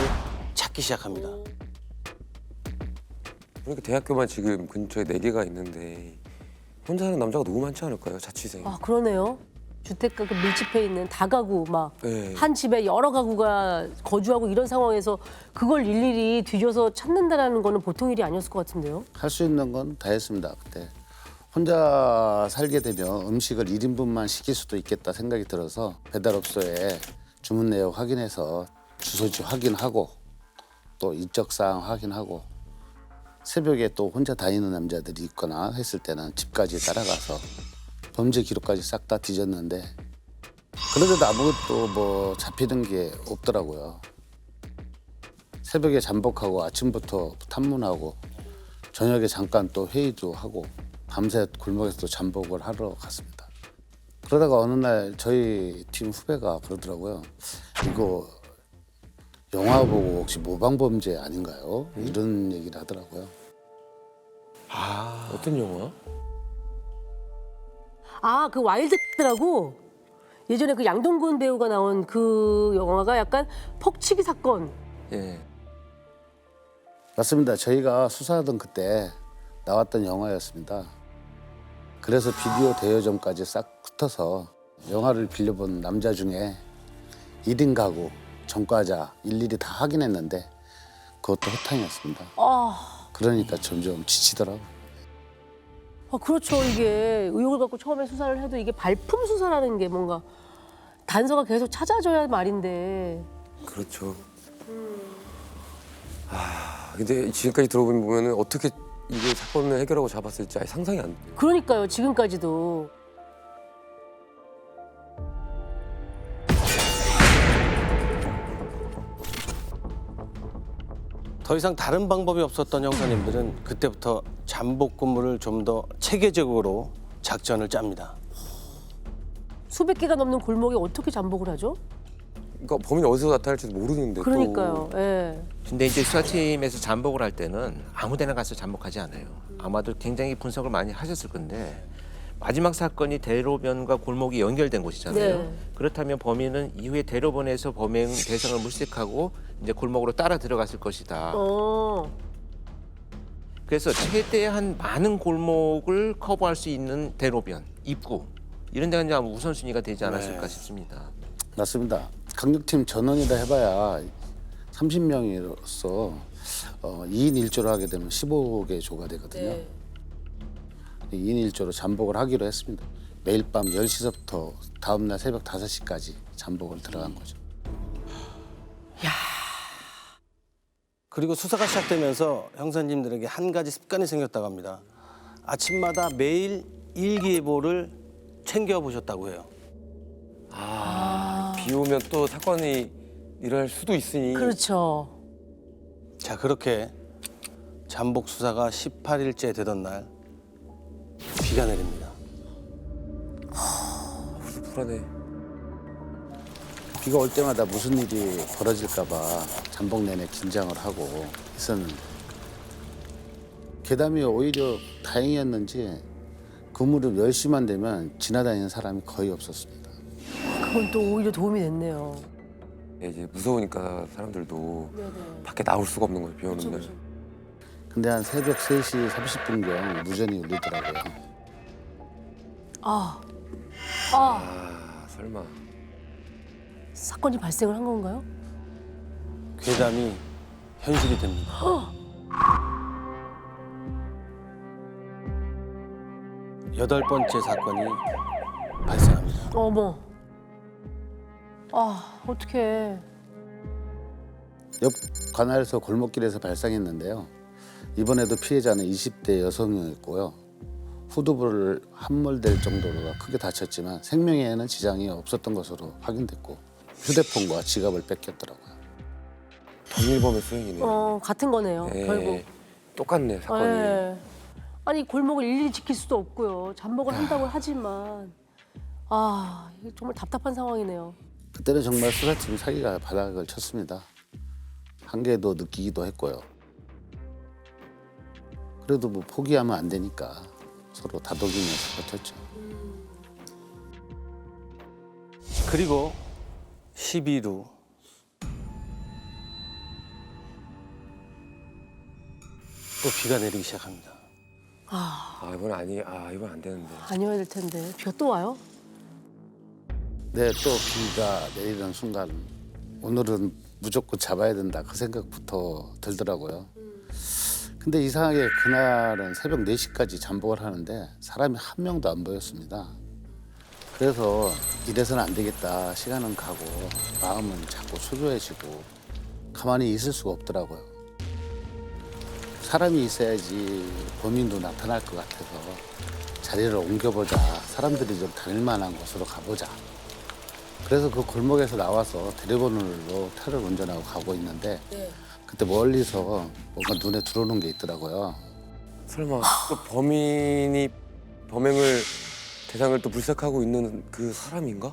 찾기 시작합니다. 그러니까 대학교만 지금 근처에 4개가 있는데 혼자 사는 남자가 너무 많지 않을까요? 자취생이. 아, 그러네요. 주택가 그 밀집해 있는 다가구 막 한 네. 집에 여러 가구가 거주하고 이런 상황에서 그걸 일일이 뒤져서 찾는다라는 거는 보통 일이 아니었을 것 같은데요. 할 수 있는 건 다 했습니다. 그때 혼자 살게 되면 음식을 1인분만 시킬 수도 있겠다 생각이 들어서 배달업소에 주문 내역 확인해서 주소지 확인하고 또 인적사항 확인하고 새벽에 또 혼자 다니는 남자들이 있거나 했을 때는 집까지 따라가서 범죄 기록까지 싹 다 뒤졌는데 그런데도 아무것도 뭐 잡히는 게 없더라고요. 새벽에 잠복하고 아침부터 탐문하고 저녁에 잠깐 또 회의도 하고 밤새 골목에서 또 잠복을 하러 갔습니다. 그러다가 어느 날 저희 팀 후배가 그러더라고요. 이거 영화 보고 혹시 모방범죄 아닌가요? 이런 얘기를 하더라고요. 아, 어떤 영화? 아, 그 와일드라고 예전에 그 양동근 배우가 나온 그 영화가 약간 퍽치기 사건. 예. 맞습니다. 저희가 수사하던 그때 나왔던 영화였습니다. 그래서 비디오 대여점까지 싹 흩어서 영화를 빌려본 남자 중에 1인 가구, 전과자 일일이 다 확인했는데 그것도 허탕이었습니다. 아, 그러니까 점점 지치더라고요. 아, 그렇죠. 이게 의혹을 갖고 처음에 수사를 해도 이게 발품 수사라는 게 뭔가 단서가 계속 찾아줘야 할 말인데. 그렇죠. 아, 근데 지금까지 들어보면 어떻게 이게 사건을 해결하고 잡았을지 아예 상상이 안 돼요. 그러니까요. 지금까지도. 더 이상 다른 방법이 없었던 형사님들은 그때부터 잠복 근무를 좀 더 체계적으로 작전을 짭니다. 수백 개가 넘는 골목에 어떻게 잠복을 하죠? 그러니까 범인이 어디서 나타날지도 모르는데 그러니까요. 예. 근데 이제 수사팀에서 잠복을 할 때는 아무데나 가서 잠복하지 않아요. 아마도 굉장히 분석을 많이 하셨을 건데 마지막 사건이 대로변과 골목이 연결된 곳이잖아요. 네. 그렇다면 범인은 이후에 대로변에서 범행 대상을 물색하고 이제 골목으로 따라 들어갔을 것이다. 그래서 최대한 많은 골목을 커버할 수 있는 대로변, 입구 이런 데가 이제 아마 우선순위가 되지 않았을까 싶습니다. 맞습니다. 강력팀 전원이다 해봐야 30명으로서 2인 1조로 하게 되면 15개 조가 되거든요. 네. 2인 1조로 잠복을 하기로 했습니다. 매일 밤 10시부터 다음날 새벽 5시까지 잠복을 들어간 거죠. 그리고 수사가 시작되면서 형사님들에게 한 가지 습관이 생겼다고 합니다. 아침마다 매일 일기예보를 챙겨보셨다고 해요. 비 오면 또 사건이 일어날 수도 있으니. 그렇죠. 자, 그렇게 잠복 수사가 18일째 되던 날 비가 내립니다. 불안해. 비가 올 때마다 무슨 일이 벌어질까봐 잠복 내내 긴장을 하고 있었는데 괴담이 오히려 다행이었는지 그 무렵 10시만 되면 지나다니는 사람이 거의 없었습니다. 그건 또 오히려 도움이 됐네요. 이제 무서우니까 사람들도 네네. 밖에 나올 수가 없는 거예요. 비 오는 날. 근데 한 새벽 3시 30분경 무전이 울리더라고요. 아, 설마. 사건이 발생을 한 건가요? 괴담이 현실이 됩니다. 여덟 번째 사건이 발생합니다. 어머. 아, 어떡해. 옆 관할서 골목길에서 발생했는데요. 이번에도 피해자는 20대 여성이었고요. 후두부를 함몰될 정도로 크게 다쳤지만 생명에는 지장이 없었던 것으로 확인됐고 휴대폰과 지갑을 뺏겼더라고요. 동일범의 수행이네요. 같은 거네요. 네, 결국. 똑같네 사건이. 예. 아니 골목을 일일이 지킬 수도 없고요. 잠복을 한다고 하지만 이게 정말 답답한 상황이네요. 그때는 정말 수사팀 사기가 바닥을 쳤습니다. 한계도 느끼기도 했고요. 그래도 뭐 포기하면 안 되니까 서로 다독이면서 버텼죠. 그리고 10일 후 또 비가 내리기 시작합니다. 이번 이번 안 되는데. 아니어야 될 텐데 비가 또 와요? 네, 또 비가 내리는 순간 오늘은 무조건 잡아야 된다 그 생각부터 들더라고요. 근데 이상하게 그날은 새벽 4시까지 잠복을 하는데 사람이 한 명도 안 보였습니다. 그래서 이래서는 안 되겠다. 시간은 가고 마음은 자꾸 초조해지고 가만히 있을 수가 없더라고요. 사람이 있어야지 범인도 나타날 것 같아서 자리를 옮겨보자. 사람들이 좀 다닐 만한 곳으로 가보자. 그래서 그 골목에서 나와서 대리번호로 차를 운전하고 가고 있는데 그때 멀리서 뭔가 눈에 들어오는 게 있더라고요. 설마 또 범인이 범행을 대상을 또 물색하고 있는 그 사람인가?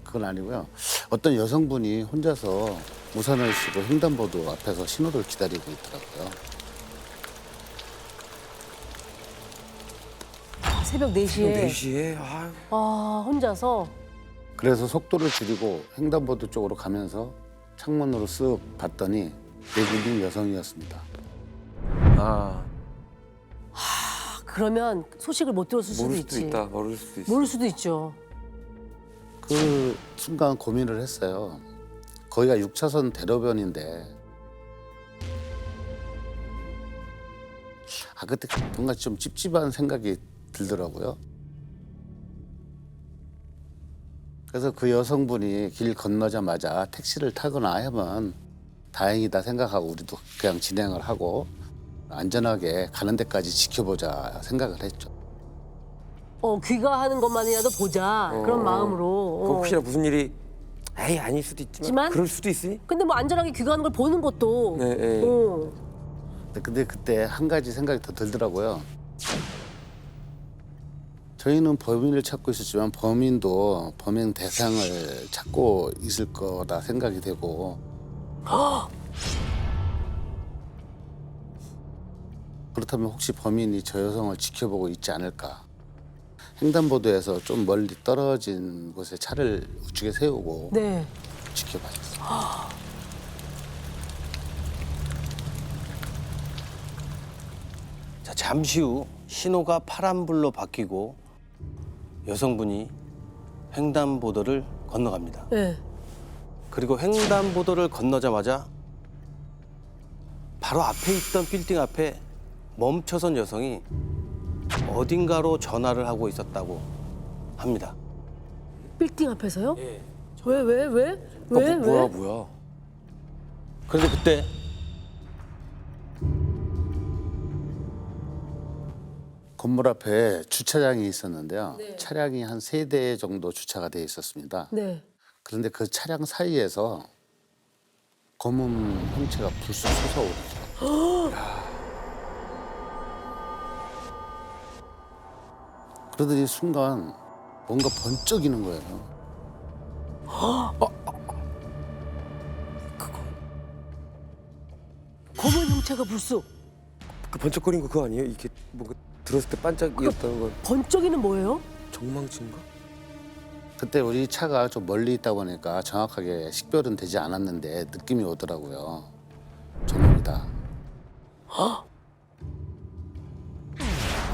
그건 아니고요. 어떤 여성분이 혼자서 우산을 쓰고 횡단보도 앞에서 신호를 기다리고 있더라고요. 새벽 4시에. 4시에? 혼자서. 그래서 속도를 줄이고 횡단보도 쪽으로 가면서 창문으로 쓱 봤더니 내분이 여성이었습니다. 그러면 소식을 못 들었을 수도 있지. 모를 수도 있어. 모를 수도 있죠. 그 순간 고민을 했어요. 거기가 6차선 대로변인데 그때 뭔가 좀 찝찝한 생각이 들더라고요. 그래서 그 여성분이 길 건너자마자 택시를 타거나 하면 다행이다 생각하고 우리도 그냥 진행을 하고 안전하게 가는 데까지 지켜보자 생각을 했죠. 귀가하는 것만이라도 보자. 그런 마음으로. 혹시나 무슨 일이 아닐 수도 있지만 그럴 수도 있으니. 근데 뭐 안전하게 귀가하는 걸 보는 것도. 네. 근데 그때 한 가지 생각이 더 들더라고요. 저희는 범인을 찾고 있었지만 범인도 범행 대상을 찾고 있을 거다 생각이 되고 그렇다면 혹시 범인이 저 여성을 지켜보고 있지 않을까. 횡단보도에서 좀 멀리 떨어진 곳에 차를 우측에 세우고 지켜봤어요. 자, 잠시 후 신호가 파란불로 바뀌고 여성분이 횡단보도를 건너갑니다. 그리고 횡단보도를 건너자마자 바로 앞에 있던 빌딩 앞에 멈춰선 여성이 어딘가로 전화를 하고 있었다고 합니다. 빌딩 앞에서요? 왜? 뭐야? 그런데 그때 건물 앞에 주차장이 있었는데요. 차량이 한 3대 정도 주차가 돼 있었습니다. 그런데 그 차량 사이에서 검은 형체가 불쑥 솟아오르더라고요. 그러더니 순간 뭔가 번쩍이는 거예요. 검은 형체가 불쑥. 그 번쩍거린 거 그거 아니에요? 이게 뭔가 들었을 때 반짝이었다는 건 번쩍이는 뭐예요? 정망치인가? 그때 우리 차가 좀 멀리 있다 보니까 정확하게 식별은 되지 않았는데 느낌이 오더라고요. 저놈이다.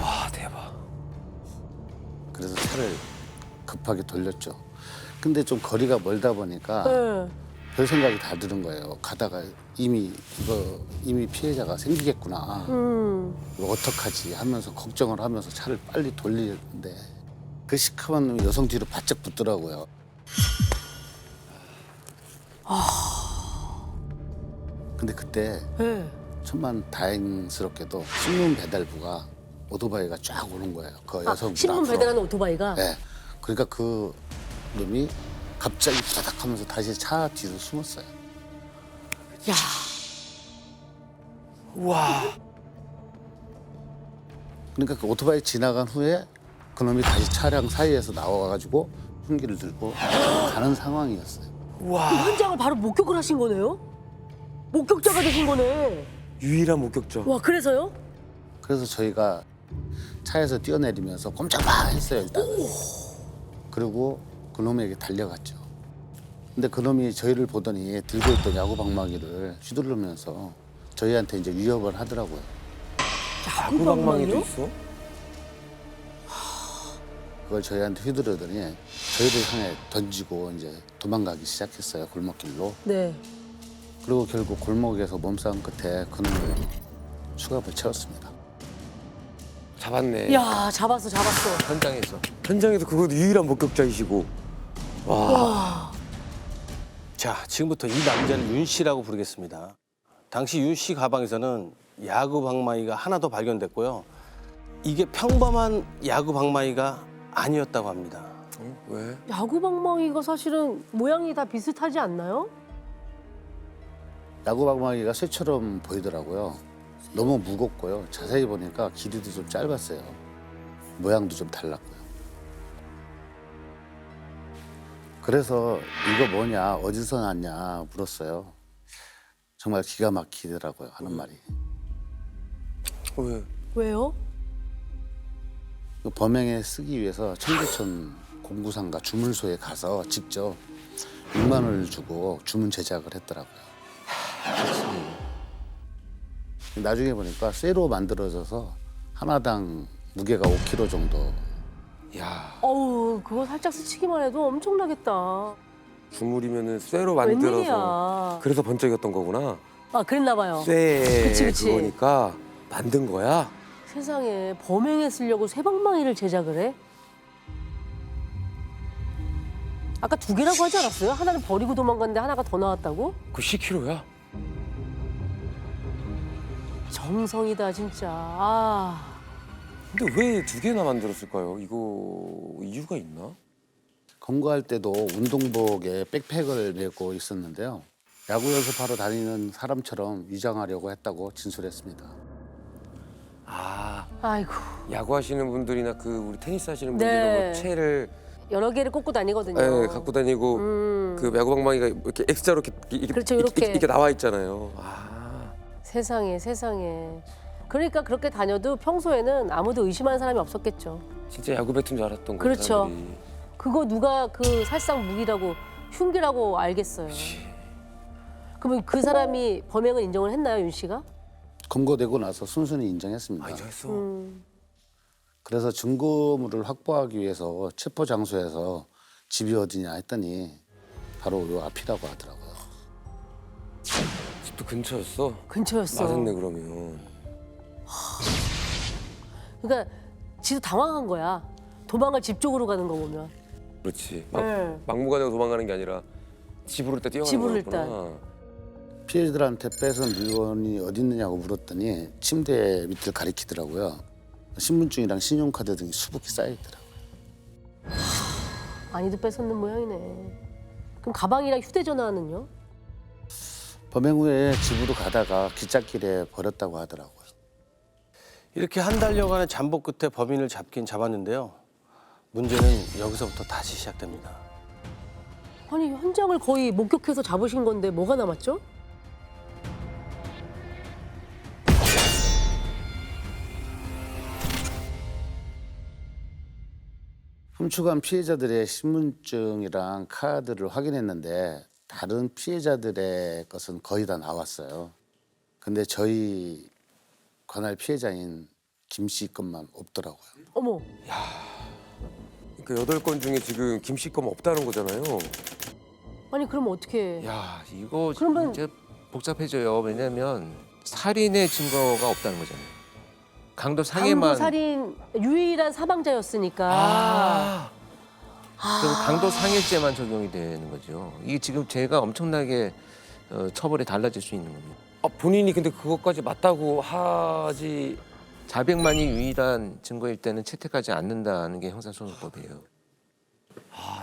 와 대박. 그래서 차를 급하게 돌렸죠. 근데 좀 거리가 멀다 보니까 네. 별 생각이 다 드는 거예요. 가다가 이미 피해자가 생기겠구나. 이거 어떡하지 하면서 걱정을 하면서 차를 빨리 돌리는데 그 시커먼 여성 뒤로 바짝 붙더라고요. 근데 그때 네. 천만 다행스럽게도 신문 배달부가 오토바이가 쫙 오는 거예요. 그 여성 신문 배달하는 오토바이가? 네. 그러니까 그 놈이 갑자기 바닥 하면서 다시 차 뒤로 숨었어요. 야. 와. 그러니까 그 오토바이 지나간 후에 그놈이 다시 차량 사이에서 나와가지고 흉기를 들고 가는 상황이었어요. 와. 그 현장을 바로 목격을 하신 거네요? 목격자가 되신 거네. 유일한 목격자. 와, 그래서요? 그래서 저희가 차에서 뛰어내리면서 꼼짝마 했어요, 일단. 그리고 그놈에게 달려갔죠. 근데 그놈이 저희를 보더니 들고 있던 야구 방망이를 휘두르면서 저희한테 이제 위협을 하더라고요. 야구 방망이도 있어? 그걸 저희한테 휘두르더니 저희를 향해 던지고 이제 도망가기 시작했어요, 골목길로. 네. 그리고 결국 골목에서 몸싸움 끝에 그놈을 수갑을 채웠습니다. 잡았네. 야, 잡았어. 현장에서 그것도 유일한 목격자이시고. 와. 자, 지금부터 이 남자를 윤 씨라고 부르겠습니다. 당시 윤 씨 가방에서는 야구 방망이가 하나 더 발견됐고요. 이게 평범한 야구 방망이가 아니었다고 합니다. 왜? 야구 방망이가 사실은 모양이 다 비슷하지 않나요? 야구 방망이가 쇠처럼 보이더라고요. 너무 무겁고요. 자세히 보니까 길이도 좀 짧았어요. 모양도 좀 달랐고요. 그래서 이거 뭐냐, 어디서 났냐 물었어요. 정말 기가 막히더라고요, 하는 말이. 왜? 왜요? 그 범행에 쓰기 위해서 청계천 공구상가 주물소에 가서 직접 6만 원을 주고 주문 제작을 했더라고요. 나중에 보니까 쇠로 만들어져서 하나당 무게가 5kg 정도. 야. 어우, 그거 살짝 스치기만 해도 엄청나겠다. 주물이면은 쇠로 만들어서. 웬일이야. 그래서 번쩍였던 거구나. 아, 그랬나 봐요. 쇠 그치. 그거니까 만든 거야. 세상에, 범행에 쓰려고 쇠방망이를 제작을 해? 아까 2개라고 하지 않았어요? 하나는 버리고 도망갔는데 하나가 더 나왔다고? 그 10kg야? 정성이다, 진짜. 아. 근데 왜 2개나 만들었을까요? 이거 이유가 있나? 검거할 때도 운동복에 백팩을 메고 있었는데요. 야구 연습하러 다니는 사람처럼 위장하려고 했다고 진술했습니다. 아. 아이고. 야구하시는 분들이나 그 우리 테니스 하시는 네. 분들은 뭐 채를 여러 개를 꽂고 다니거든요. 네, 갖고 다니고 그 야구 방망이가 이렇게 X자로 이렇게, 그렇죠, 이렇게. 이렇게 나와 있잖아요. 세상에, 세상에. 그러니까 그렇게 다녀도 평소에는 아무도 의심하는 사람이 없었겠죠. 진짜 야구 배트인 줄 알았던 거예요. 그렇죠. 사람들이. 그거 누가 그 살상 무기라고 흉기라고 알겠어요. 그러면 그 사람이 범행을 인정을 했나요, 윤 씨가? 검거되고 나서 순순히 인정했습니다. 인정했어. 그래서 증거물을 확보하기 위해서 체포 장소에서 집이 어디냐 했더니 바로 요 앞이라고 하더라고요. 집도 근처였어? 근처였어. 맞았네 그러면. 그러니까 지도 당황한 거야. 도망을 집 쪽으로 가는 거 보면. 그렇지. 네. 막무가내로 도망가는 게 아니라 집으로 일단 뛰어가는 집으로 거였구나. 피해자들한테 뺏은 물건이 어디 있느냐고 물었더니 침대 밑을 가리키더라고요. 신분증이랑 신용카드 등이 수북히 쌓여있더라고요. 많이도 뺏었는 모양이네. 그럼 가방이랑 휴대전화는요? 범행 후에 집으로 가다가 기찻길에 버렸다고 하더라고요. 이렇게 한 달여간의 잠복 끝에 범인을 잡긴 잡았는데요. 문제는 여기서부터 다시 시작됩니다. 아니 현장을 거의 목격해서 잡으신 건데 뭐가 남았죠? 훔쳐간 피해자들의 신분증이랑 카드를 확인했는데 다른 피해자들의 것은 거의 다 나왔어요. 근데 저희 관할 피해자인 김 씨 것만 없더라고요. 어머. 그러니까 8건 중에 지금 김 씨 건 없다는 거잖아요. 아니 그럼 어떻게? 야, 이거 그러면- 이제 복잡해져요. 왜냐면 살인의 증거가 없다는 거잖아요. 강도 상해만 강도 살인 유일한 사망자였으니까. 그럼 강도 상해죄만 적용이 되는 거죠. 이게 지금 죄가 엄청나게 처벌이 달라질 수 있는 겁니다. 본인이 근데 그것까지 맞다고 하지. 자백만이 유일한 증거일 때는 채택하지 않는다는 게 형사소송법이에요.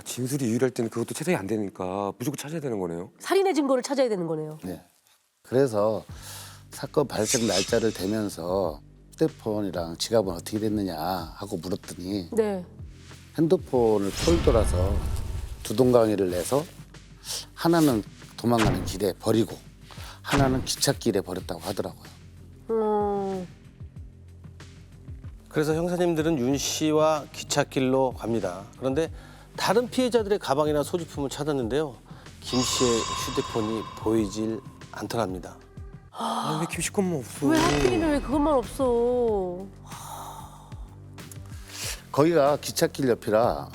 진술이 유일할 때는 그것도 채택이 안 되니까 무조건 찾아야 되는 거네요. 살인의 증거를 찾아야 되는 거네요. 네. 그래서 사건 발생 날짜를 대면서 휴대폰이랑 지갑은 어떻게 됐느냐 하고 물었더니 네. 핸드폰을 폴더라서 두 동강이를 내서 하나는 도망가는 길에 버리고 하나는 기찻길에 버렸다고 하더라고요. 그래서 형사님들은 윤 씨와 기찻길로 갑니다. 그런데 다른 피해자들의 가방이나 소지품을 찾았는데요. 김 씨의 휴대폰이 보이질 않더랍니다. 왜 김 씨 것만 없어? 왜 하필이면 왜 그것만 없어? 거기가 기찻길 옆이라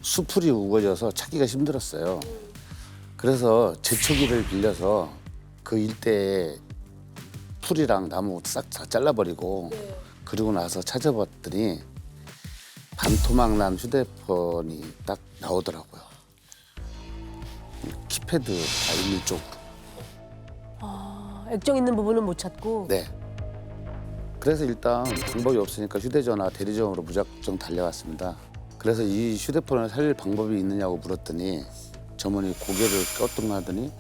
수풀이 우거져서 찾기가 힘들었어요. 그래서 제초기를 빌려서 그 일대에 풀이랑 나무 싹 다 잘라버리고 그리고 나서 찾아봤더니 반토막 난 휴대폰이 딱 나오더라고요. 키패드가 있는 쪽으로. 액정 있는 부분은 못 찾고. 네. 그래서 일단 방법이 없으니까 휴대전화 대리점으로 무작정 달려갔습니다. 그래서 이 휴대폰을 살릴 방법이 있느냐고 물었더니 점원이 고개를 끄덕하더니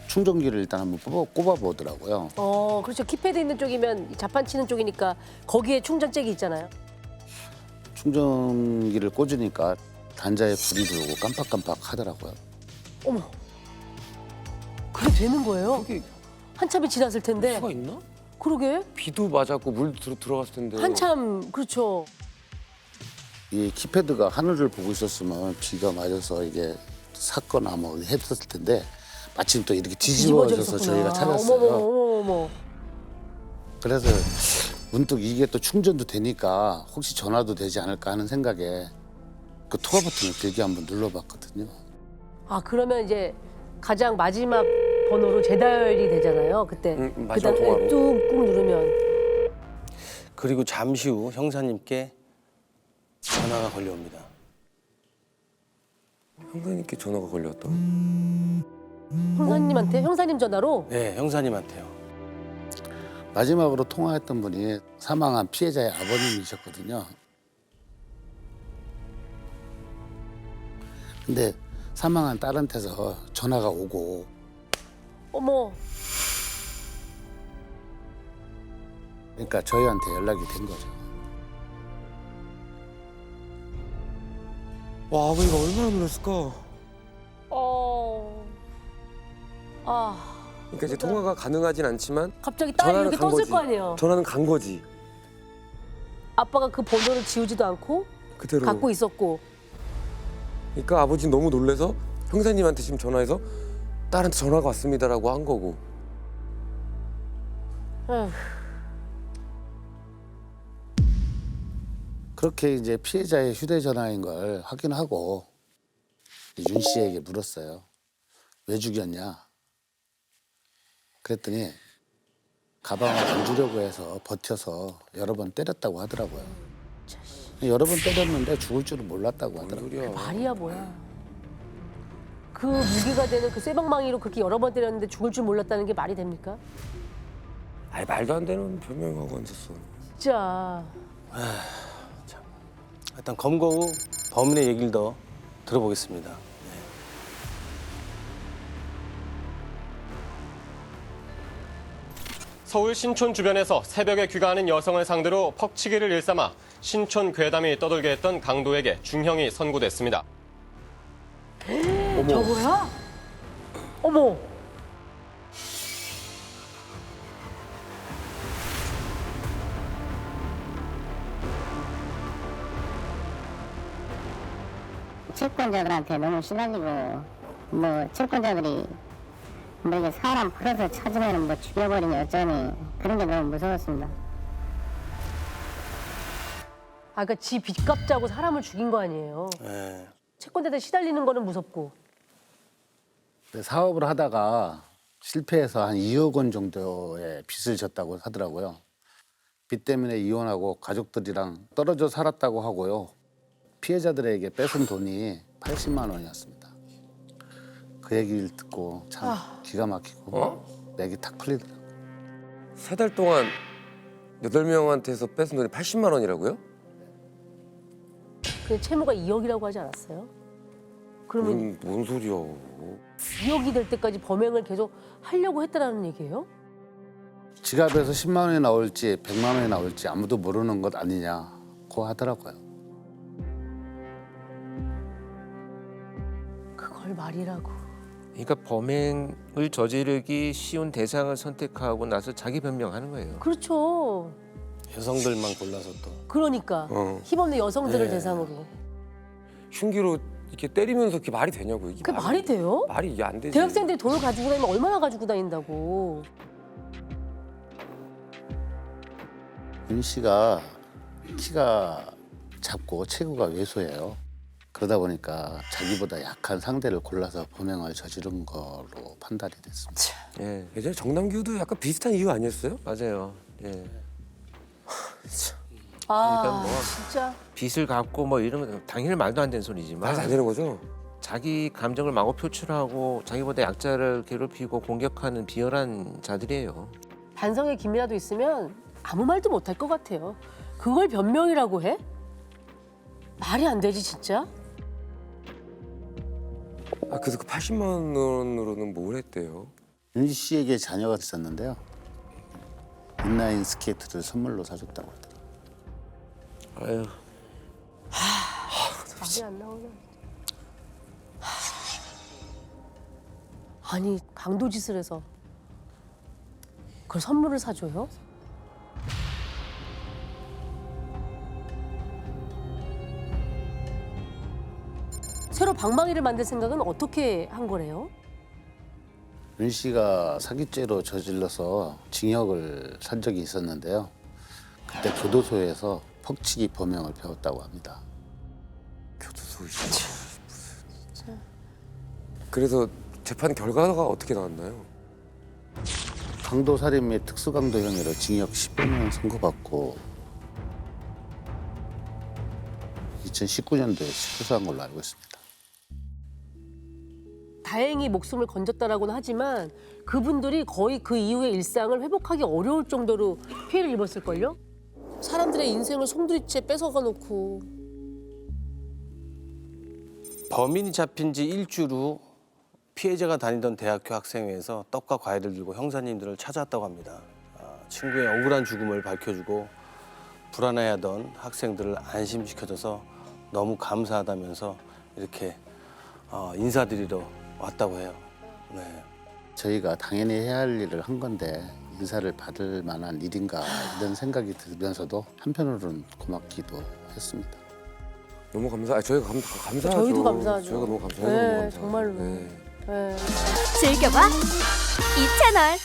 충전기를 일단 한번 꼽아보더라고요. 그렇죠. 키패드 있는 쪽이면 자판 치는 쪽이니까 거기에 충전잭이 있잖아요. 충전기를 꽂으니까 단자에 불이 들어오고 깜빡깜빡 하더라고요. 어머. 그게 되는 거예요? 한참이 지났을 텐데. 수가 있나? 그러게. 비도 맞았고 물도 들어갔을 텐데. 한참 그렇죠. 이 키패드가 하늘을 보고 있었으면 비가 맞아서 이게 샀거나 뭐 했었을 텐데 마침 또 이렇게 뒤집어져서 저희가 찾았어요. 어머머머머. 그래서 문득 이게 또 충전도 되니까 혹시 전화도 되지 않을까 하는 생각에 그 통화 버튼을 길게 한번 눌러봤거든요. 그러면 이제 가장 마지막 번호로 재다열이 되잖아요. 그때. 마지막 통화로. 뚝꾹 누르면. 그리고 잠시 후 형사님께 전화가 걸려옵니다. 형사님께 전화가 걸려왔다. 형사님한테? 형사님 전화로? 네, 형사님한테요. 마지막으로 통화했던 분이 사망한 피해자의 아버님이셨거든요. 근데 사망한 딸한테서 전화가 오고 어머. 그러니까 저희한테 연락이 된 거죠. 와, 아버지가 얼마나 놀랐을까? 그러니까 이제 통화가 가능하진 않지만 갑자기 딸이 전화는 이렇게 간 떴을 거지. 거 아니에요. 전화는 간 거지. 아빠가 그 번호를 지우지도 않고 그대로. 갖고 있었고. 그러니까 아버지는 너무 놀래서 형사님한테 지금 전화해서 딸한테 전화가 왔습니다라고 한 거고. 에휴. 그렇게 이제 피해자의 휴대전화인 걸 확인하고 윤 씨에게 물었어요. 왜 죽였냐? 그랬더니 가방을 안 주려고 해서 버텨서 여러 번 때렸다고 하더라고요. 여러 번 때렸는데 죽을 줄은 몰랐다고 하더라고요. 말이야 뭐야. 그 무기가 되는 그 쇠방망이로 그렇게 여러 번 때렸는데 죽을 줄 몰랐다는 게 말이 됩니까? 아니 말도 안 되는 변명하고 앉았어. 진짜. 일단 검거 후 범인의 얘기를 더 들어보겠습니다. 서울 신촌 주변에서 새벽에 귀가하는 여성을 상대로 퍽치기를 일삼아 신촌 괴담이 떠돌게 했던 강도에게 중형이 선고됐습니다. 저거야? 어머. 채권자들한테 너무 시달리고 뭐 채권자들이 뭐 이게 사람 풀어서 찾으면 뭐 죽여버리니 어쩌니 그런 게 너무 무서웠습니다. 아, 그러니까 지 빚 갚자고 사람을 죽인 거 아니에요. 채권자들 시달리는 거는 무섭고. 사업을 하다가 실패해서 한 2억 원 정도의 빚을 졌다고 하더라고요. 빚 때문에 이혼하고 가족들이랑 떨어져 살았다고 하고요. 피해자들에게 뺏은 돈이 80만 원이었습니다. 그 얘기를 듣고 참 기가 막히고 맥이 탁 풀리더라고요. 3달 동안 8명한테서 뺏은 돈이 80만 원이라고요? 그 채무가 2억이라고 하지 않았어요? 그러면 뭔 소리야. 2억이 될 때까지 범행을 계속 하려고 했다라는 얘기예요? 지갑에서 10만 원이 나올지 100만 원이 나올지 아무도 모르는 것 아니냐고 하더라고요. 그걸 말이라고. 그러니까 범행을 저지르기 쉬운 대상을 선택하고 나서 자기 변명하는 거예요. 그렇죠. 여성들만 골라서 또. 그러니까 힘없는 여성들을 네. 대상으로. 흉기로 이렇게 때리면서 그게 말이 되냐고요. 이게 그게 말이 돼요? 말이 이게 안 되지. 대학생들이 돈을 가지고 다니면 얼마나 가지고 다닌다고. 윤 씨가 키가 작고 체구가 왜소해요. 그러다 보니까 자기보다 약한 상대를 골라서 범행을 저지른 거로 판단이 됐습니다. 예. 예전에 정남규도 약간 비슷한 이유 아니었어요? 맞아요. 예. 아, 그러니까 뭐 진짜. 빚을 갚고 뭐 이러면 당연히 말도 안 되는 소리지만 말도 안 되는 거죠? 자기 감정을 마구 표출하고 자기보다 약자를 괴롭히고 공격하는 비열한 자들이에요. 반성의 기미라도 있으면 아무 말도 못할 것 같아요. 그걸 변명이라고 해? 말이 안 되지 진짜. 아, 그래서 그 80만 원으로는 뭘 했대요? 윤 씨에게 자녀가 있었는데요. 인라인 스케이트를 선물로 사줬다고 하더라고요. 아유. 말이 안 나오네. 아니 강도 짓을 해서 그걸 선물을 사줘요? 새로 방망이를 만들 생각은 어떻게 한 거래요? 윤 씨가 사기죄로 저질러서 징역을 산 적이 있었는데요. 그때 교도소에서 퍽치기 범행을 배웠다고 합니다. 교도소이시죠. 그래서 재판 결과가 어떻게 나왔나요? 강도살인 및 특수강도 혐의로 징역 15년 선고받고 2019년도에 출소한 걸로 알고 있습니다. 다행히 목숨을 건졌다라고는 하지만 그분들이 거의 그 이후의 일상을 회복하기 어려울 정도로 피해를 입었을걸요? 사람들의 인생을 송두리째 뺏어가 놓고. 범인이 잡힌 지 일주일 후 피해자가 다니던 대학교 학생회에서 떡과 과일을 들고 형사님들을 찾아왔다고 합니다. 친구의 억울한 죽음을 밝혀주고 불안해하던 학생들을 안심시켜줘서 너무 감사하다면서 이렇게 인사드리러 왔다고 해요. 네. 저희가 당연히 해야 할 일을 한 건데 인사를 받을 만한 일인가 이런 생각이 들면서도 한편으로는 고맙기도 했습니다. 너무 감사하죠. 감사하죠. 저희도 감사하죠. 저희가 너무 감사해요. 네, 너무 감사하죠. 정말로. 네. 네. 즐겨봐 이 채널.